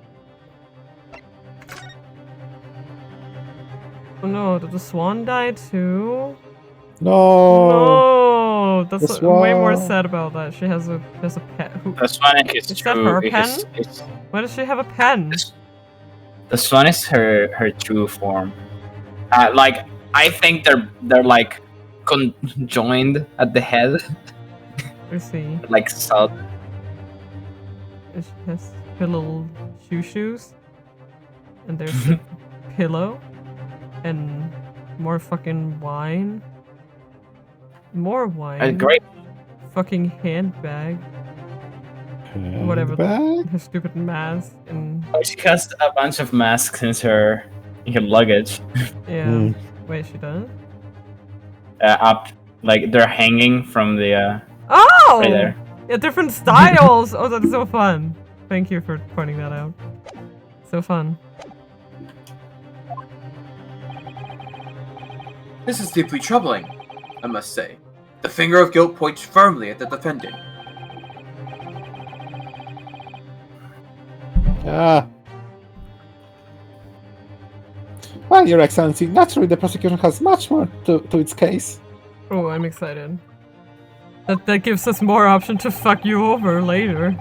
Oh no, did the swan die too? No. No, that's way more sad about that. She has a pet. The swan is that her pen? Why does she have a pen? The swan is her true form. Like I think they're like conjoined at the head. Let's see. Like salt. She has her little shoes. And there's a pillow. And more fucking wine. More wine. A great fucking handbag. Whatever. Her stupid mask and. Oh, she has a bunch of masks in her luggage. Yeah. Wait, she does? Up, like they're hanging from the Oh! Right there. Yeah, different styles! Oh, that's so fun. Thank you for pointing that out. So fun. This is deeply troubling, I must say. The finger of guilt points firmly at the defendant. Well, Your Excellency, naturally the prosecution has much more to its case. Oh, I'm excited. That gives us more option to fuck you over later.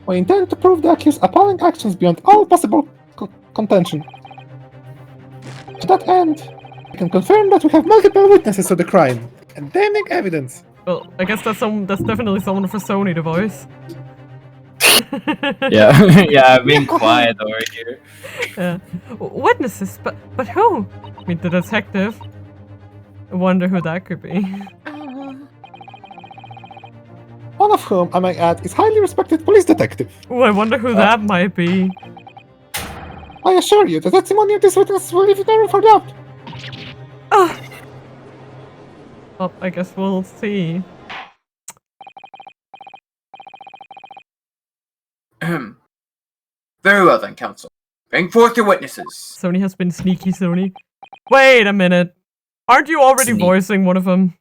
We intend to prove the accused's appalling actions beyond all possible contention. To that end, we can confirm that we have multiple witnesses to the crime and damning evidence. Well, I guess that's definitely someone for Sony to voice. Yeah, yeah, being quiet over here. Yeah. Witnesses, but who? I mean, the detective. I wonder who that could be. One of whom, I might add, is highly respected police detective. Oh, I wonder who that might be. I assure you, the testimony of this witness will leave no room for doubt. Well, I guess we'll see. Very well then, counsel. Bring forth your witnesses. Sony has been sneaky, Sony. Wait a minute. Aren't you already voicing one of them?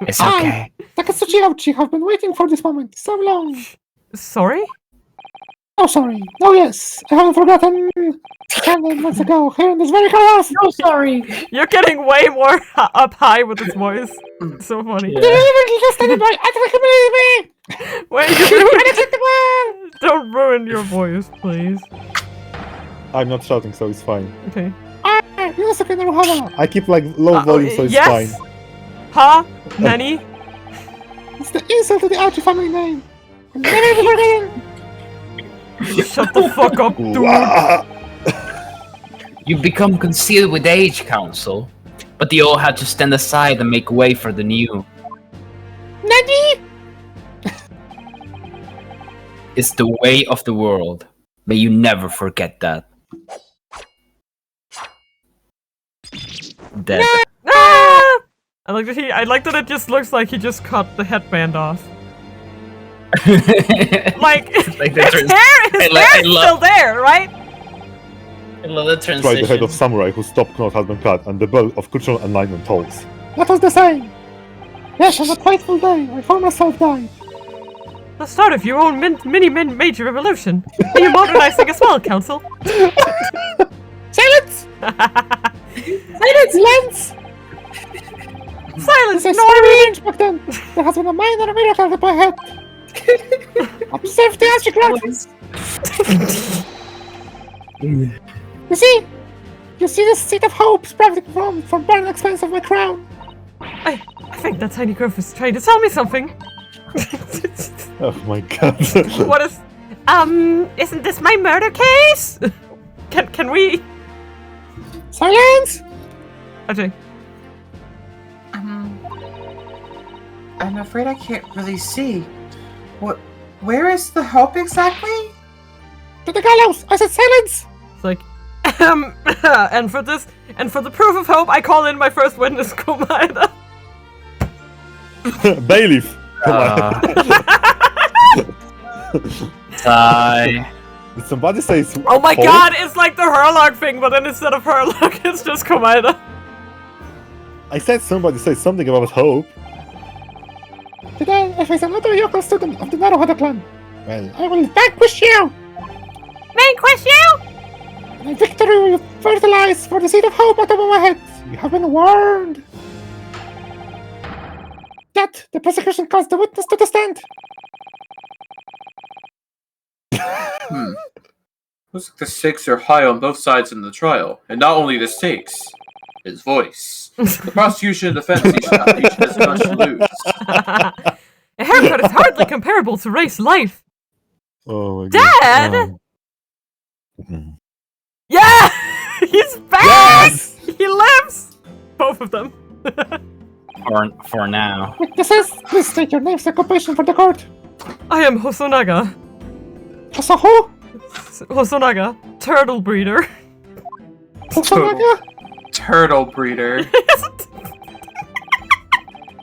It's okay. Takatsuchi Ouchi have been waiting for this moment so long. Sorry? Oh, sorry. Oh, yes. I haven't forgotten. 10 months ago, here in this very house. No, sorry. You're getting way more up high with this voice. It's so funny. Yeah. Wait, don't ruin your voice, please. I'm not shouting, so it's fine. Okay. I keep like low volume, so it's yes? fine. Huh? Nani? It's the insult to the Ouchi family name. I'll never be forgotten. Shut the fuck up, dude. You become concealed with age, counsel. But the old had to stand aside and make way for the new. Nani? It's the way of the world. May you never forget that. Dead. Ah! I like that it just looks like he just cut the headband off. Like his hair is still there, right? I love the transition. Right, the head of samurai whose top knot has been cut and the belt of cultural alignment holds. That was the same. Yes, on a fateful day, my former self died. The start of your own major revolution. Are you modernizing as well, Council? Silence! Silence! Lens! Silence, Nori! Back then, there has been a minor miracle that I had. Observe the astronauts. You see the seed of hope sprouting from burning expanse of my crown. I think that tiny growth is trying to tell me something. Oh my god. What is? Isn't this my murder case? Can we? Silence! Okay. I'm afraid I can't really see. Where is the hope exactly? To the gallows! I said silence! It's like, and for the proof of hope, I call in my first witness, Komaeda. Bailiff! Sigh. Did somebody say Oh my hope? god, it's like the Herlock thing, but then instead of Herlock, it's just Komaeda. I said somebody say something about hope. Today, I face another yokel student of the Naruhodo clan. Well, I will vanquish you! Vanquish you? My victory will fertilize for the seed of hope at the top of my head. You have been warned. Yet, the prosecution calls the witness to the stand. Looks like the stakes are high on both sides in the trial, and not only the stakes, his voice. The prosecution and defense each has much to lose. A haircut is hardly comparable to race life. Oh my Dad! god. Yeah! He's back! Yes! He lives! Both of them. For now. Witnesses, please state your names and occupation for the court. I am Hosanaga. Hosaho? Hosanaga, turtle breeder. Hosanaga? Turtle breeder.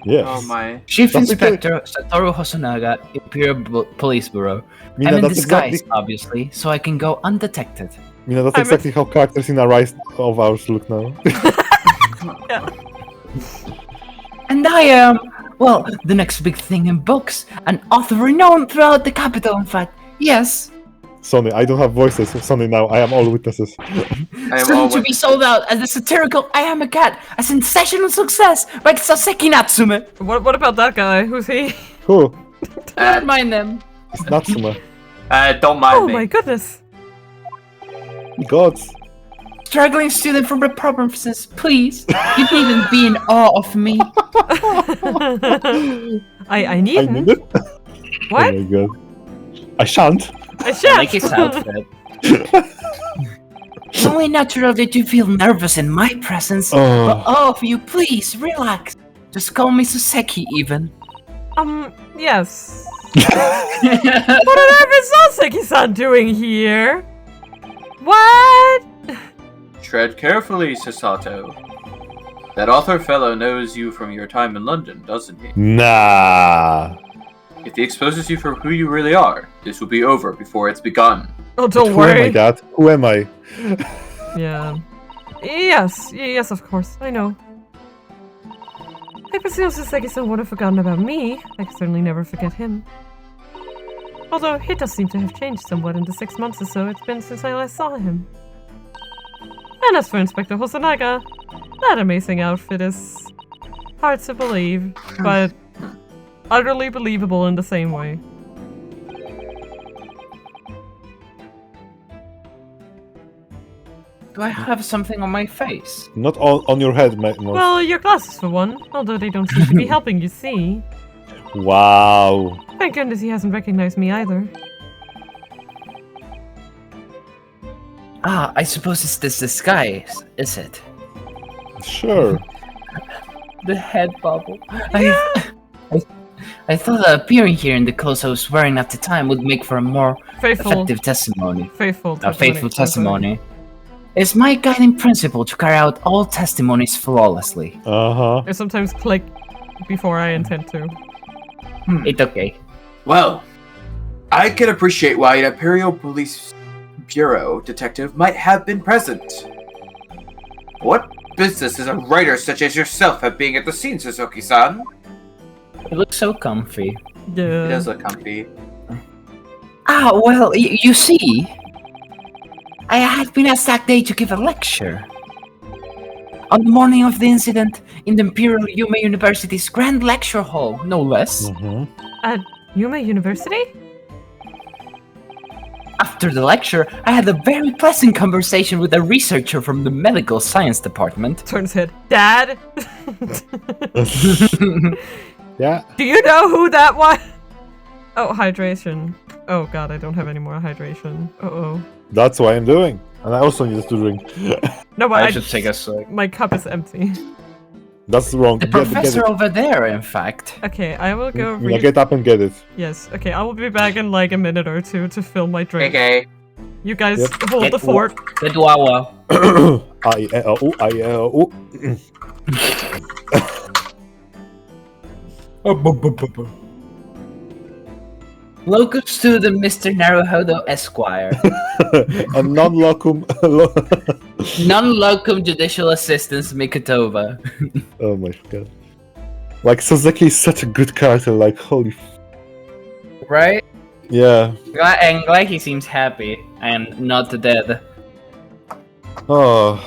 Yes. Oh my. Chief That's Inspector Satoru Hosanaga, Imperial Police Bureau. Mina, I'm in that's disguise, exactly, obviously, so I can go undetected. Mina, that's I'm exactly how characters in a Rise of ours look now. Yeah. And I am, well, the next big thing in books. An author renowned throughout the capital, in fact. Yes. Sonny, I don't have voices. Sonny, now I am all witnesses. I am Soon all to be sold out as the satirical I Am a Cat, a sensational success by Saseki Natsume. What about that guy? Who's he? Who? Don't mind them. It's Natsume. Don't mind Oh me. my goodness. Gods. Struggling student from the provinces, please. You needn't be in awe of me. I I needn't. need it. What? Oh my god. I shan't. I I shan't. like his outfit. It's only natural that you feel nervous in my presence. But all of you, please, relax. Just call me Suseki, even. Yes. What on earth is Saseki-san doing here? What? Tread carefully, Sasato. That author fellow knows you from your time in London, doesn't he? Nah. If he exposes you for who you really are, this will be over before it's begun. Oh, don't Who am I, worry. Dad? Who am I? Yeah. Yes, of course. I know. I presume Saseki-san would have forgotten about me. I could certainly never forget him. Although, he does seem to have changed somewhat in the 6 months or so it's been since I last saw him. And as for Inspector Hosanaga, that amazing outfit is hard to believe, but utterly believable in the same way. Do I have something on my face? Not on your head, mate. Well, your glasses for one, although they don't seem to be helping you see. Wow. Thank goodness he hasn't recognized me either. Ah, I suppose it's this disguise, is it? Sure. The head bubble. I thought that appearing here in the clothes I was wearing at the time would make for a more effective testimony. Faithful testimony. It's my guiding principle to carry out all testimonies flawlessly. Uh-huh. I sometimes click before I intend to. It's okay. Well, I can appreciate why an Imperial Police Bureau detective might have been present. What business does a writer such as yourself have being at the scene, Suzuki-san? It looks so comfy. Yeah. It does look comfy. Ah, well, you see, I had been asked that day to give a lecture. On the morning of the incident, in the Imperial Yume University's Grand Lecture Hall, no less. At Yume University? After the lecture, I had a very pleasant conversation with a researcher from the Medical Science Department. Turns head. Dad? Yeah. Do you know who that was? Oh, hydration. Oh god, I don't have any more hydration. Uh-oh. That's what I'm doing. And I also need to drink. No, but I should take a swig. My cup is empty. That's wrong. The Get professor it. over there, in fact. Okay, I will go Mina, get up and get it. Yes, okay, I will be back in like a minute or two to fill my drink. Okay. You guys Yep. hold the fort. Get wawa. Local student Mr. Naruhodo Esquire. And non-locum... Non-locum judicial assistance Mikotova. Oh my god. Like, Saseki is such a good character, like, holy... Right? Yeah. And glad he seems happy and not dead. Oh,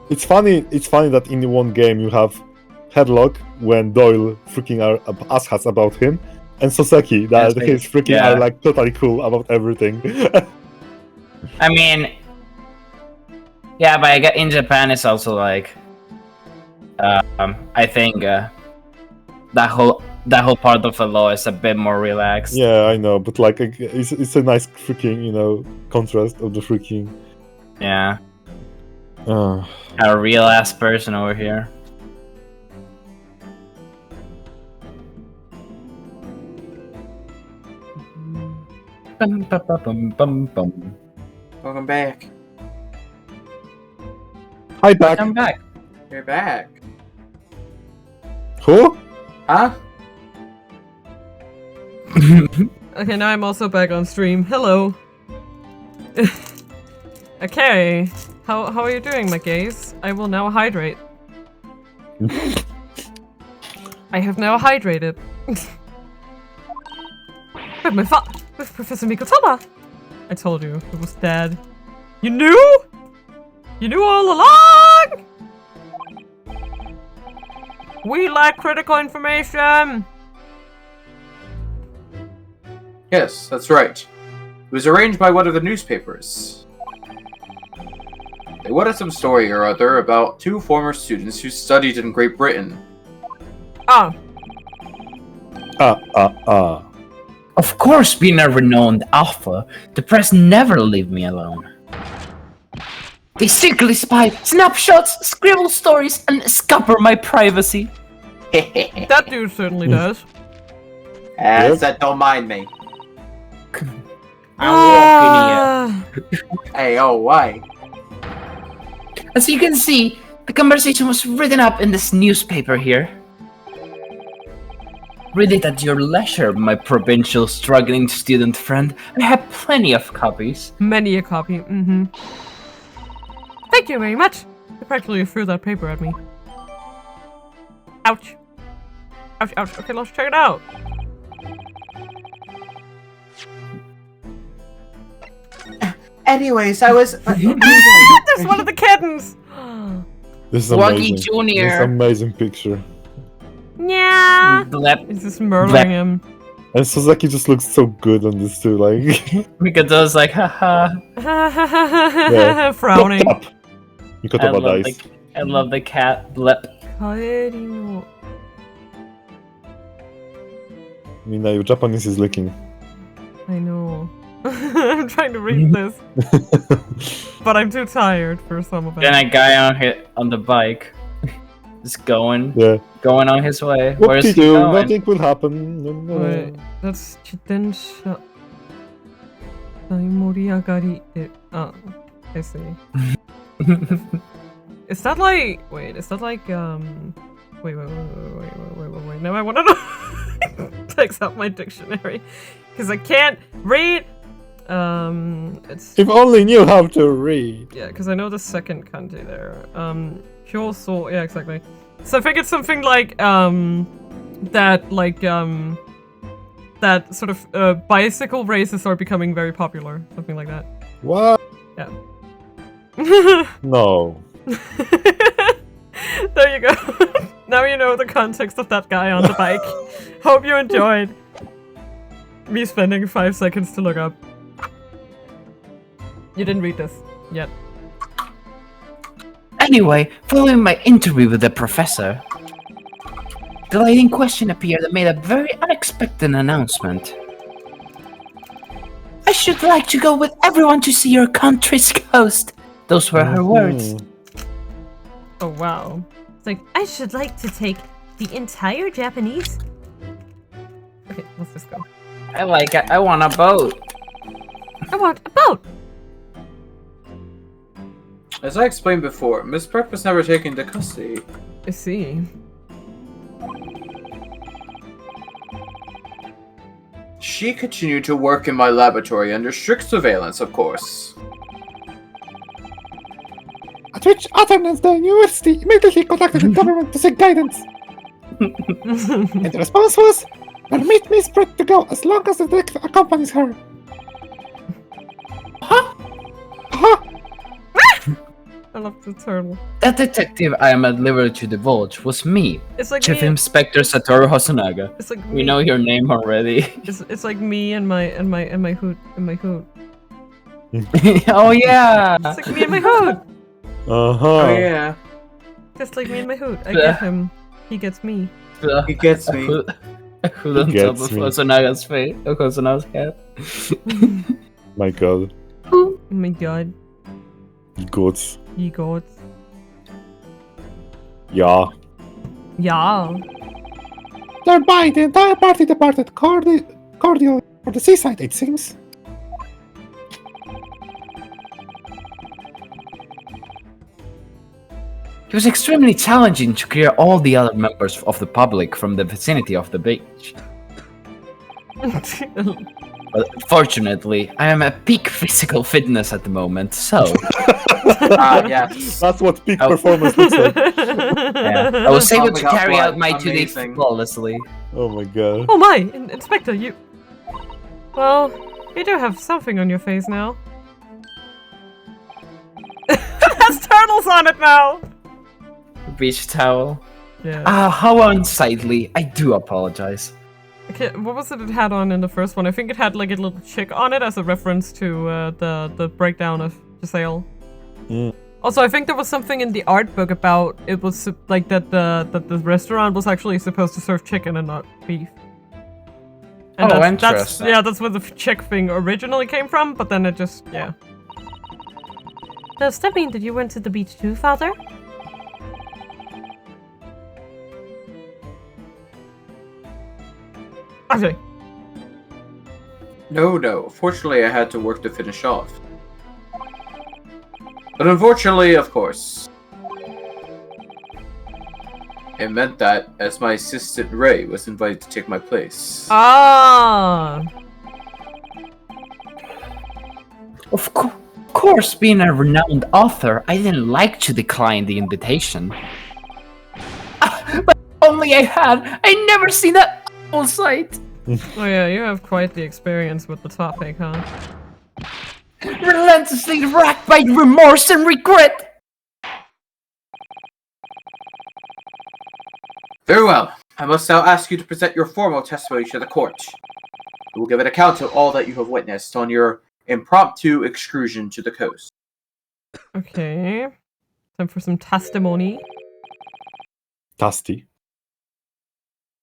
it's funny that in one game you have Headlock when Doyle freaking are asshats about him, and Saseki that his freaking are like totally cool about everything. I mean, yeah, but I get in Japan it's also like, I think that whole part of the law is a bit more relaxed. Yeah, I know, but like it's a nice freaking contrast of the freaking. Yeah. A real ass person over here. Bum, bum, bum, bum, bum. Welcome back. Hi, back. I'm back. You're back. Who? Huh? Okay, now I'm also back on stream. Hello. Okay. How are you doing, my gaze? I will now hydrate. I have now hydrated. With Professor Mikotoma! I told you, it was Dad. You knew? You knew all along! We like critical information! Yes, that's right. It was arranged by one of the newspapers. They wanted some story or other about 2 former students who studied in Great Britain. Ah. Of course, being a renowned alpha, the press never leave me alone. They secretly spy snapshots, scribble stories, and scupper my privacy. That dude certainly does. As that don't mind me. I'm walking here. Hey, oh, why? As you can see, the conversation was written up in this newspaper here. Read it at your leisure, my provincial struggling student friend. I have plenty of copies. Many a copy, Thank you very much! You practically threw that paper at me. Ouch. Ouch, ouch. Okay, let's check it out. Anyways, I was. There's one of the kittens! This is Wuggy amazing. Jr. This is amazing picture. Yeah. Blep. He's just murdering him. And Sasaki just looks so good on this too, like. Mikoto's like, haha. Yeah. Frowning. Mikotoma dies. I love the cat. Blep. Mina, your Japanese is licking. I know. I'm trying to read this. But I'm too tired for some of it. Then a guy on the bike. Just going on his way. Where's he Whoop-de-doo, going? nothing will happen. No, no. Wait, that's Chitensha. Moriagari. Oh, I see. Is that like. Wait, is that like. Wait. Now I wanna know. Takes out my dictionary. Because I can't read. It's. If only knew how to read. Yeah, because I know the second kanji there. Kyoso, yeah, exactly. So I think it's something like, that sort of, bicycle races are becoming very popular. Something like that. What? Yeah. No. There you go. Now you know the context of that guy on the bike. Hope you enjoyed me spending 5 seconds to look up. You didn't read this yet. Anyway, following my interview with the professor, the lady in question appeared and made a very unexpected announcement. I should like to go with everyone to see your country's coast. Those were her words. Oh wow. It's like, I should like to take the entire Japanese. Okay, let's just go. I like it. I want a boat. I want a boat. As I explained before, Miss Prep was never taken into custody. I see. She continued to work in my laboratory under strict surveillance, of course. At which attendance the university immediately contacted the government to seek guidance. And the response was, permit Miss Brett to go as long as the detective accompanies her. I love the turtle. That detective I am at liberty to divulge was me, It's like Chief me. Inspector Satoru Hosanaga. It's like We me. know your name already. It's like me and my hood and my hood. Oh yeah. It's like me and my hood. Oh yeah. Just like me and my hood. I get him. He gets me. He gets me. Who's on top of Hosanaga's face? Of Hosanaga's head. My god. Oh my god. Goats. Ye gods. Yeah. Yeah. Thereby, the entire party departed cordial for the seaside, it seems. He was extremely challenging to clear all the other members of the public from the vicinity of the beach. But fortunately, I am at peak physical fitness at the moment, so... Yes. That's what peak performance looks like. Yeah, I was able to Pumping up carry out blood. my 2 days Amazing. flawlessly. Oh my god. Oh my, Inspector, you... Well, you do have something on your face now. It has turtles on it now! Beach towel. Yeah. How unsightly. I do apologize. Okay, what was it had on in the first one? I think it had like a little chick on it as a reference to the breakdown of Giselle. Mm. Also, I think there was something in the art book about it was like that the restaurant was actually supposed to serve chicken and not beef. And Interesting. that's where the chick thing originally came from, but then it just, yeah. Does that mean that you went to the beach too, Father? Okay. No. Fortunately, I had to work to finish off. But unfortunately, of course, it meant that, as my assistant Ray was invited to take my place. Ah. Of course, being a renowned author, I didn't like to decline the invitation. But only I never seen that awful sight. Oh yeah, you have quite the experience with the topic, huh? Relentlessly racked by remorse and regret. Very well. I must now ask you to present your formal testimony to the court. You will give an account of all that you have witnessed on your impromptu excursion to the coast. Okay. Time for some testimony. Tasty.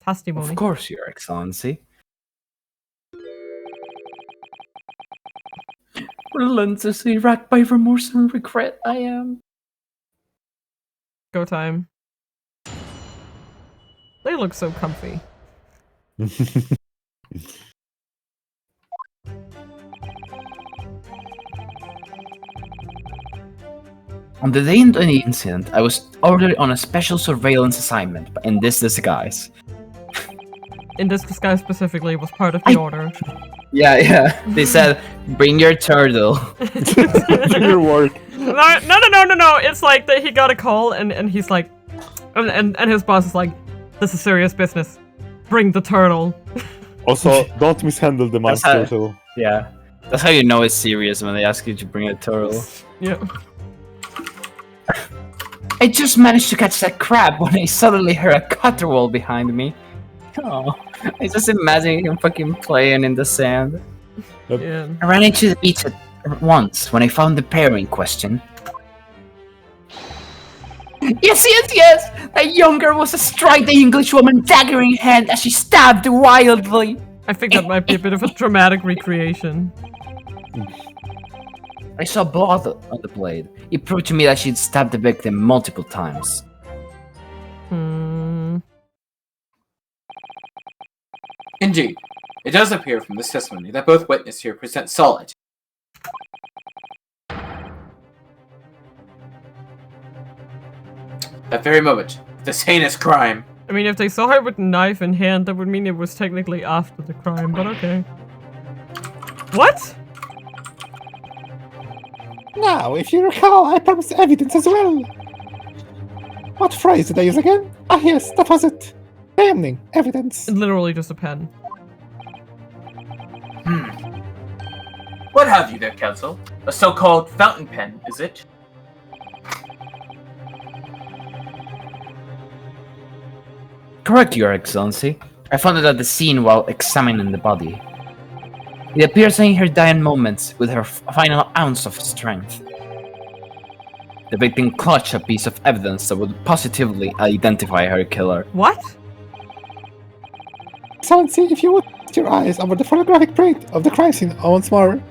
Testimony. Of course, Your Excellency. Relentlessly racked by remorse and regret, I am. Go time. They look so comfy. On the day of the incident, I was ordered on a special surveillance assignment, but in this disguise. In this disguise specifically was part of the order. Yeah. They said, bring your turtle. Do your work. No. It's like that he got a call and he's like, and his boss is like, this is serious business. Bring the turtle. Also, don't mishandle the mouse turtle. Yeah. That's how you know it's serious when they ask you to bring a turtle. Yeah. I just managed to catch that crab when I suddenly heard a caterwaul behind me. Oh, I just imagine him fucking playing in the sand. Yeah. I ran into the beach once when I found the pair in question. Yes! That young girl was astride the English woman, dagger in hand, as she stabbed wildly. I think that might be a bit of a dramatic recreation. I saw blood on the blade. It proved to me that she'd stabbed the victim multiple times. Indeed. It does appear from this testimony that both witnesses here present solid. That very moment, this heinous crime. I mean, if they saw her with a knife in hand, that would mean it was technically after the crime, but okay. What? Now, if you recall, I promised evidence as well. What phrase did I use again? Ah yes, that was it. Damning evidence. Literally just a pen. What have you there, Counsel? A so-called fountain pen, is it? Correct, Your Excellency. I found it at the scene while examining the body. It appears in her dying moments with her final ounce of strength. The victim clutched a piece of evidence that would positively identify her killer. What? Excellency, if you would put your eyes over the photographic print of the crime scene once more.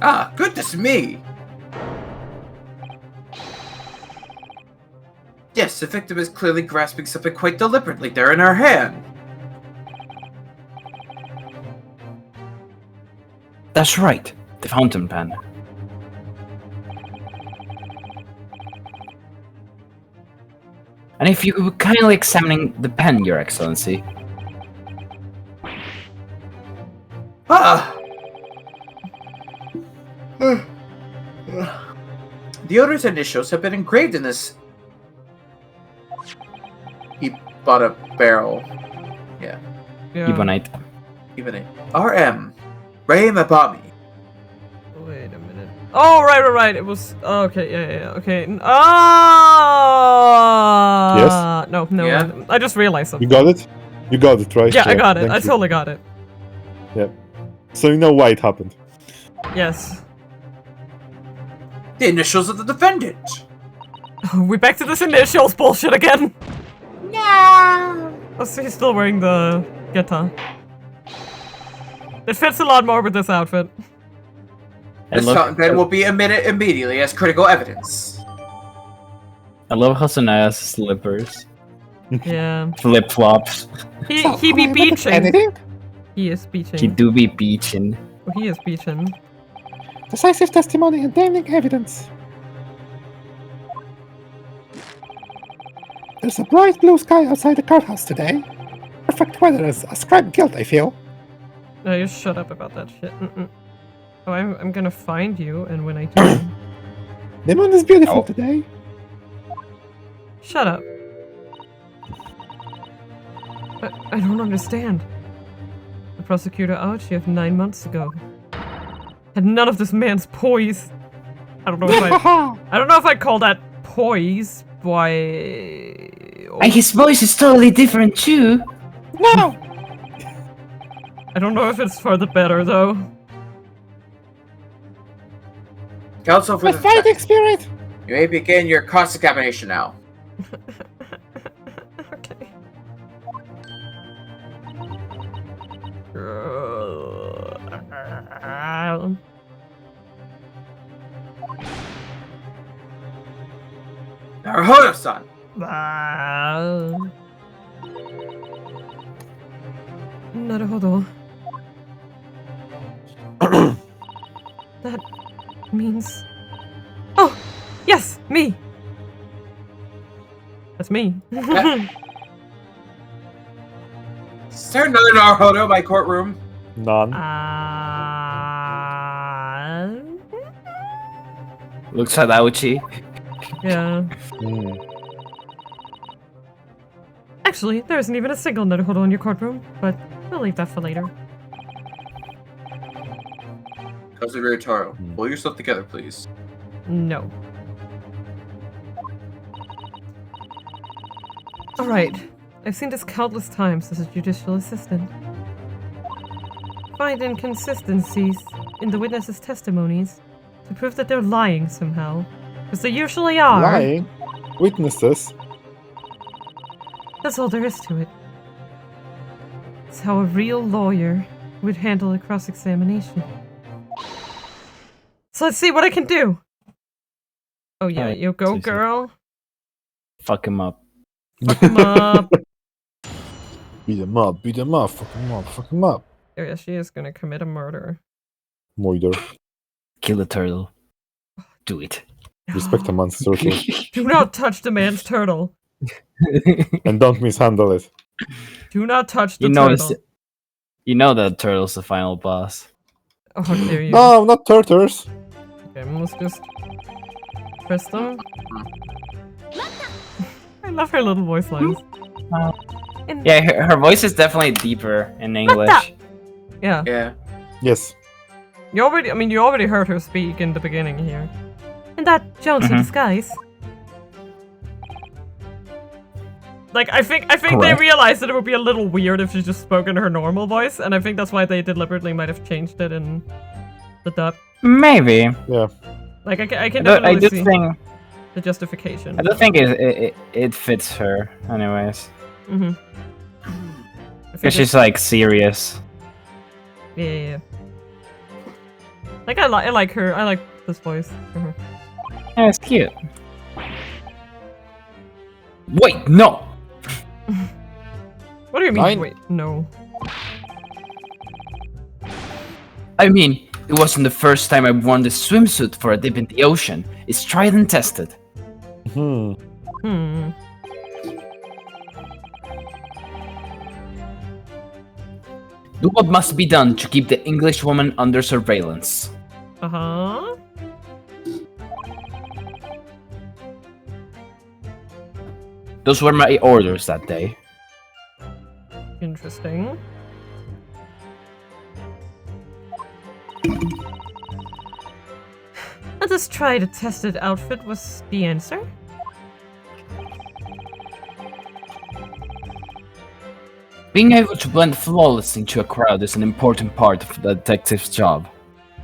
Ah, goodness me! Yes, the victim is clearly grasping something quite deliberately there in her hand. That's right, the fountain pen. And if you could kindly examine the pen, Your Excellency. Ah! The owner's initials have been engraved in this. He bought a barrel. Yeah. Ebonite. Even RM. Ray Mabami. Wait a minute. Oh, right. It was. Oh, okay, yeah, okay. Ah. Yes? No. Yeah? I just realized something. You got it? You got it, right? Yeah, I got it. Thank I you. totally got it. So you know why it happened. Yes. The initials of the defendant. We back to this initials bullshit again. No. Oh, so he's still wearing the geta. It fits a lot more with this outfit. This fountain pen will be admitted immediately as critical evidence. I love Hosanaga's slippers. Yeah. Flip flops. He be beaching. Anything? He is beaching. He do be beaching. Oh, he is beaching. Decisive testimony and damning evidence. There's a bright blue sky outside the courthouse today. Perfect weather as ascribed guilt, I feel. No, you shut up about that shit. Oh, I'm gonna find you, and when I do... The moon is beautiful today. Shut up. I don't understand. The prosecutor outed you 9 months ago. Had none of this man's poise. I don't know if I don't know if I call that poise. Why? And his voice is totally different too. No! I don't know if it's for the better though. Counsel for My the fighting spirit! You may begin your cross-examination now. Okay. Naruhodo-san! Naruhodo. That means... Oh! Yes! Me! That's me. Is there another Naruhodo in my courtroom? None. Looks at Ouchie. Yeah. Actually, there isn't even a single Naruhodo in your courtroom, but we'll leave that for later. Councilor Taro, pull yourself together, please. No. Alright. I've seen this countless times as a judicial assistant. Find inconsistencies in the witnesses' testimonies to prove that they're lying somehow. Because they usually are. Lying? Witnesses? That's all there is to it. It's how a real lawyer would handle a cross-examination. So let's see what I can do! Oh yeah, Alright, you go, so- girl. Fuck him up. Fuck him up. Beat him up, fuck him up, fuck him up. Oh yeah, she is gonna commit a murder. Moider. Kill the turtle. Do it. Respect a man's turtle. Do not touch the man's turtle. And don't mishandle it. Do not touch the You know, turtle. you know that turtle's the final boss. Oh, how dare you. No, not turtles. Okay, let's just press them. I love her little voice lines. Yeah, her voice is definitely deeper in English. Yeah. Yeah. Yes. You already heard her speak in the beginning here. And that Jones in disguise. Like, I think they realized that it would be a little weird if she just spoke in her normal voice, and I think that's why they deliberately might have changed it in the dub. Maybe. Yeah. Like, I can I definitely do see think the justification. I do think it fits her, anyways. Mm-hmm. Because she's like serious. Yeah. Like, I like her. I like this voice for her. Yeah, it's cute. Wait, no! What do you mean? Nine? Wait, no. I mean, it wasn't the first time I worn this swimsuit for a dip in the ocean. It's tried and tested. Hmm. Do what must be done to keep the English woman under surveillance. Uh-huh. Those were my orders that day. Interesting. Let us try the tested outfit was the answer. Being able to blend flawlessly into a crowd is an important part of the detective's job.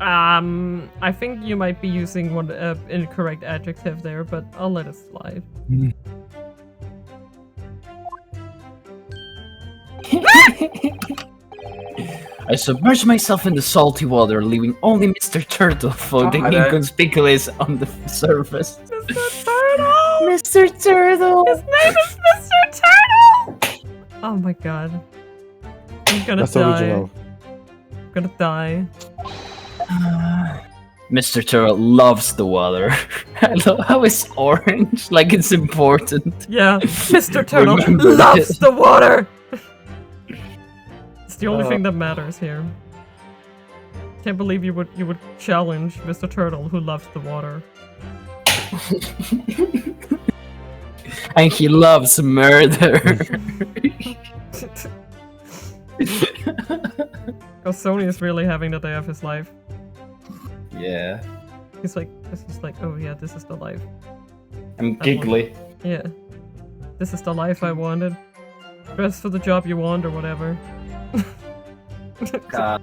I think you might be using one incorrect adjective there, but I'll let it slide. I submerged myself in the salty water, leaving only Mr. Turtle floating inconspicuous on the surface. Mr. Turtle! Mr. Turtle! His name is Mr. Turtle! Oh my god. I'm gonna That's die. original. I'm gonna die. Mr. Turtle loves the water. I love how it's orange, like it's important. Yeah, Mr. Turtle Remember loves this. the water! It's the only thing that matters here. Can't believe you would challenge Mr. Turtle, who loves the water. And he loves murder. Sony is really having the day of his life. Yeah. He's like, oh yeah, this is the life. I'm giggly. Yeah. This is the life I wanted. Dress for the job you want or whatever. God.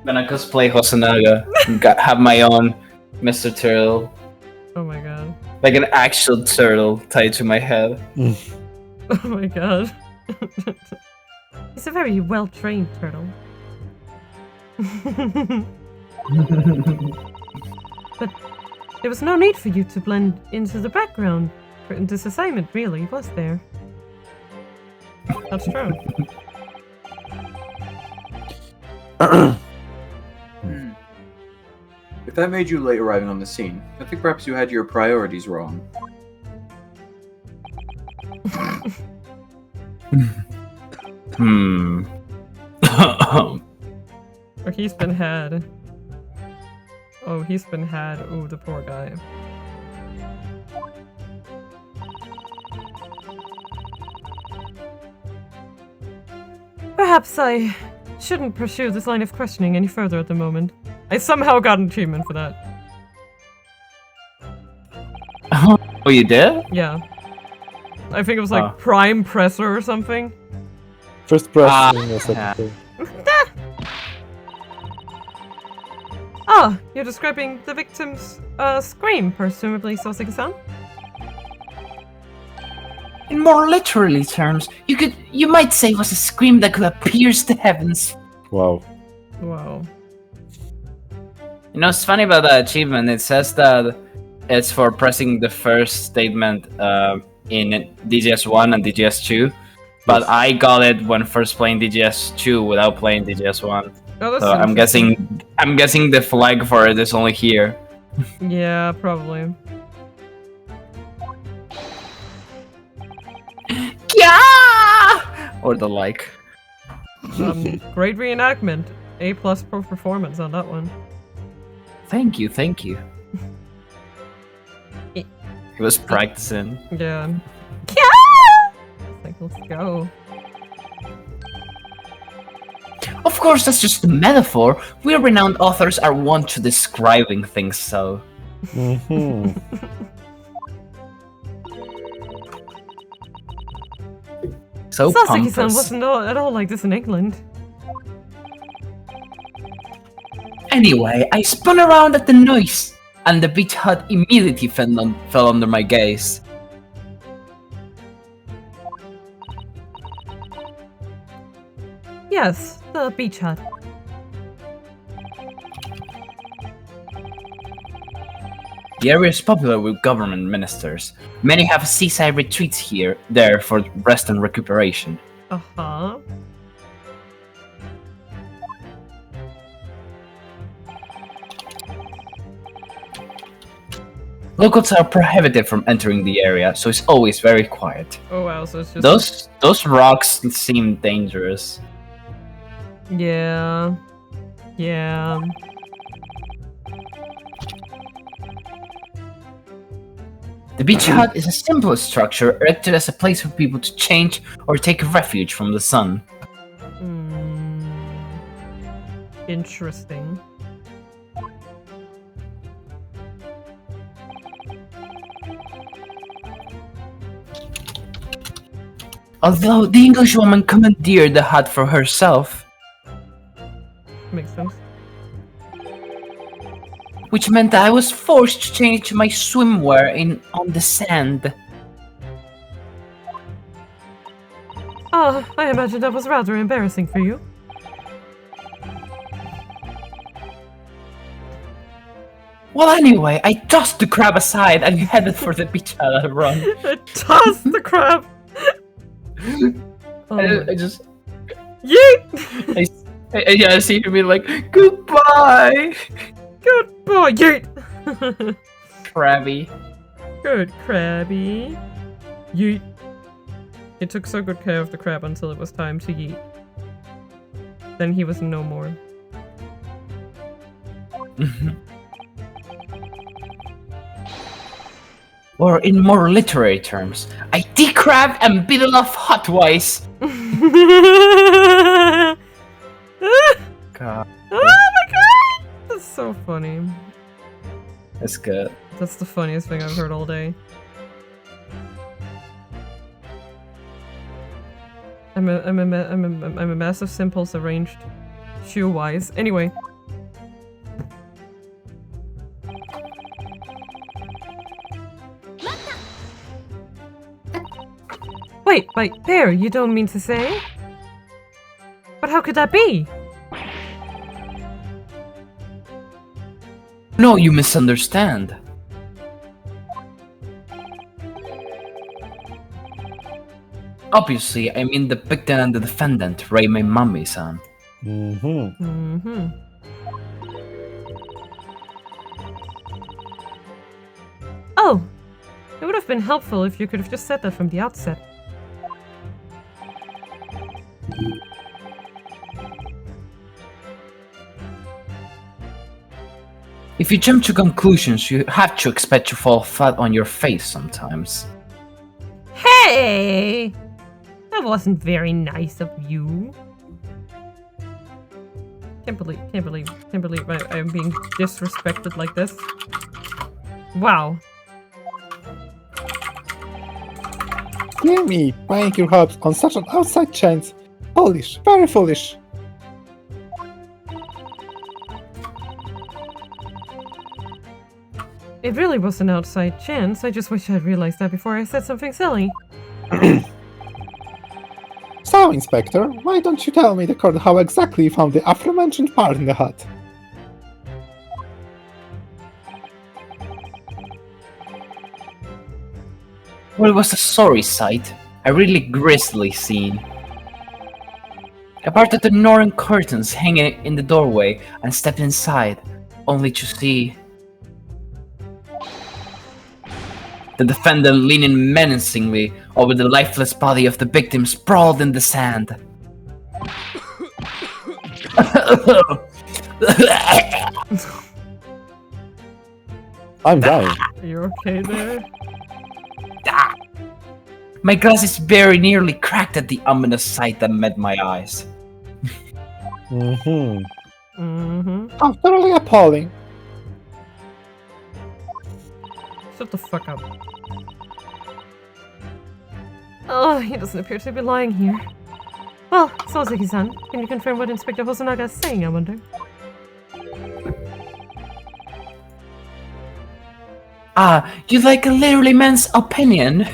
When I cosplay Hosanaga, have my own Mr. Turtle. Oh my god. Like an actual turtle tied to my head. Oh my god. He's a very well-trained turtle. But there was no need for you to blend into the background in this assignment, really, was there? That's true. If that made you late arriving on the scene, I think perhaps you had your priorities wrong. Or he's been had. Oh, he's been had. Oh, the poor guy. Perhaps I shouldn't pursue this line of questioning any further at the moment. I somehow got an achievement for that. Oh, you did? Yeah. I think it was like Prime Presser or something. First pressing or something. Ah, you're describing the victim's scream, presumably, Soseki-san? In more literally terms, you might say it was a scream that could have pierced the heavens. Wow. Wow. You know, it's funny about that achievement. It says that it's for pressing the first statement in DGS1 and DGS2, but I got it when first playing DGS2 without playing DGS1. Oh, that's so I'm guessing the flag for it is only here. Yeah, probably. Yeah! Or the like. Great reenactment. A+ for performance on that one. Thank you, thank you. He was practicing. Yeah. It's like, let's go. Of course, that's just a metaphor. We renowned authors are wont to describing things so. So Sasaki-san pompous. wasn't at all like this in England. Anyway, I spun around at the noise, and the beach hut immediately fell under my gaze. Yes, the beach hut. The area is popular with government ministers. Many have seaside retreats there for rest and recuperation. Uh-huh. Locals are prohibited from entering the area, so it's always very quiet. Oh wow, so it's just... Those rocks seem dangerous. Yeah. Yeah. The beach hut is a simple structure erected as a place for people to change or take refuge from the sun. Interesting. Although the Englishwoman commandeered the hut for herself, Makes sense. which meant that I was forced to change my swimwear on the sand. Oh, I imagine that was rather embarrassing for you. Well, anyway, I tossed the crab aside and headed for the beach hut at a run. Toss the crab! I just... Yeet! I see him be like, goodbye! Goodbye, yeet! Crabby. Good crabby. Yeet. It took so good care of the crab until it was time to yeet. Then he was no more. Or in more literary terms, I decrabbed and bit it off hotwise. God. Oh my god! That's so funny. That's good. That's the funniest thing I've heard all day. I'm a mess of simples arranged shoe-wise. Anyway. Wait, Bear, you don't mean to say? But how could that be? No, you misunderstand. Obviously, I mean the victim and the defendant, Ray my mummy-san. Oh! It would have been helpful if you could have just said that from the outset. If you jump to conclusions, you have to expect to fall flat on your face sometimes. Hey! That wasn't very nice of you. Can't believe I'm being disrespected like this. Wow. Hear me, buying your hopes on such an outside chance. Foolish, very foolish. It really was an outside chance. I just wish I'd realized that before I said something silly. So, Inspector, why don't you tell me the court how exactly you found the aforementioned part in the hut? Well, it was a sorry sight. A really grisly scene. I parted the northern curtains hanging in the doorway and stepped inside, only to see the defendant leaning menacingly over the lifeless body of the victim sprawled in the sand. I'm dying. Are you okay there? My glasses very nearly cracked at the ominous sight that met my eyes. Utterly appalling. Shut the fuck up. Oh, he doesn't appear to be lying here. Well, Soseki-san, can you confirm what Inspector Hosanaga is saying, I wonder? Ah, you'd like a literally man's opinion?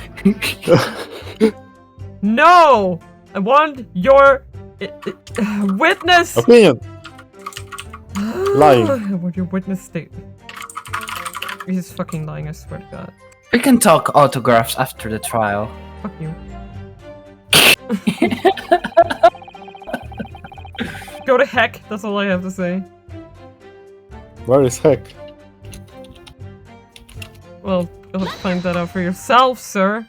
No! I want your witness! Opinion! Lying. I want your witness statement. He's fucking lying, I swear to God. We can talk autographs after the trial. Fuck you. Go to heck, that's all I have to say. Where is Heck? Well, you'll have to find that out for yourself, sir.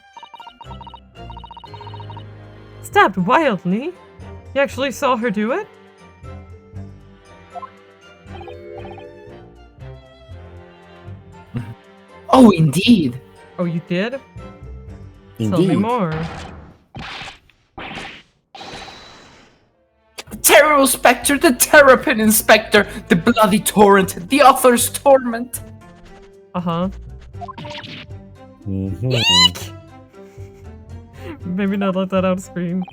Stabbed wildly? You actually saw her do it? Oh, indeed. Oh, you did? Tell me Indeed. more. Terrible Spectre, the Terrapin Inspector, the Bloody Torrent, the Author's Torment. Uh-huh. Mhm. Maybe not let that out scream.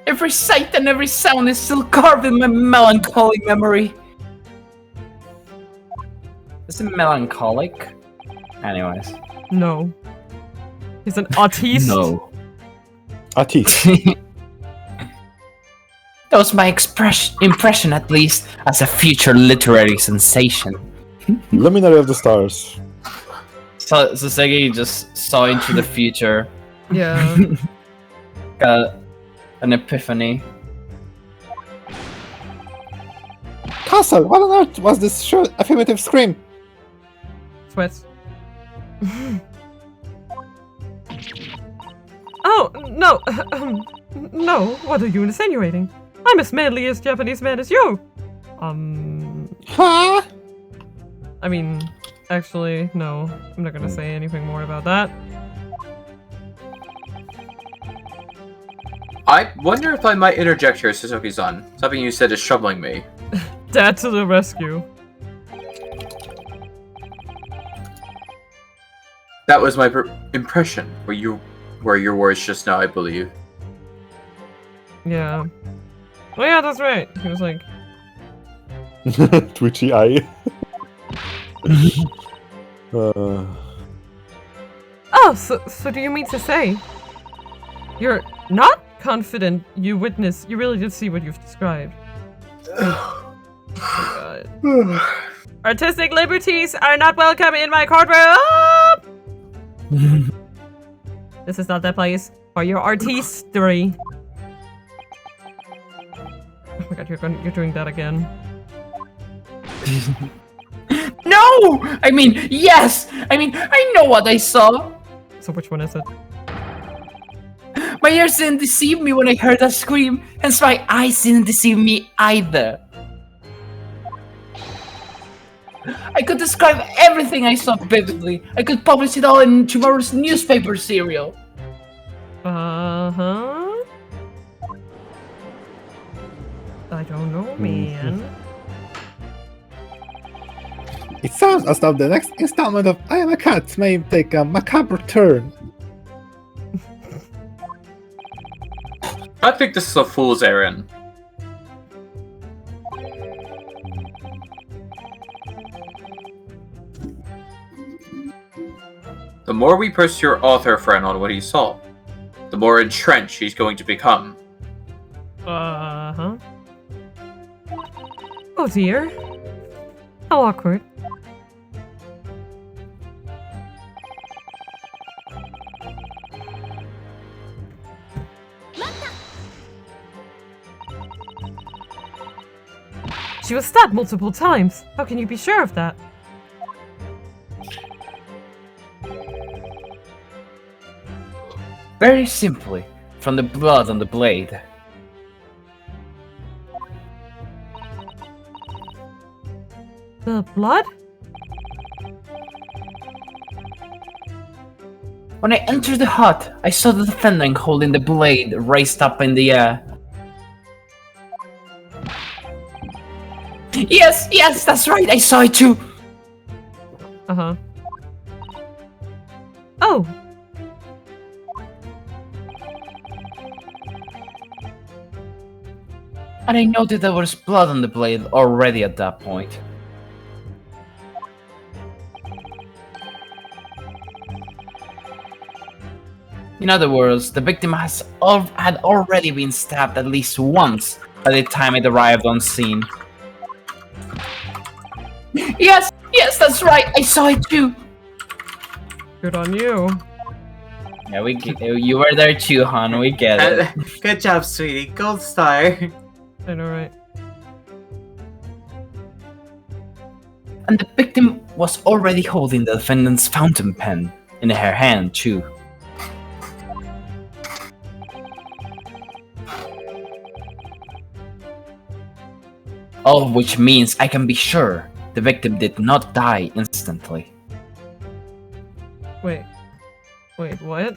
Every sight and every sound is still carved in my melancholy memory. Is it melancholic? Anyways. No. He's an autiste. No. Atis. That was my impression, at least, as a future literary sensation. Luminary of the stars. So Segi just saw into the future. Yeah. Got an epiphany. Castle, what on earth was this short affirmative scream? Sweats. Oh, no. No, what are you insinuating? I'm as manly as Japanese man as you. Huh? I mean, actually, no. I'm not gonna say anything more about that. I wonder if I might interject here, Suzuki-san. Something you said is troubling me. Dad to the rescue. That was my impression. Were your words just now, I believe. Yeah. Oh yeah, that's right. He was like, Twitchy eye. uh, oh, so do you mean to say you're not confident you really did see what you've described? Oh God. Artistic liberties are not welcome in my courtroom! This is not that place for your artistry. Oh my God, you're doing that again. No! I mean, yes! I mean, I know what I saw! So which one is it? My ears didn't deceive me when I heard that scream, hence my eyes didn't deceive me either. I could describe everything I saw vividly. I could publish it all in tomorrow's newspaper serial. Uh-huh. I don't know, man. It sounds as though the next installment of I Am a Cat may take a macabre turn. I think this is a fool's errand. The more we press your author friend on what he saw, the more entrenched he's going to become. Uh-huh. Oh dear. How awkward. She was stabbed multiple times. How can you be sure of that? Very simply, from the blood on the blade. The blood? When I entered the hut, I saw the defendant holding the blade raised up in the air. Yes, that's right, I saw it too! Uh-huh. Oh! And I noted there was blood on the blade already at that point. In other words, the victim had already been stabbed at least once by the time it arrived on scene. Yes, that's right, I saw it too! Good on you. Yeah, you were there too, hon, we get it. Good job, sweetie. Gold star. I know, right? And the victim was already holding the defendant's fountain pen in her hand too. All of which means I can be sure The victim did not die instantly. Wait, what?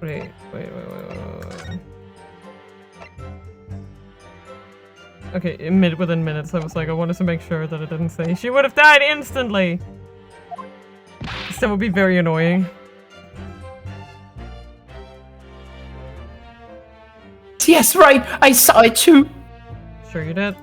Wait. Okay, within minutes, I was like, I wanted to make sure that it didn't say she would have died instantly! That would be very annoying. Yes, right! I saw it too! Sure you did.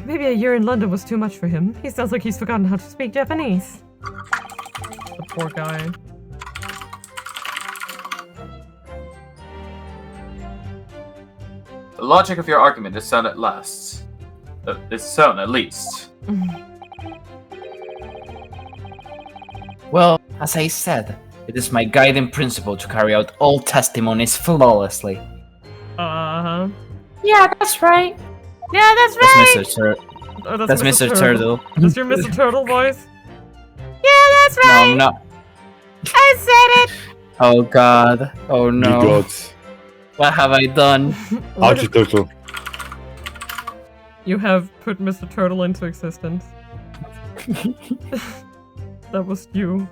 Maybe a year in London was too much for him. He sounds like he's forgotten how to speak Japanese. The poor guy. The logic of your argument is sound at least. Well, as I said, it is my guiding principle to carry out all testimonies flawlessly. Uh-huh. Yeah, that's right. Yeah, that's right. That's Mr. Oh, That's Mr. Turtle. That's your Mr. Turtle voice? Yeah, that's right. No, no. I said it. Oh god. Oh no. You got What have I done? Archie Turtle. You have put Mr. Turtle into existence. That was you.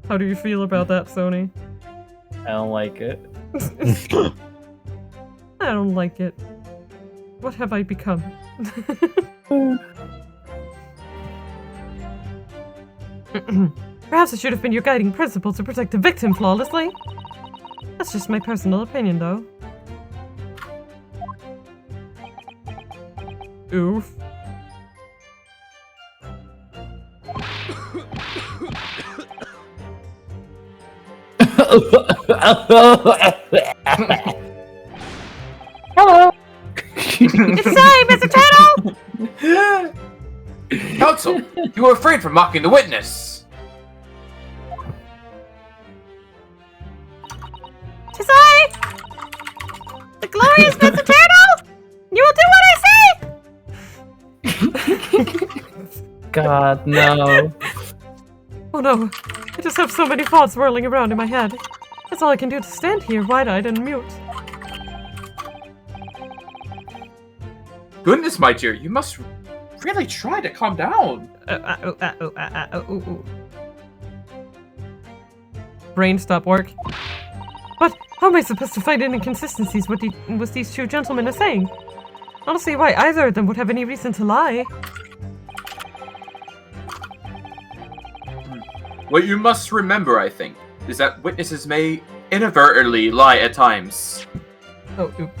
How do you feel about that, Sony? I don't like it. I don't like it. What have I become? Perhaps it should have been your guiding principle to protect the victim flawlessly. That's just my personal opinion, though. Oof. Hello. It's time, Mr. Turtle. Counsel, you were afraid from mocking the witness. Tis I, the glorious Mr. Turtle. You will do what I say. God, no. Oh no, I just have so many thoughts whirling around in my head. That's all I can do to stand here, wide-eyed and mute. Goodness, my dear, you must really try to calm down. Brain stop work. But how am I supposed to find any inconsistencies with these two gentlemen are saying? I don't see why either of them would have any reason to lie. What you must remember, I think, is that witnesses may inadvertently lie at times. Oh, oops.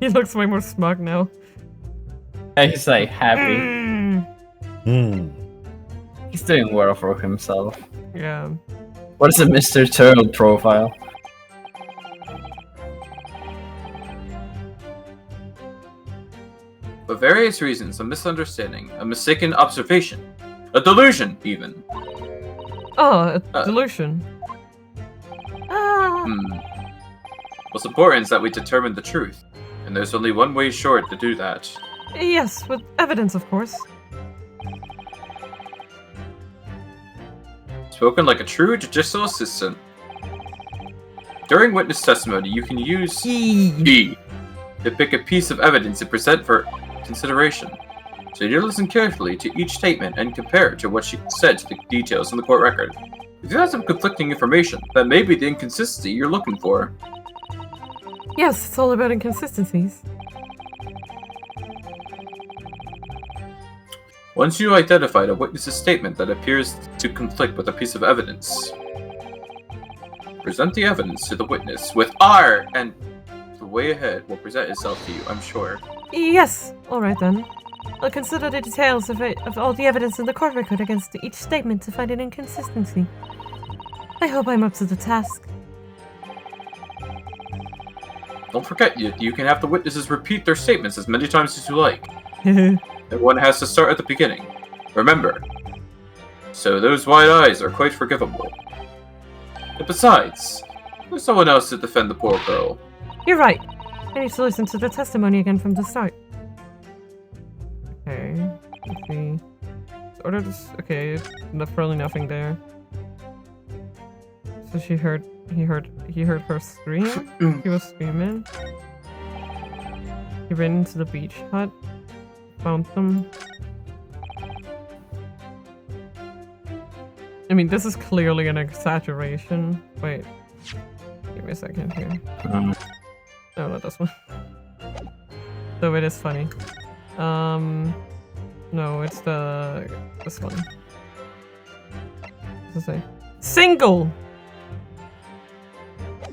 He looks way more smug now. He's like happy. Hmm. He's doing well for himself. Yeah. What is a Mr. Turtle profile? For various reasons, a misunderstanding, a mistaken observation, a delusion, even. Oh, a delusion. What's important is that we determine the truth, and there's only one way short to do that. Yes, with evidence, of course. Spoken like a true judicial assistant. During witness testimony, you can use E to pick a piece of evidence and present for consideration. So you listen carefully to each statement and compare it to what she said to the details in the court record. If you have some conflicting information, that may be the inconsistency you're looking for. Yes, it's all about inconsistencies. Once you identified a witness's statement that appears to conflict with a piece of evidence, present the evidence to the witness with R, and the way ahead will present itself to you, I'm sure. Yes, alright then. I'll consider the details of all the evidence in the court record against each statement to find an inconsistency. I hope I'm up to the task. Don't forget, you can have the witnesses repeat their statements as many times as you like. Everyone has to start at the beginning. Remember. So those wide eyes are quite forgivable. And besides, there's someone else to defend the poor girl. You're right. I need to listen to the testimony again from the start. Okay, let's see. ordered this. Okay, probably nothing there. So he heard her scream. He was screaming. He ran into the beach hut. Found them. I mean, this is clearly an exaggeration. Wait. Give me a second here. No, not this one. Though it is funny. No, it's this one. What does it say? Single!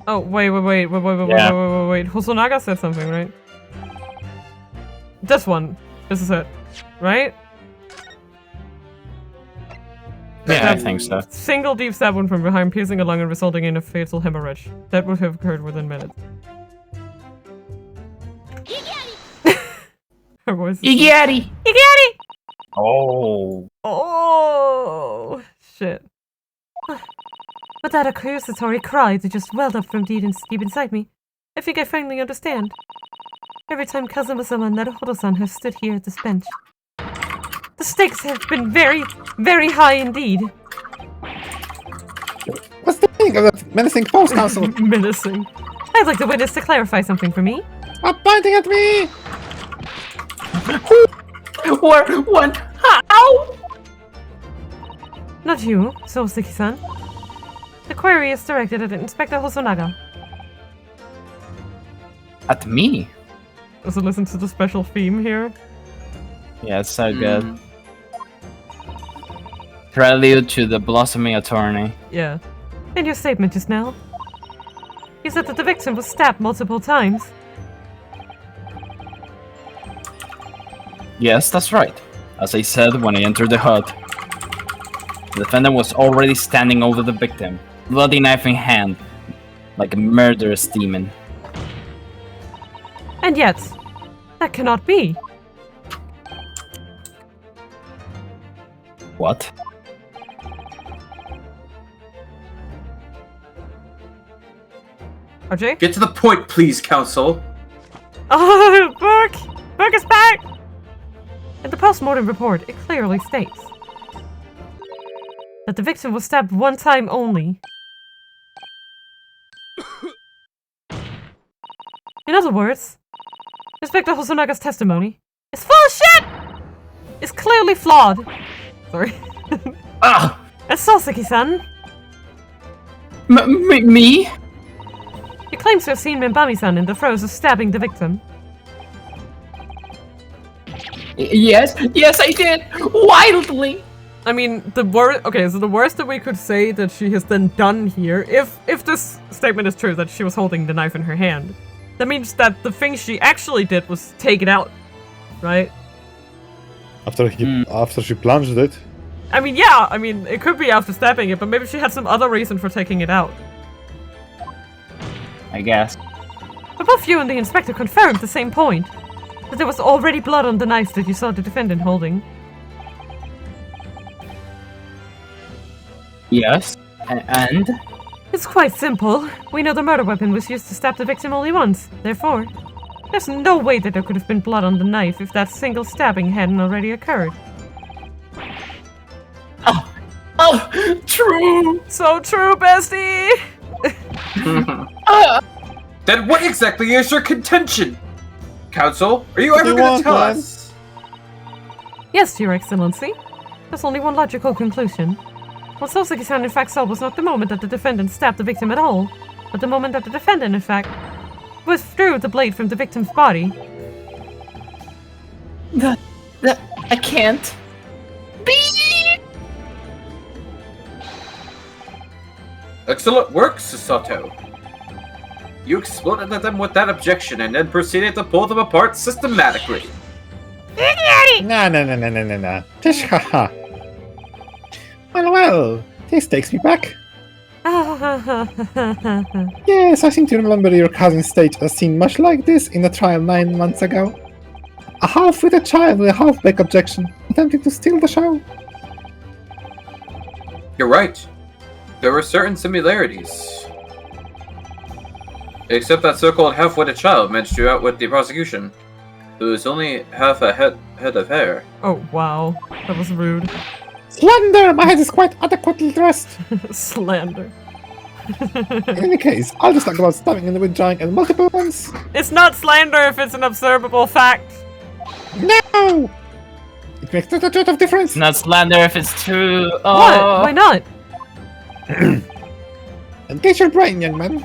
Oh, wait. Hosanaga said something, right? This one. This is it. Right? Yeah, I think so. Single deep stab wound from behind, piercing a lung and resulting in a fatal hemorrhage. That would have occurred within minutes. Her voice is Iggy! Oh. Oh, shit. But that accusatory cry that just welled up from deep inside me. I think I finally understand. Every time Kazuma-sama and Naruhodo-san have stood here at this bench, the stakes have been very, very high indeed. What's the meaning of that menacing pose, Council? Menacing. I'd like the witness to clarify something for me. Stop pointing at me! When? How? Not you, Souseki-san. The query is directed at Inspector Hosanaga. At me? Also listen to the special theme here. Yeah, it's so good. Prelude to the Blossoming Attorney. Yeah. In your statement just now, you said that the victim was stabbed multiple times. Yes, that's right. As I said when I entered the hut, the defendant was already standing over the victim, bloody knife in hand, like a murderous demon. And yet, that cannot be. What? RJ? Get to the point, please, Council. Oh, Burke is back! In the post-mortem report, it clearly states that the victim was stabbed one time only. In other words, Inspector Hosanaga's testimony is full of shit! Is clearly flawed. Sorry. Ah! And Soseki-san, Me? he claims to have seen Membami-san in the throes of stabbing the victim. Yes, I did! Wildly! I mean, the worst that we could say that she has then done here, if this statement is true, that she was holding the knife in her hand, that means that the thing she actually did was take it out, right? After she plunged it. I mean, yeah, it could be after stabbing it, but maybe she had some other reason for taking it out. I guess. But both you and the inspector confirmed the same point, that there was already blood on the knife that you saw the defendant holding. Yes. And? It's quite simple. We know the murder weapon was used to stab the victim only once. Therefore, there's no way that there could have been blood on the knife if that single stabbing hadn't already occurred. Oh, true! So true, bestie! Then what exactly is your contention? Council, are you ever going to tell us? Yes, Your Excellency. There's only one logical conclusion. What Soseki-san in fact saw was not the moment that the defendant stabbed the victim at all, but the moment that the defendant in fact withdrew the blade from the victim's body. I can't. Excellent work, Susato. You exploded at them with that objection and then proceeded to pull them apart systematically. Nah. Tish, haha. Well, this takes me back. Yes, I seem to remember your cousin staged a scene much like this in a trial 9 months ago. A half-witted child with a half-baked objection, attempting to steal the show. You're right. There were certain similarities. Except that so-called half-witted child managed to outwit the prosecution. It was only half a head of hair. Oh, wow. That was rude. Slander! My head is quite adequately dressed. Slander. In any case, I'll just talk about stabbing in the wind drawing and multiple ones. It's not slander if it's an observable fact. No! It makes not a jot of difference. It's not slander if it's true. What? Oh. Why not? Engage your brain, young man.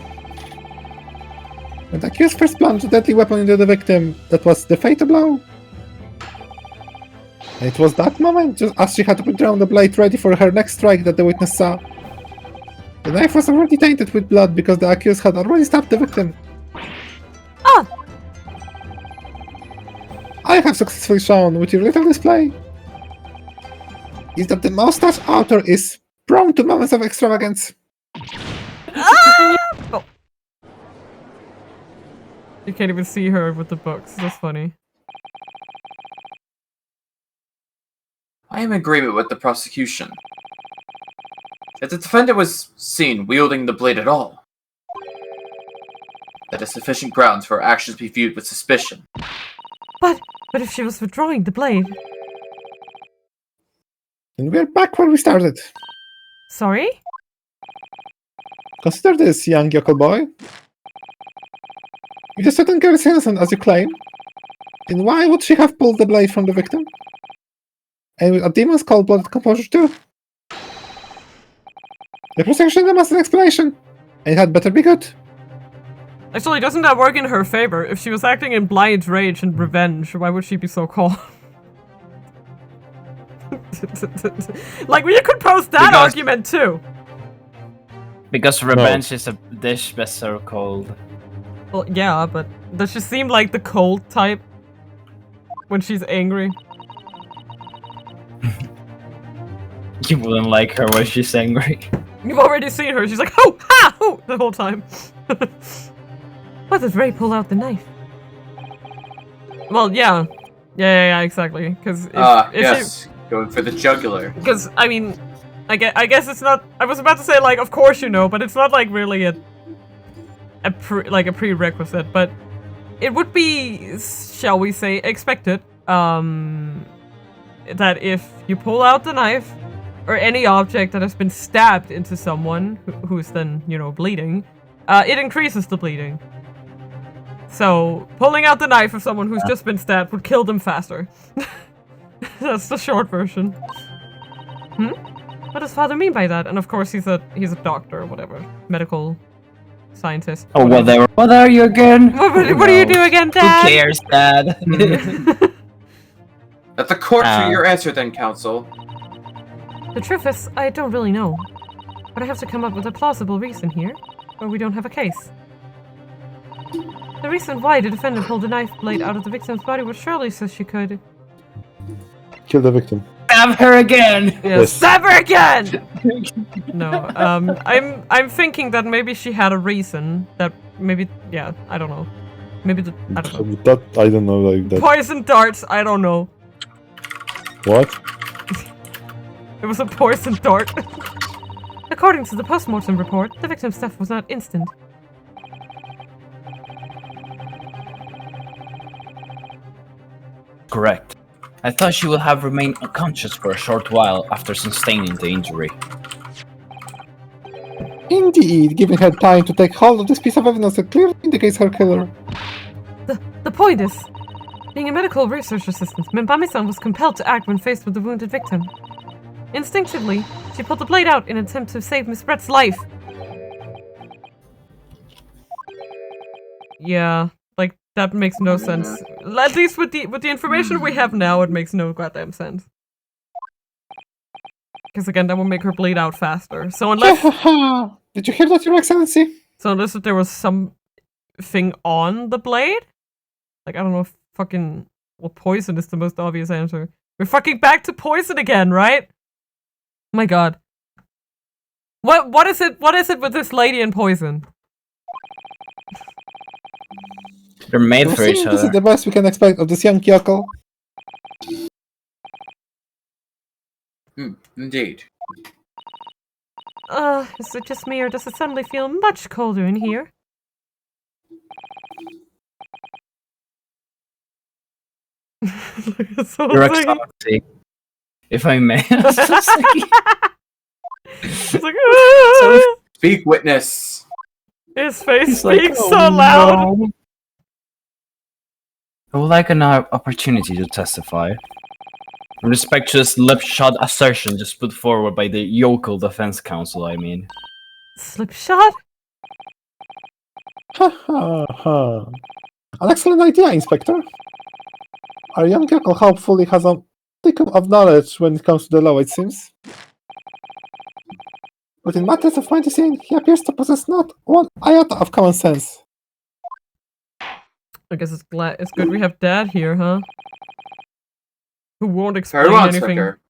When the accused first plunged a deadly weapon into the victim, that was the fatal blow. And it was that moment, just as she had to put down the blade ready for her next strike, that the witness saw. The knife was already tainted with blood because the accused had already stabbed the victim. Oh! I have successfully shown with your little display is that the mustache author is prone to moments of extravagance. Oh. You can't even see her with the books. That's funny. I am in agreement with the prosecution. If the defendant was seen wielding the blade at all, that is sufficient grounds for her actions to be viewed with suspicion. But if she was withdrawing the blade... And we're back where we started. Sorry? Consider this, young yokel boy. If the certain girl is innocent, as you claim, then why would she have pulled the blade from the victim? And with a demon's cold-blooded composure too? The prosecution demands an explanation, and it had better be good. Actually, doesn't that work in her favor? If she was acting in blind rage and revenge, why would she be so calm? Like, you could post that argument too. Because revenge is a dish best served cold. Well, yeah, but does she seem like the cold type when she's angry? You wouldn't like her when she's angry. You've already seen her. She's like, "Oh, ha, oh," the whole time. What if Ray pulled out the knife? Well, yeah, exactly. Because yes, going for the jugular. Because I mean, I guess it's not. I was about to say like, of course you know, but it's not like really a prerequisite. But it would be, shall we say, expected. That if you pull out the knife or any object that has been stabbed into someone who's then, you know, bleeding, it increases the bleeding. So, pulling out the knife of someone who's just been stabbed would kill them faster. That's the short version. What does father mean by that? And of course he's a doctor or whatever. Medical scientist. Oh, whatever. What are you again? What do you do again, Dad? Who cares, Dad? Let the court for your answer then, counsel. The truth is, I don't really know. But I have to come up with a plausible reason here, or we don't have a case. The reason why the defendant pulled the knife blade out of the victim's body was surely so she could... Kill the victim. Stab her again! Yes. Stab her again! No, I'm thinking that maybe she had a reason that maybe, yeah, I don't know. Maybe I don't know. That, I don't know, like that. Poison darts, I don't know. What? It was a poison dart. According to the post-mortem report, the victim's death was not instant. Correct. I thought she would have remained unconscious for a short while after sustaining the injury. Indeed, giving her time to take hold of this piece of evidence that clearly indicates her killer. The point is, being a medical research assistant, Membami-san was compelled to act when faced with the wounded victim. Instinctively, she pulled the blade out in an attempt to save Miss Brett's life. Yeah, like, that makes no sense. At least with the information we have now, it makes no goddamn sense. Because again, that will make her bleed out faster. So unless... Did you hear that, Your Excellency? So unless there was something on the blade? Like, I don't know if fucking... Well, poison is the most obvious answer. We're fucking back to poison again, right? Oh my god. What is it with this lady and poison? They're made for each This other. is the best we can expect of this young yokel. Indeed. Is it just me or does it suddenly feel much colder in here? Your Excellency, if I may. It's like, Speak, witness. his face He's like, speaks "Oh, so loud. no." I would like an opportunity to testify. In respect to this lip-shot assertion just put forward by the Yokel Defense Council, I mean. Slipshod? Ha ha ha. An excellent idea, Inspector. Our young Yokel hopefully has a modicum of knowledge when it comes to the law, it seems. But in matters of medicine, he appears to possess not one iota of common sense. I guess it's good we have Dad here, huh? Who won't explain Very well, anything. Inspector.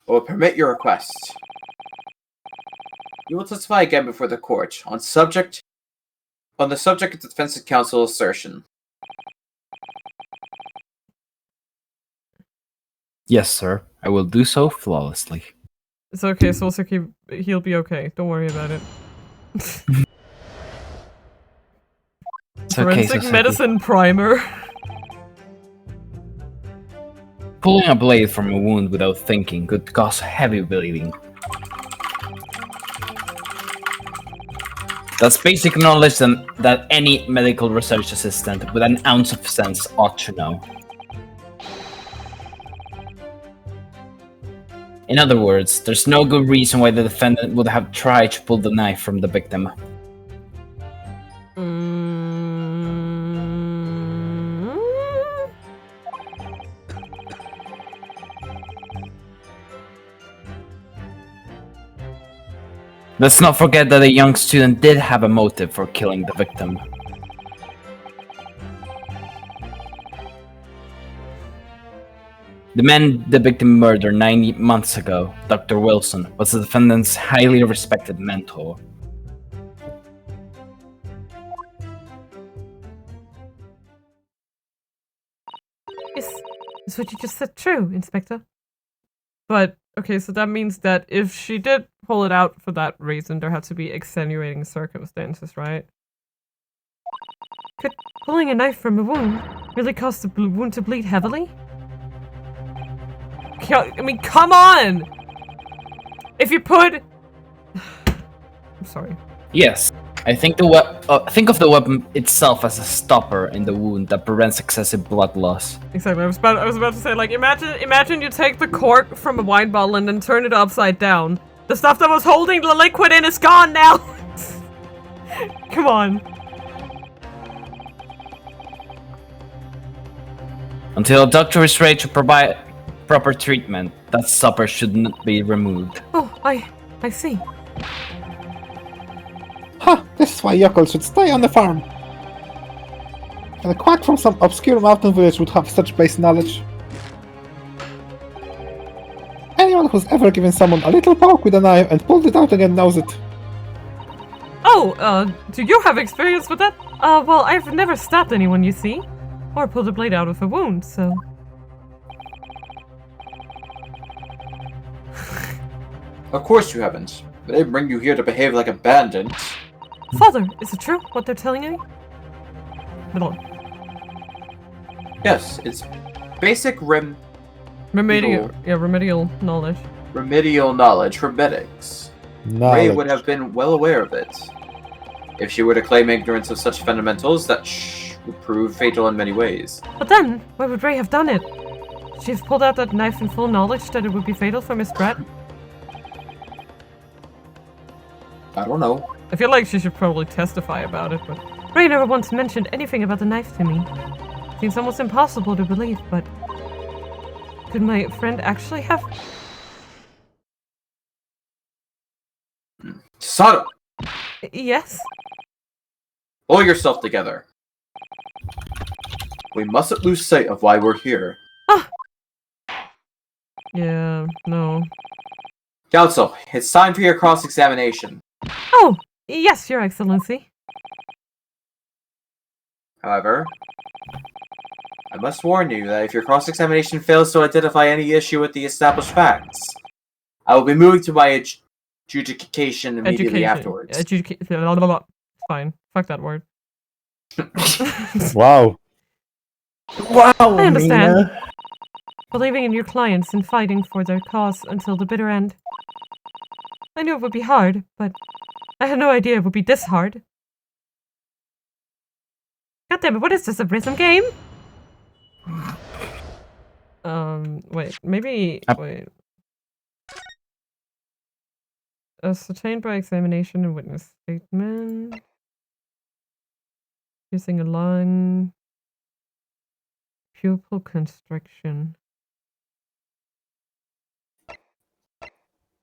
I will permit your request. You will testify again before the court on the subject of the defense counsel assertion. Yes, sir. I will do so flawlessly. It's okay, Solsuke, he'll be okay. Don't worry about it. It's okay, Forensic Sasaki. medicine primer. Pulling a blade from a wound without thinking could cause heavy bleeding. That's basic knowledge that any medical research assistant with an ounce of sense ought to know. In other words, there's no good reason why the defendant would have tried to pull the knife from the victim. Let's not forget that a young student did have a motive for killing the victim. The man the victim murdered 9 months ago, Dr. Wilson, was the defendant's highly respected mentor. Is what you just said true, Inspector? But, okay, so that means that if she did pull it out for that reason, there had to be extenuating circumstances, right? Could pulling a knife from a wound really cause the wound to bleed heavily? I mean, come on! If you put... I'm sorry. Yes, I think think of the weapon itself as a stopper in the wound that prevents excessive blood loss. Exactly. I was about to say, like, imagine you take the cork from a wine bottle and then turn it upside down. The stuff that was holding the liquid in is gone now. Come on. Until a doctor is ready to provide proper treatment, that stopper should not be removed. Oh, I see. Ha! This is why yokels should stay on the farm. And a quack from some obscure mountain village would have such base knowledge. Anyone who's ever given someone a little poke with a knife and pulled it out again knows it. Oh, do you have experience with that? Well, I've never stabbed anyone, you see. Or pulled a blade out of a wound, so... Of course you haven't. They didn't bring you here to behave like a bandit. Father, is it true what they're telling you? Hold on. Yes, it's basic remedial knowledge. Remedial knowledge for medics. Ray would have been well aware of it. If she were to claim ignorance of such fundamentals, that would prove fatal in many ways. But then, why would Ray have done it? She have pulled out that knife in full knowledge that it would be fatal for Miss Brett? I don't know. I feel like she should probably testify about it, but... Ray never once mentioned anything about the knife to me. Seems almost impossible to believe, but... Could my friend actually have... Sato! Yes? Pull yourself together. We mustn't lose sight of why we're here. Ah! Yeah, no. Counsel, it's time for your cross-examination. Oh! Yes, Your Excellency. However, I must warn you that if your cross-examination fails to identify any issue with the established facts, I will be moving to my adjudication immediately afterwards. Fine. Fuck that word. Wow. Wow, I understand. Mina. believing in your clients and fighting for their cause until the bitter end. I knew it would be hard, but I had no idea it would be this hard. God damn it, what is this, a rhythm game? Wait, maybe, wait. Ascertained by examination and witness statement. Using a line. Pupil constriction.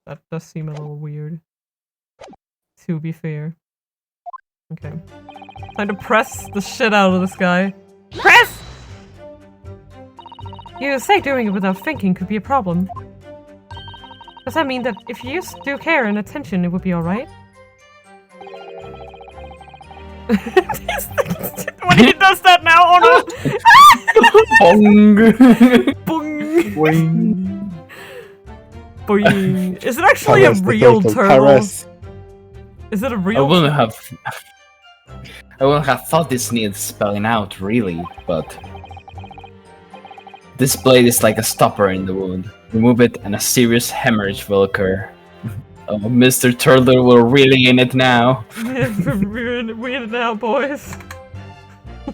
That does seem a little weird. To be fair. Okay. Time to press the shit out of this guy. Press! You say doing it without thinking could be a problem. Does that mean that if you used due care and attention, it would be alright? When he does that now, oh no! Bong! Boing! Boing! Is it actually a real turtle? Is it a real? I wouldn't have thought this needed spelling out, really, but this blade is like a stopper in the wound. Remove it, and a serious hemorrhage will occur. Oh, Mr. Turtle, we're really in it now. We're in it now, boys.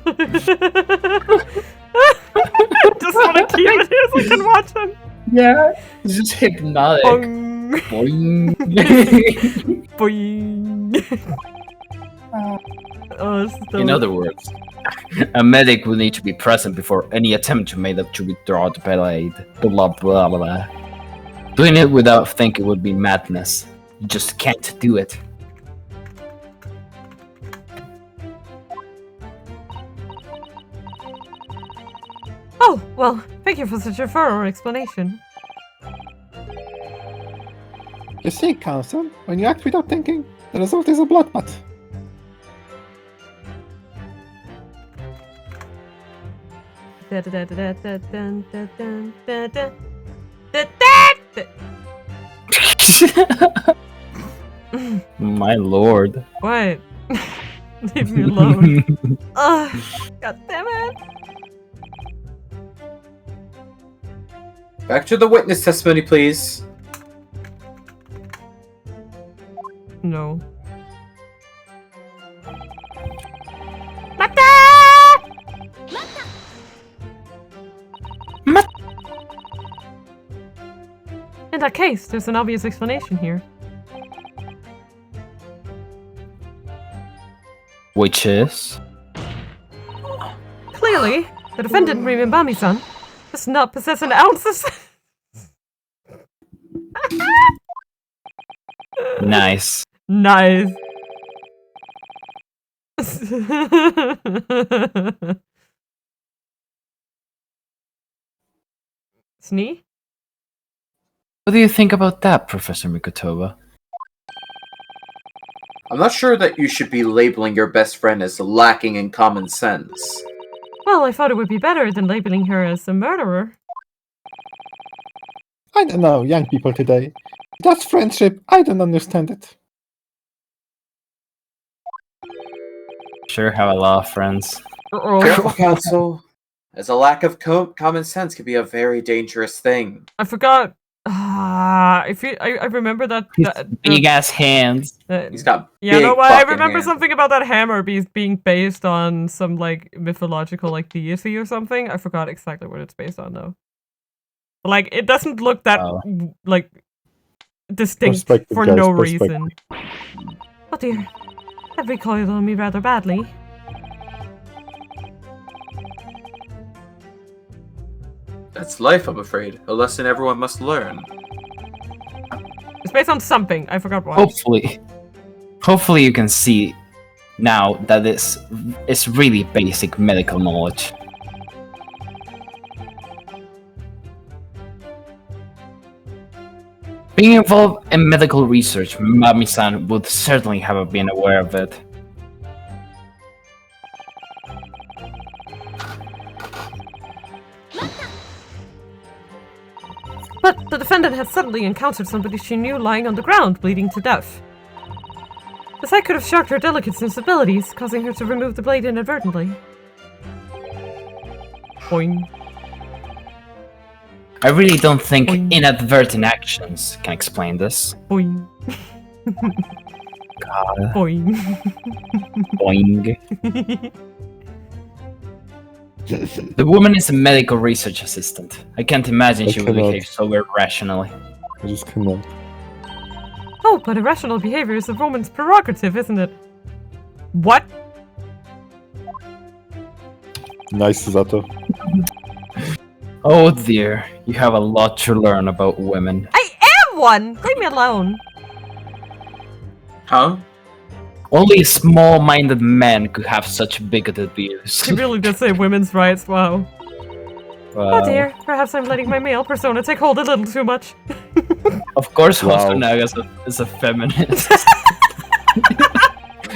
Just want to keep it here so I can watch him. Yeah, it's just hypnotic. Boing. Boing. Boing. Oh, in other words, a medic will need to be present before any attempt to made up to withdraw the blade. Blah blah blah. Doing it without thinking would be madness. You just can't do it. Oh, well, thank you for such a thorough explanation. You see, Counsel, when you act without thinking, the result is a bloodbath. My lord. What? Leave me alone. Ugh, God damn it. Back to the witness testimony, please. No. In that case, there's an obvious explanation here. Which is? Clearly, the defendant, Mami-san, does not possess an ounce of... Nice. Nice. Snee? What do you think about that, Professor Mikotoba? I'm not sure that you should be labeling your best friend as lacking in common sense. Well, I thought it would be better than labeling her as a murderer. I don't know, young people today. That's friendship. I don't understand it. Sure have a lot of friends. Careful, Counsel, as a lack of common sense can be a very dangerous thing. I forgot. I remember that. Big ass hands. He's got yeah, big no, I fucking remember hands. something about that hammer being based on some like mythological like deity or something. I forgot exactly what it's based on though. But, like it doesn't look that like distinct for no reason. Oh dear, that recoiled on me rather badly. That's life, I'm afraid. A lesson everyone must learn. It's based on something. I forgot what. Hopefully you can see now that it's really basic medical knowledge. Being involved in medical research, Mami-san would certainly have been aware of it. But the defendant had suddenly encountered somebody she knew lying on the ground, bleeding to death. The sight could have shocked her delicate sensibilities, causing her to remove the blade inadvertently. Boing. I really don't think Boing. inadvertent actions can explain this. Boing. God. Boing. Boing. The woman is a medical research assistant. I can't imagine I she would cannot. behave so irrationally. I just cannot. Oh, but irrational behavior is a woman's prerogative, isn't it? What? Nice, Zato. Oh dear, you have a lot to learn about women. I am one! Leave me alone. Huh? Only small-minded men could have such bigoted views. He really did say women's rights, wow. Wow. Oh dear, perhaps I'm letting my male persona take hold a little too much. Of course, Wow. Hosanaga is a feminist.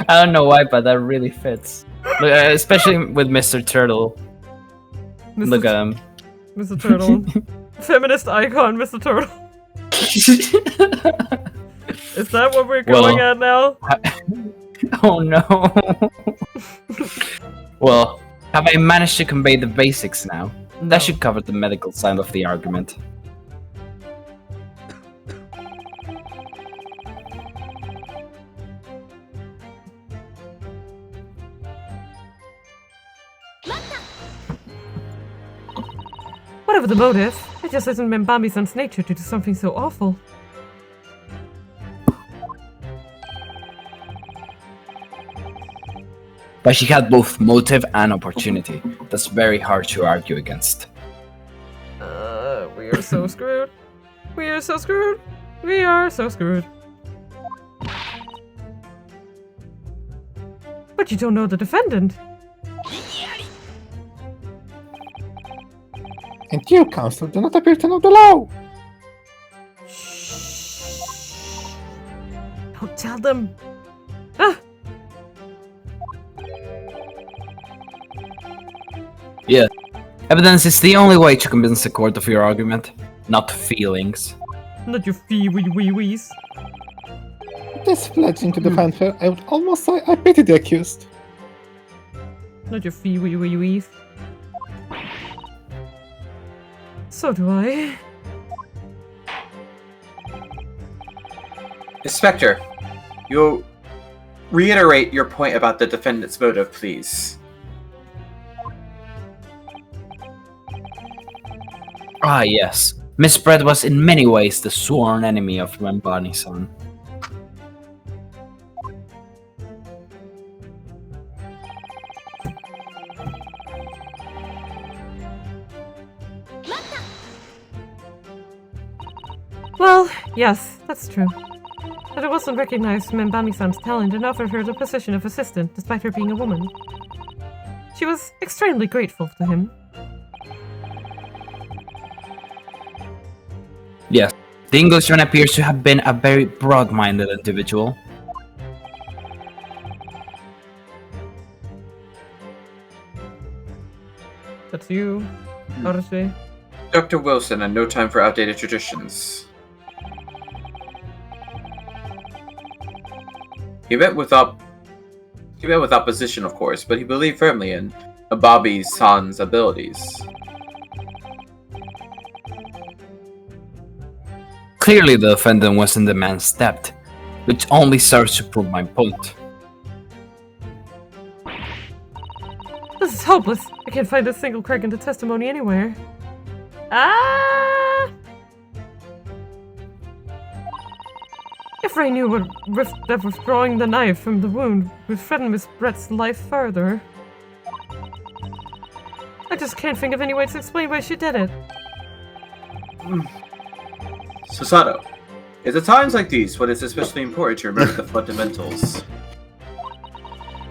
I don't know why, but that really fits. Look, especially with Mr. Turtle. Look at him. Mr. Turtle. Feminist icon, Mr. Turtle. Is that what we're going at now? Oh no. Well, have I managed to convey the basics now? No. That should cover the medical side of the argument. Whatever the motive, it just isn't Membami-san's nature to do something so awful. But she had both motive and opportunity. That's very hard to argue against. We are so screwed. We are so screwed. We are so screwed. But you don't know the defendant. And you, Counsel, do not appear to know the law. Don't tell them. Ah! Yeah. Evidence is the only way to convince the court of your argument, not feelings. Not your fee-wee-wee-wees. This pledging to defend her, I would almost say I pity the accused. Not your fee-wee-wee-wees. So do I. Inspector, you'll reiterate your point about the defendant's motive, please. Ah yes, Miss Bread was in many ways the sworn enemy of Membani-san. Well, yes, that's true. But it wasn't recognized Membami-san's talent and offered her the position of assistant, despite her being a woman. She was extremely grateful to him. Yes, the Englishman appears to have been a very broad-minded individual. That's you, Archie. Dr. Wilson had no time for outdated traditions. He met with opposition, of course, but he believed firmly in Ababi-san's abilities. Clearly the defendant was in the man's debt, which only serves to prove my point. This is hopeless. I can't find a single crack in the testimony anywhere. Ah! If Ray knew that withdrawing the knife from the wound would threaten Miss Brett's life further. I just can't think of any way to explain why she did it. Susato, it's at times like these when it's especially important to remember the fundamentals.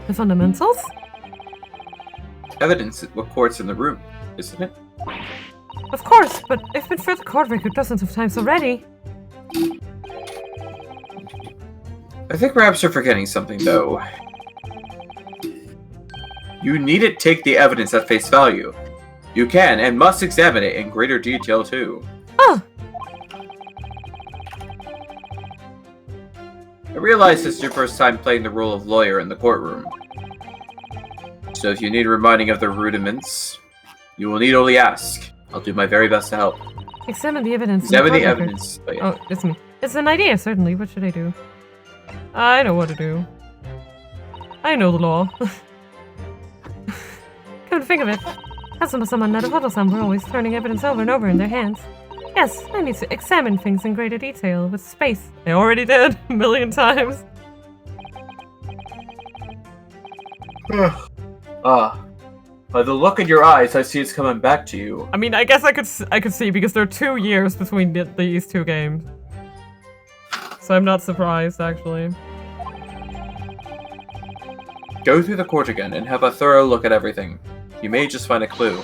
The fundamentals? Evidence is what court's in the room, isn't it? Of course, but I've been through the court record dozens of times already. I think perhaps you're forgetting something, though. You needn't take the evidence at face value. You can and must examine it in greater detail, too. Oh! I realize this is your first time playing the role of lawyer in the courtroom. So if you need reminding of the rudiments, you will need only ask. I'll do my very best to help. Examine the evidence. Examine the record. evidence. Oh, yeah. Oh, it's me. It's an idea, certainly. What should I do? I know what to do. I know the law. Come to think of it, Kazuma-sama and Naruhodo-san were always turning evidence over and over in their hands. Yes, I need to examine things in greater detail, with space. I already did, a million times. By the look in your eyes, I see it's coming back to you. I mean, I guess I could see, because there are 2 years between these 2 games. So I'm not surprised, actually. Go through the court again and have a thorough look at everything. You may just find a clue.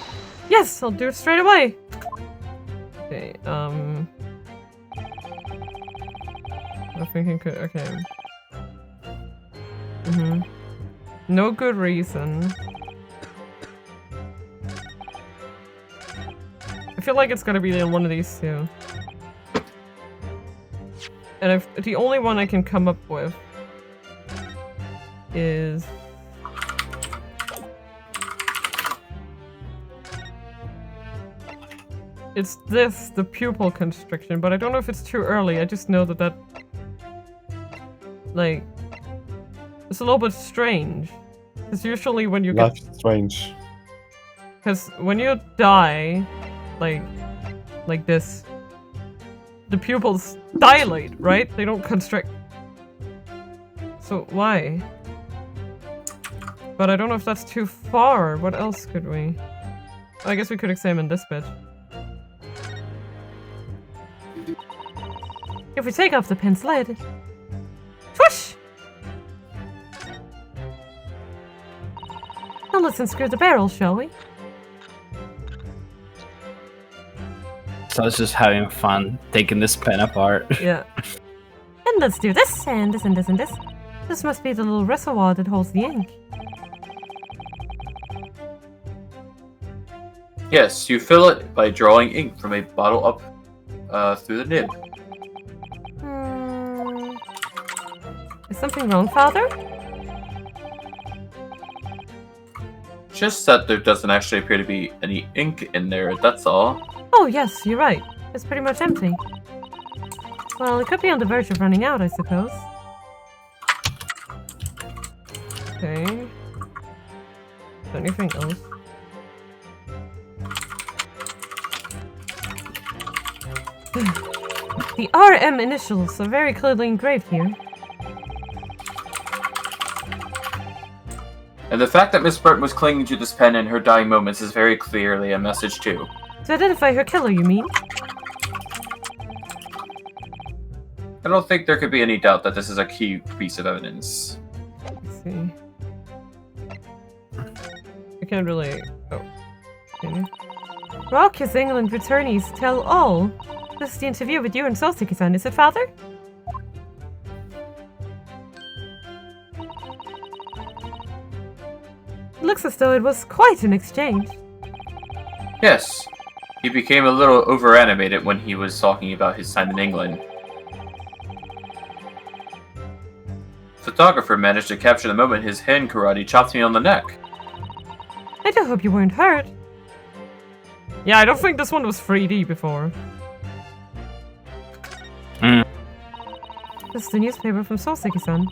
Yes, I'll do it straight away. Okay, I think I could, okay. No good reason. I feel like it's gonna be in one of these 2. And the only one I can come up with is... It's this, the pupil constriction, but I don't know if it's too early. I just know that like, it's a little bit strange. Because usually when you That's strange. Because when you die, like this, the pupils dilate, right? They don't constrict. So why? But I don't know if that's too far. What else could we? I guess we could examine this bit. If we take off the pen's lid... Twoosh! Now let's unscrew the barrel, shall we? So I was just having fun taking this pen apart. Yeah. And let's do this, and this, and this, and this. This must be the little reservoir that holds the ink. Yes, you fill it by drawing ink from a bottle up through the nib. Is something wrong, Father? Just that there doesn't actually appear to be any ink in there, that's all. Oh yes, you're right. It's pretty much empty. Well, it could be on the verge of running out, I suppose. Okay. Is there anything else? The RM initials are very clearly engraved here. And the fact that Miss Burton was clinging to this pen in her dying moments is very clearly a message too. To identify her killer, you mean? I don't think there could be any doubt that this is a key piece of evidence. Let's see. I can't really... Oh. Okay. Raucous England returnees tell all. This is the interview with you and Soseki-san, is it, Father? Looks as though it was quite an exchange. Yes. He became a little over-animated when he was talking about his time in England. The photographer managed to capture the moment his hand karate chopped me on the neck. I do hope you weren't hurt. Yeah, I don't think this one was 3D before. This is the newspaper from Soseki-san.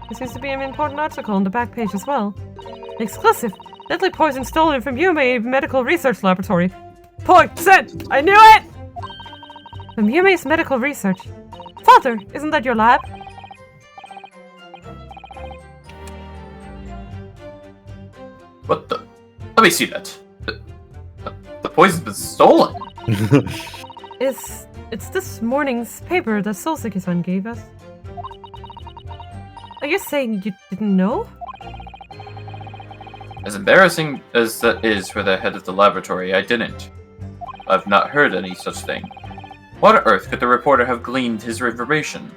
There seems to be an important article on the back page as well. Exclusive! Deadly poison stolen from Yume Medical Research Laboratory. Poison! I knew it! From Yume's Medical Research. Father, isn't that your lab? What the? Let me see that. The poison's been stolen! It's this morning's paper that Soseki-san gave us. Are you saying you didn't know? As embarrassing as that is for the head of the laboratory, I didn't. I've not heard any such thing. What on earth could the reporter have gleaned his information?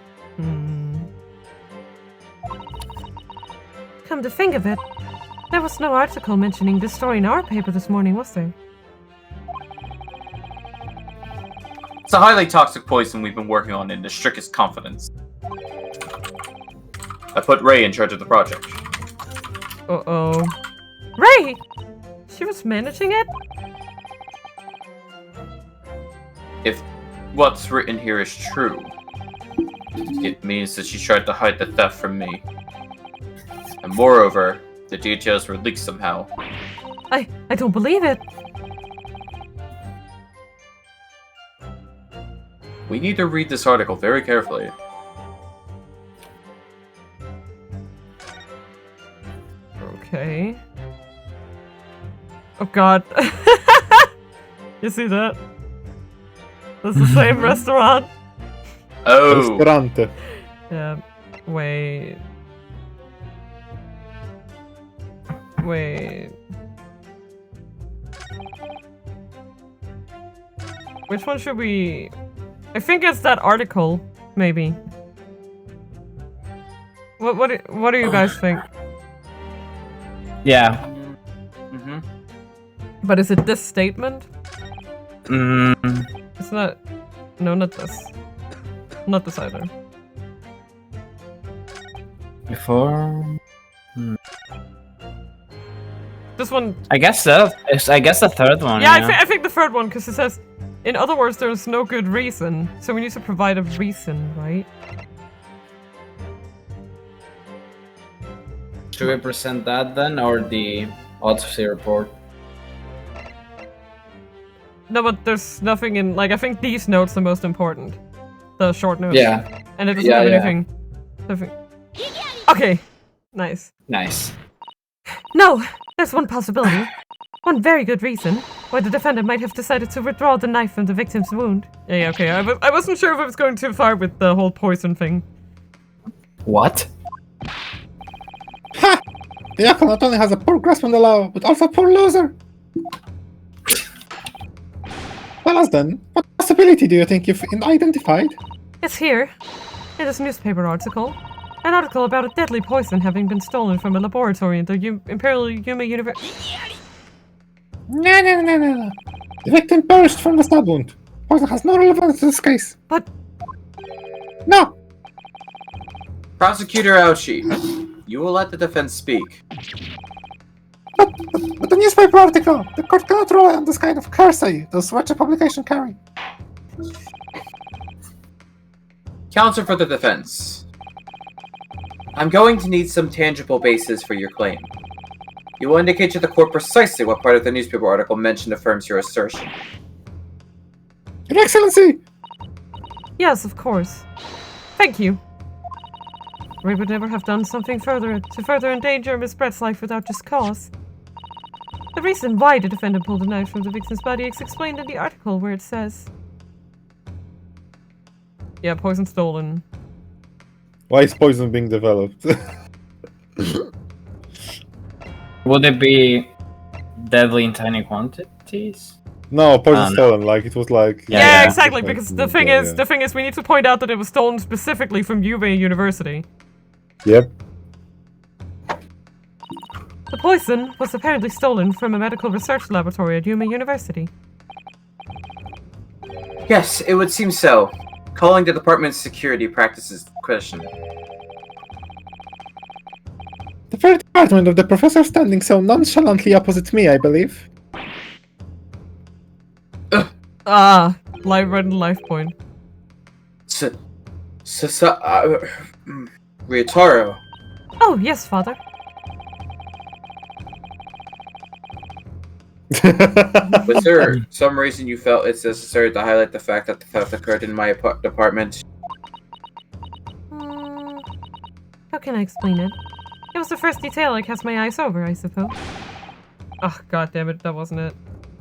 Come to think of it, there was no article mentioning this story in our paper this morning, was there? It's a highly toxic poison we've been working on in the strictest confidence. I put Ray in charge of the project. Uh-oh. Ray! She was managing it? If what's written here is true, it means that she tried to hide the theft from me. And moreover, the details were leaked somehow. I don't believe it. We need to read this article very carefully. Okay. Oh god. You see that? That's the same restaurant. Oh. Restaurante. Yeah. Wait. Wait. Which one should we... I think it's that article, maybe. What do you guys think? Yeah. Mm-hmm. But is it this statement? Mm, It's not... No, not this. Not this either. before. This one... I guess so. I guess the third one. Yeah, I think the third one, because it says... In other words, there's no good reason. So we need to provide a reason, right? Should we present that then, or the autopsy report? No, but there's nothing in... Like, I think these notes are most important. The short notes. Yeah. And it doesn't Yeah, have yeah. anything. Okay. Nice. Nice. No, there's one possibility. One very good reason why the defendant might have decided to withdraw the knife from the victim's wound. Yeah, okay. I wasn't sure if I was going too far with the whole poison thing. What? Ha! The Yako not only has a poor grasp on the law, but also a poor loser. Well, as then, what possibility do you think you've identified? It's here, in this newspaper article. An article about a deadly poison having been stolen from a laboratory in the Imperial Yuma University. No. The victim perished from the stab wound. Poison has no relevance to this case. But... No! Prosecutor Aoshi, you will let the defense speak. But the newspaper article! The court cannot rely on this kind of hearsay those wretched publications carry. Counsel for the defense. I'm going to need some tangible basis for your claim. You will indicate to the court precisely what part of the newspaper article mentioned affirms your assertion. Your Excellency! Yes, of course. Thank you. We would never have done something to further endanger Miss Brett's life without just cause. The reason why the defendant pulled a knife from the victim's body is explained in the article where it says... Yeah, poison stolen. Why is poison being developed? Would it be deadly in tiny quantities? No, poison stolen. Like it was like. Yeah, exactly. Because the thing is, we need to point out that it was stolen specifically from Yuma University. Yep. The poison was apparently stolen from a medical research laboratory at Yuma University. Yes, it would seem so. Calling the department's security practices question. The very department of the professor standing so nonchalantly opposite me, I believe. Ah, live red and life point. Ryotaro. Oh, yes, father. Was there some reason you felt it's necessary to highlight the fact that the theft occurred in my department? How can I explain it? It was the first detail I cast my eyes over, I suppose. Oh, god damn it, that wasn't it.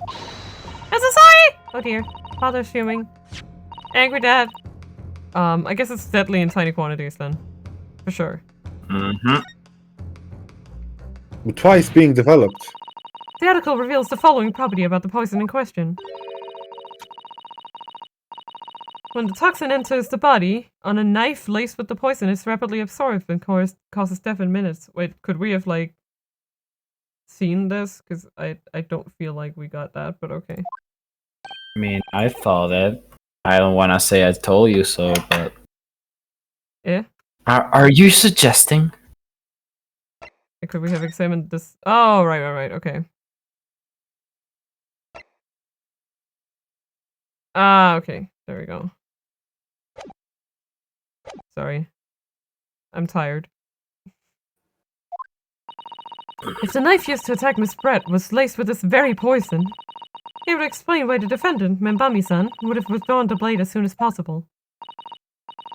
I'm so sorry! Oh dear. Father's fuming. Angry dad. I guess it's deadly in tiny quantities then. For sure. Mm-hmm. But why is being developed? The article reveals the following property about the poison in question. When the toxin enters the body, on a knife laced with the poison, it's rapidly absorbed and causes death in minutes. Wait, could we have, like, seen this? Because I don't feel like we got that, but okay. I mean, I thought it. I don't want to say I told you so, but... Yeah? Are you suggesting? Could we have examined this? Oh, right, okay. Ah, okay. There we go. Sorry. I'm tired. If the knife used to attack Miss Brett was laced with this very poison, it would explain why the defendant, Membami-san, would have withdrawn the blade as soon as possible.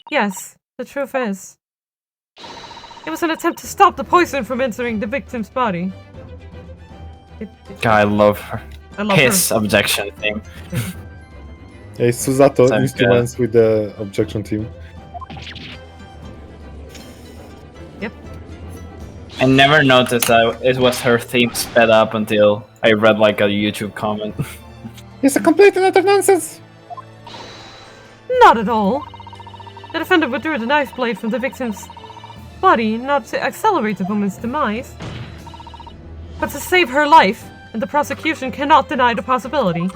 Yes, the truth is, it was an attempt to stop the poison from entering the victim's body. God, I love her. I love His objection thing. Hey, Susato Sounds instruments with the objection team. Yep. I never noticed that it was her theme sped up until I read like a YouTube comment. It's a complete and utter nonsense! Not at all. The defendant withdrew the knife blade from the victim's body not to accelerate the woman's demise, but to save her life, and the prosecution cannot deny the possibility.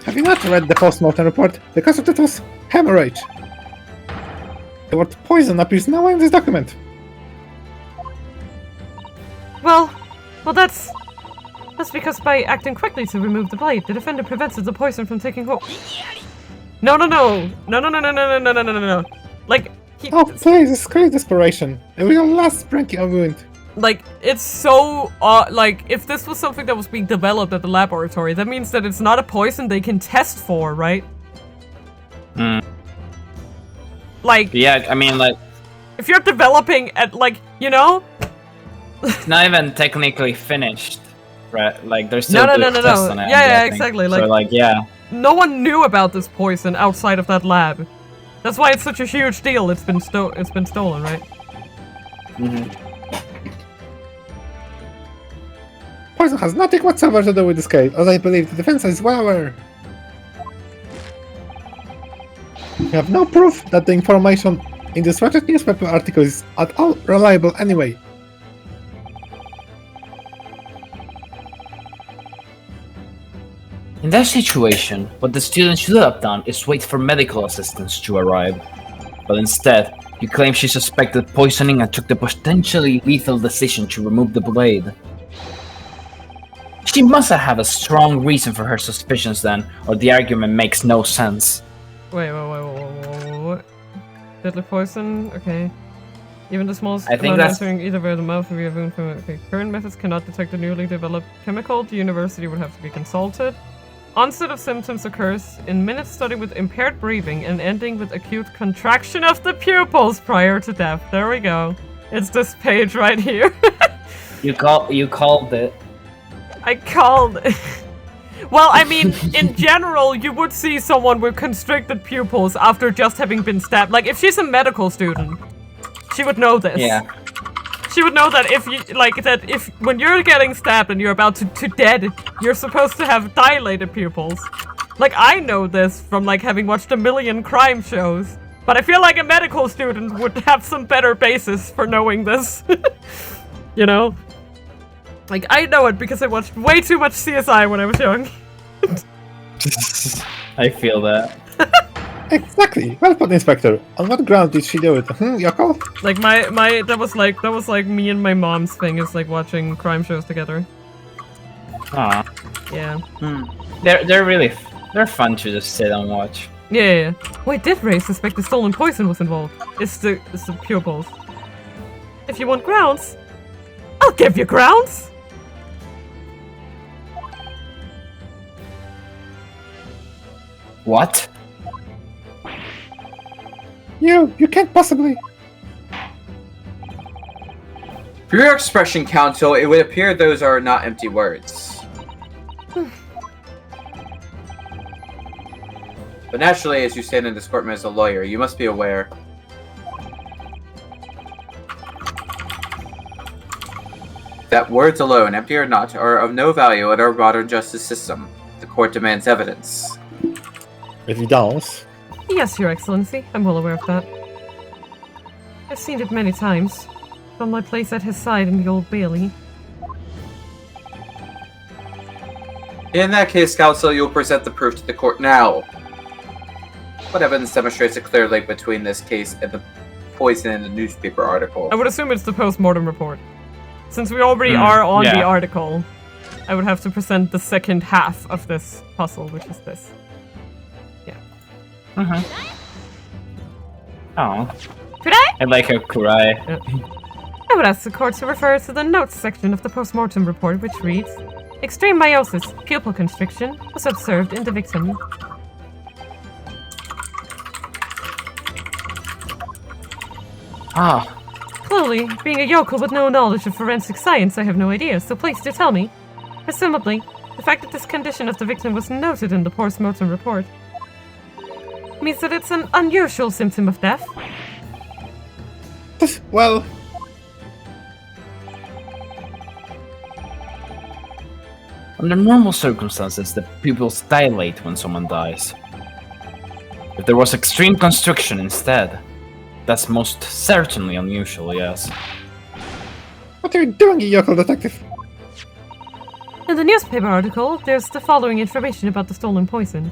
Have you not read the post-mortem report? The cause of death was hemorrhage. The word poison appears nowhere in this document. Well, that's because by acting quickly to remove the blade, the defendant prevented the poison from taking hold. No. Like, Oh, please, it's great desperation. It will last breaking a wound. like, it's so, like, if this was something that was being developed at the laboratory, that means that it's not a poison they can test for, right? Like, Yeah, I mean, like, if you're developing at, like, you know? it's not even technically finished, right? Like, there's still No. tests on it. Yeah, I'm guessing. exactly. So, like, yeah. No one knew about this poison outside of that lab. That's why it's such a huge deal. It's been stolen, right? Poison has nothing whatsoever to do with this case, as I believe the defense is well aware. We have no proof that the information in this wretched newspaper article is at all reliable anyway. In that situation, what the student should have done is wait for medical assistance to arrive. But instead, he claims she suspected poisoning and took the potentially lethal decision to remove the blade. She must have a strong reason for her suspicions then, or the argument makes no sense. Wait. Deadly poison? Okay. Even the smallest I think amount that's- entering either via the mouth or via wound from it. Okay. Current methods cannot detect a newly developed chemical. The university would have to be consulted. Onset of symptoms occurs in minutes starting with impaired breathing and ending with acute contraction of the pupils prior to death. There we go. It's this page right here. You called it. I called it. Well, I mean, in general, you would see someone with constricted pupils after just having been stabbed. Like, if she's a medical student, she would know this. Yeah. She would know that if when you're getting stabbed and you're about to dead, you're supposed to have dilated pupils. Like, I know this from, like, having watched a million crime shows. But I feel like a medical student would have some better basis for knowing this. You know? Like, I know it because I watched way too much CSI when I was young. I feel that. Exactly. Well put, Inspector. On what ground did she do it? Yoko? Like, that was like me and my mom's thing, is like watching crime shows together. Aw. Yeah. They're fun to just sit and watch. Yeah. Wait, did Ray suspect the stolen poison was involved? It's the pupils. If you want grounds, I'll give you grounds! What? You can't possibly. For your expression, Counsel, it would appear those are not empty words. But naturally, as you stand in this courtroom as a lawyer, you must be aware that words alone, empty or not, are of no value in our modern justice system. The court demands evidence. Evidence? Yes, Your Excellency. I'm well aware of that. I've seen it many times. From my place at his side in the Old Bailey. In that case, Counsel, you'll present the proof to the court now. What evidence demonstrates a clear link between this case and the poison in the newspaper article? I would assume it's the post-mortem report. Since we already are on the article. I would have to present the second half of this puzzle, which is this. Yeah. Oh. Could I? I like her cry. I would ask the court to refer to the notes section of the post-mortem report, which reads, extreme meiosis, pupil constriction, was observed in the victim. Ah. Clearly, being a yokel with no knowledge of forensic science, I have no idea, so please do tell me. Presumably, the fact that this condition of the victim was noted in the post-mortem report means that it's an unusual symptom of death. Well, Under normal circumstances, the pupils dilate when someone dies. If there was extreme constriction instead, that's most certainly unusual, yes. what are you doing, you yokel detective? In the newspaper article, there's the following information about the stolen poison.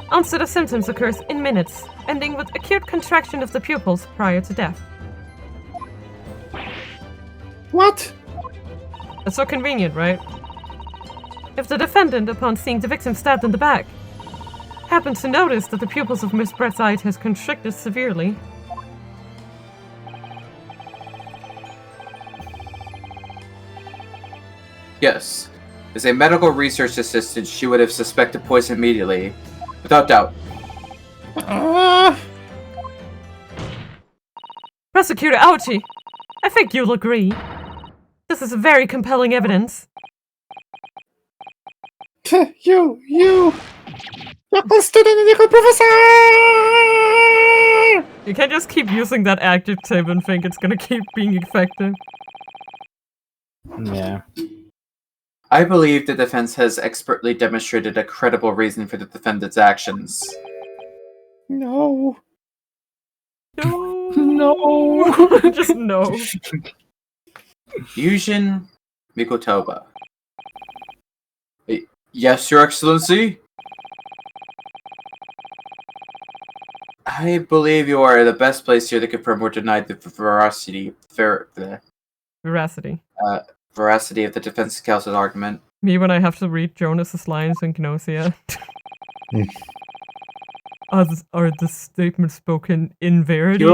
Onset of symptoms occurs in minutes, ending with acute contraction of the pupils prior to death. What? That's so convenient, right? If the defendant, upon seeing the victim stabbed in the back, happened to notice that the pupils of Miss Brett's eye has constricted severely, Yes. As a medical research assistant, she would have suspected poison immediately. Without doubt. Prosecutor Ouchie, I think you'll agree. This is very compelling evidence. You yokel student and yokel professor! You can't just keep using that adjective and think it's gonna keep being effective. Yeah. I believe the defense has expertly demonstrated a credible reason for the defendant's actions. No. No. No. Just no. Yujin Mikotoba. Yes, Your Excellency? I believe you are the best place here to confirm or deny the veracity of the defense counsel's argument. Me when I have to read Jonas's lines in Gnosia. Are the statements spoken in verity?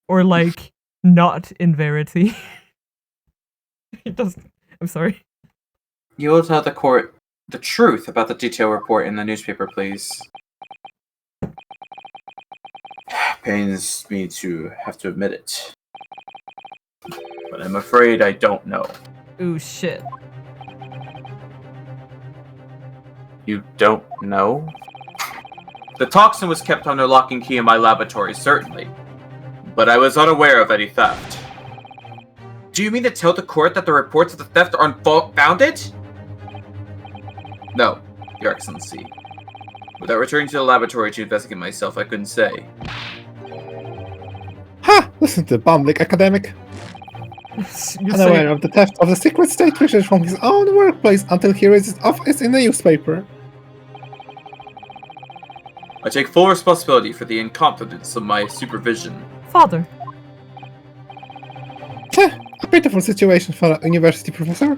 Or like, not in verity? It doesn't. I'm sorry. You will tell the court the truth about the detailed report in the newspaper, please. Pains me to have to admit it. But I'm afraid I don't know. Ooh, shit. You don't know? The toxin was kept under lock and key in my laboratory, certainly. But I was unaware of any theft. Do you mean to tell the court that the reports of the theft are unfounded? No, Your Excellency. Without returning to the laboratory to investigate myself, I couldn't say. Ha! Listen to the bumbling academic. Unaware of the theft of the secret state treasure from his own workplace until he raised his office in the newspaper. I take full responsibility for the incompetence of my supervision. Father. A pitiful situation for a university professor.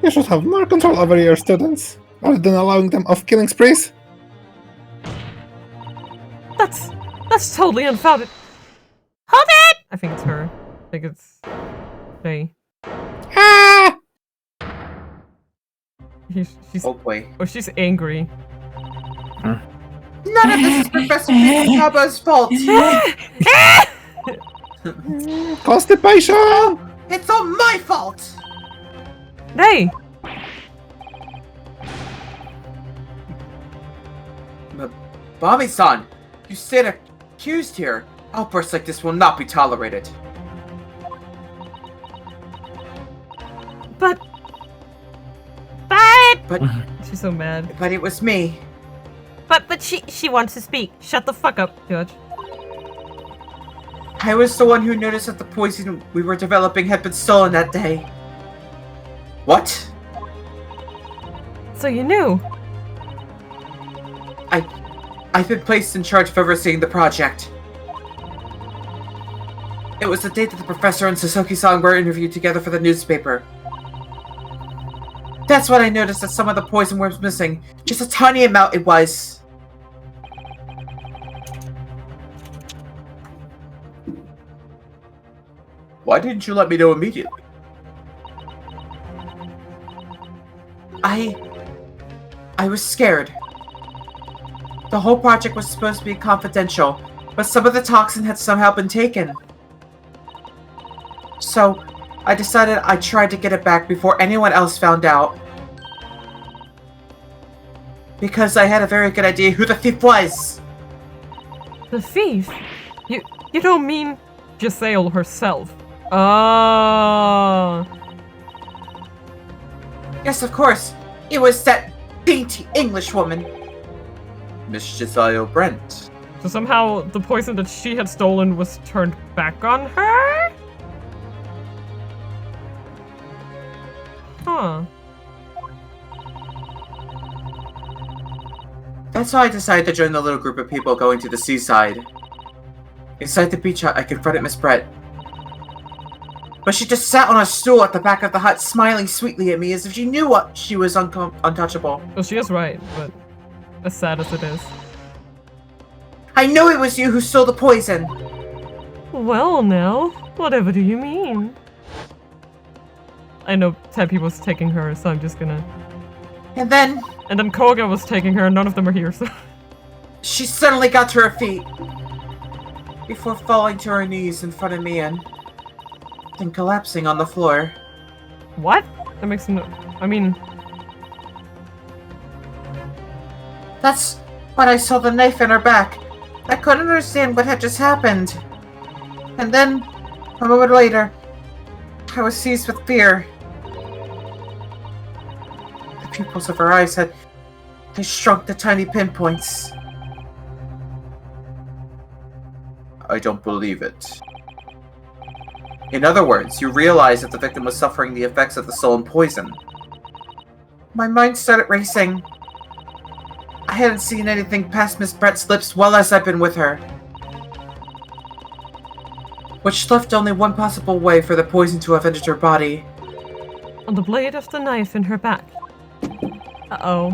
You should have more control over your students, rather than allowing them off killing sprees. That's totally unfounded. Hold it! I think it's her. I think it's Faye. Ah! She's oh boy. Oh, she's angry. None of this is Professor Mikotoba's fault. Constipation! It's all my fault. Hey! Bami-san, you stand accused here. Outbursts like this will not be tolerated. But But she's so mad. But it was me. But she wants to speak. Shut the fuck up, Judge. I was the one who noticed that the poison we were developing had been stolen that day. What? So you knew? I've been placed in charge of overseeing the project. It was the date that the professor and Suzuki-san were interviewed together for the newspaper. That's when I noticed that some of the poison was missing. Just a tiny amount it was. Why didn't you let me know immediately? I was scared. The whole project was supposed to be confidential, but some of the toxin had somehow been taken. So, I decided I'd try to get it back before anyone else found out. Because I had a very good idea who the thief was! The thief? You don't mean Giselle herself? Oh. Yes, of course. It was that dainty English woman. Miss Giselle Brent. So somehow the poison that she had stolen was turned back on her? Huh. That's how I decided to join the little group of people going to the seaside. Inside the beach hut, I confronted Miss Brett. But she just sat on a stool at the back of the hut, smiling sweetly at me as if she knew what she was untouchable. Well, she is right, but as sad as it is. I know it was you who stole the poison! Well, now, whatever do you mean? I know Teppy was taking her, so I'm just gonna... And then Koga was taking her, and none of them are here, so... She suddenly got to her feet. Before falling to her knees in front of me and then collapsing on the floor. What? That makes no... I mean... That's when I saw the knife in her back. I couldn't understand what had just happened. And then, a moment later, I was seized with fear. The pupils of her eyes they shrunk to tiny pinpoints. I don't believe it. In other words, you realized that the victim was suffering the effects of the stolen poison. My mind started racing. I hadn't seen anything past Miss Brett's lips well as I've been with her. Which left only one possible way for the poison to have entered her body. On the blade of the knife in her back. Uh-oh.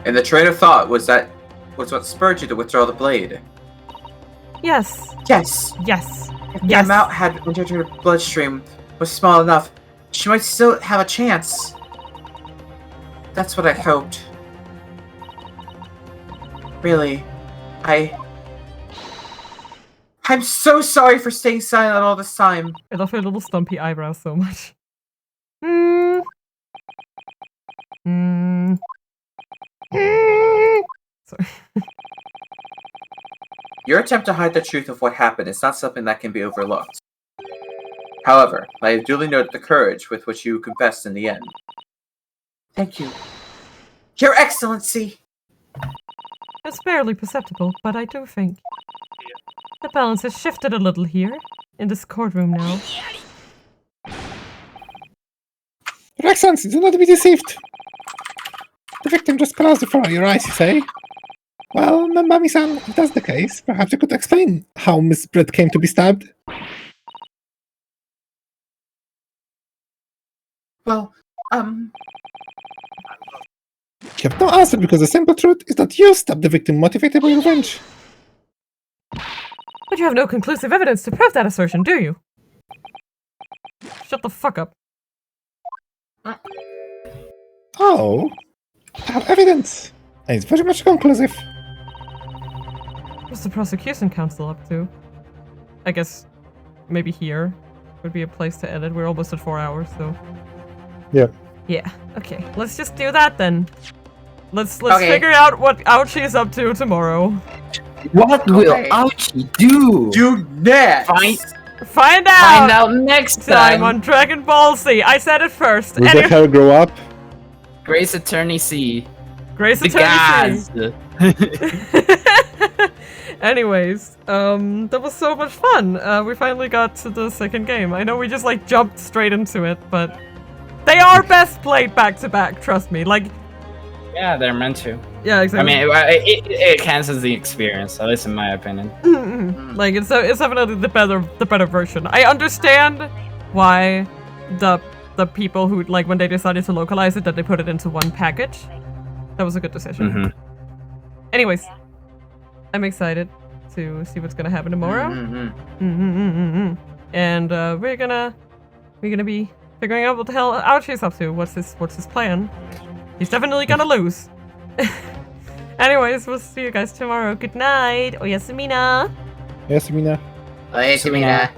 And the train of thought was what spurred you to withdraw the blade. Yes. Yes. Yes. If the amount had entered her bloodstream was small enough, she might still have a chance. That's what I hoped. Really, I'm so sorry for staying silent all this time. I love her little stumpy eyebrows so much. Sorry. Your attempt to hide the truth of what happened is not something that can be overlooked. However, I have duly noted the courage with which you confessed in the end. Thank you. Your Excellency! It's barely perceptible, but I do think the balance has shifted a little here, in this courtroom now. Your Excellency, do not be deceived. The victim just collapsed before your eyes, you say? Well, Mami-san, if that's the case, perhaps you could explain how Miss Brett came to be stabbed? Well, You have no answer because the simple truth is that you stabbed the victim motivated by revenge. But you have no conclusive evidence to prove that assertion, do you? Shut the fuck up. Oh, I have evidence, and it's very much conclusive. What's the prosecution counsel up to? I guess maybe here would be a place to edit. We're almost at 4 hours, so... Yeah. Yeah, okay. Let's just do that then. Let's Okay. figure out what Ouchie is up to tomorrow. What will Ouchie do? do next! Find Find out next time time. on Dragon Ball Z. I said it first. Will the hair grow up? Grace Attorney C. Grace The Attorney Gaz. Anyways, that was so much fun. We finally got to the second game. I know we just like jumped straight into it, but they are best played back to back, trust me. Like, Yeah, they're meant to. Yeah, I exactly. mean, it cancels the experience, at least in my opinion. Like it's definitely the better version. I understand why the people who like when they decided to localize it that they put it into one package. That was a good decision. Mm-hmm. Anyways, I'm excited to see what's gonna happen tomorrow. And we're gonna be figuring out what the hell Archie's up to. What's his plan? He's definitely gonna lose. Anyways, we'll see you guys tomorrow. Good night. Oyasumi na. Yes, Mina. Hey, Mina.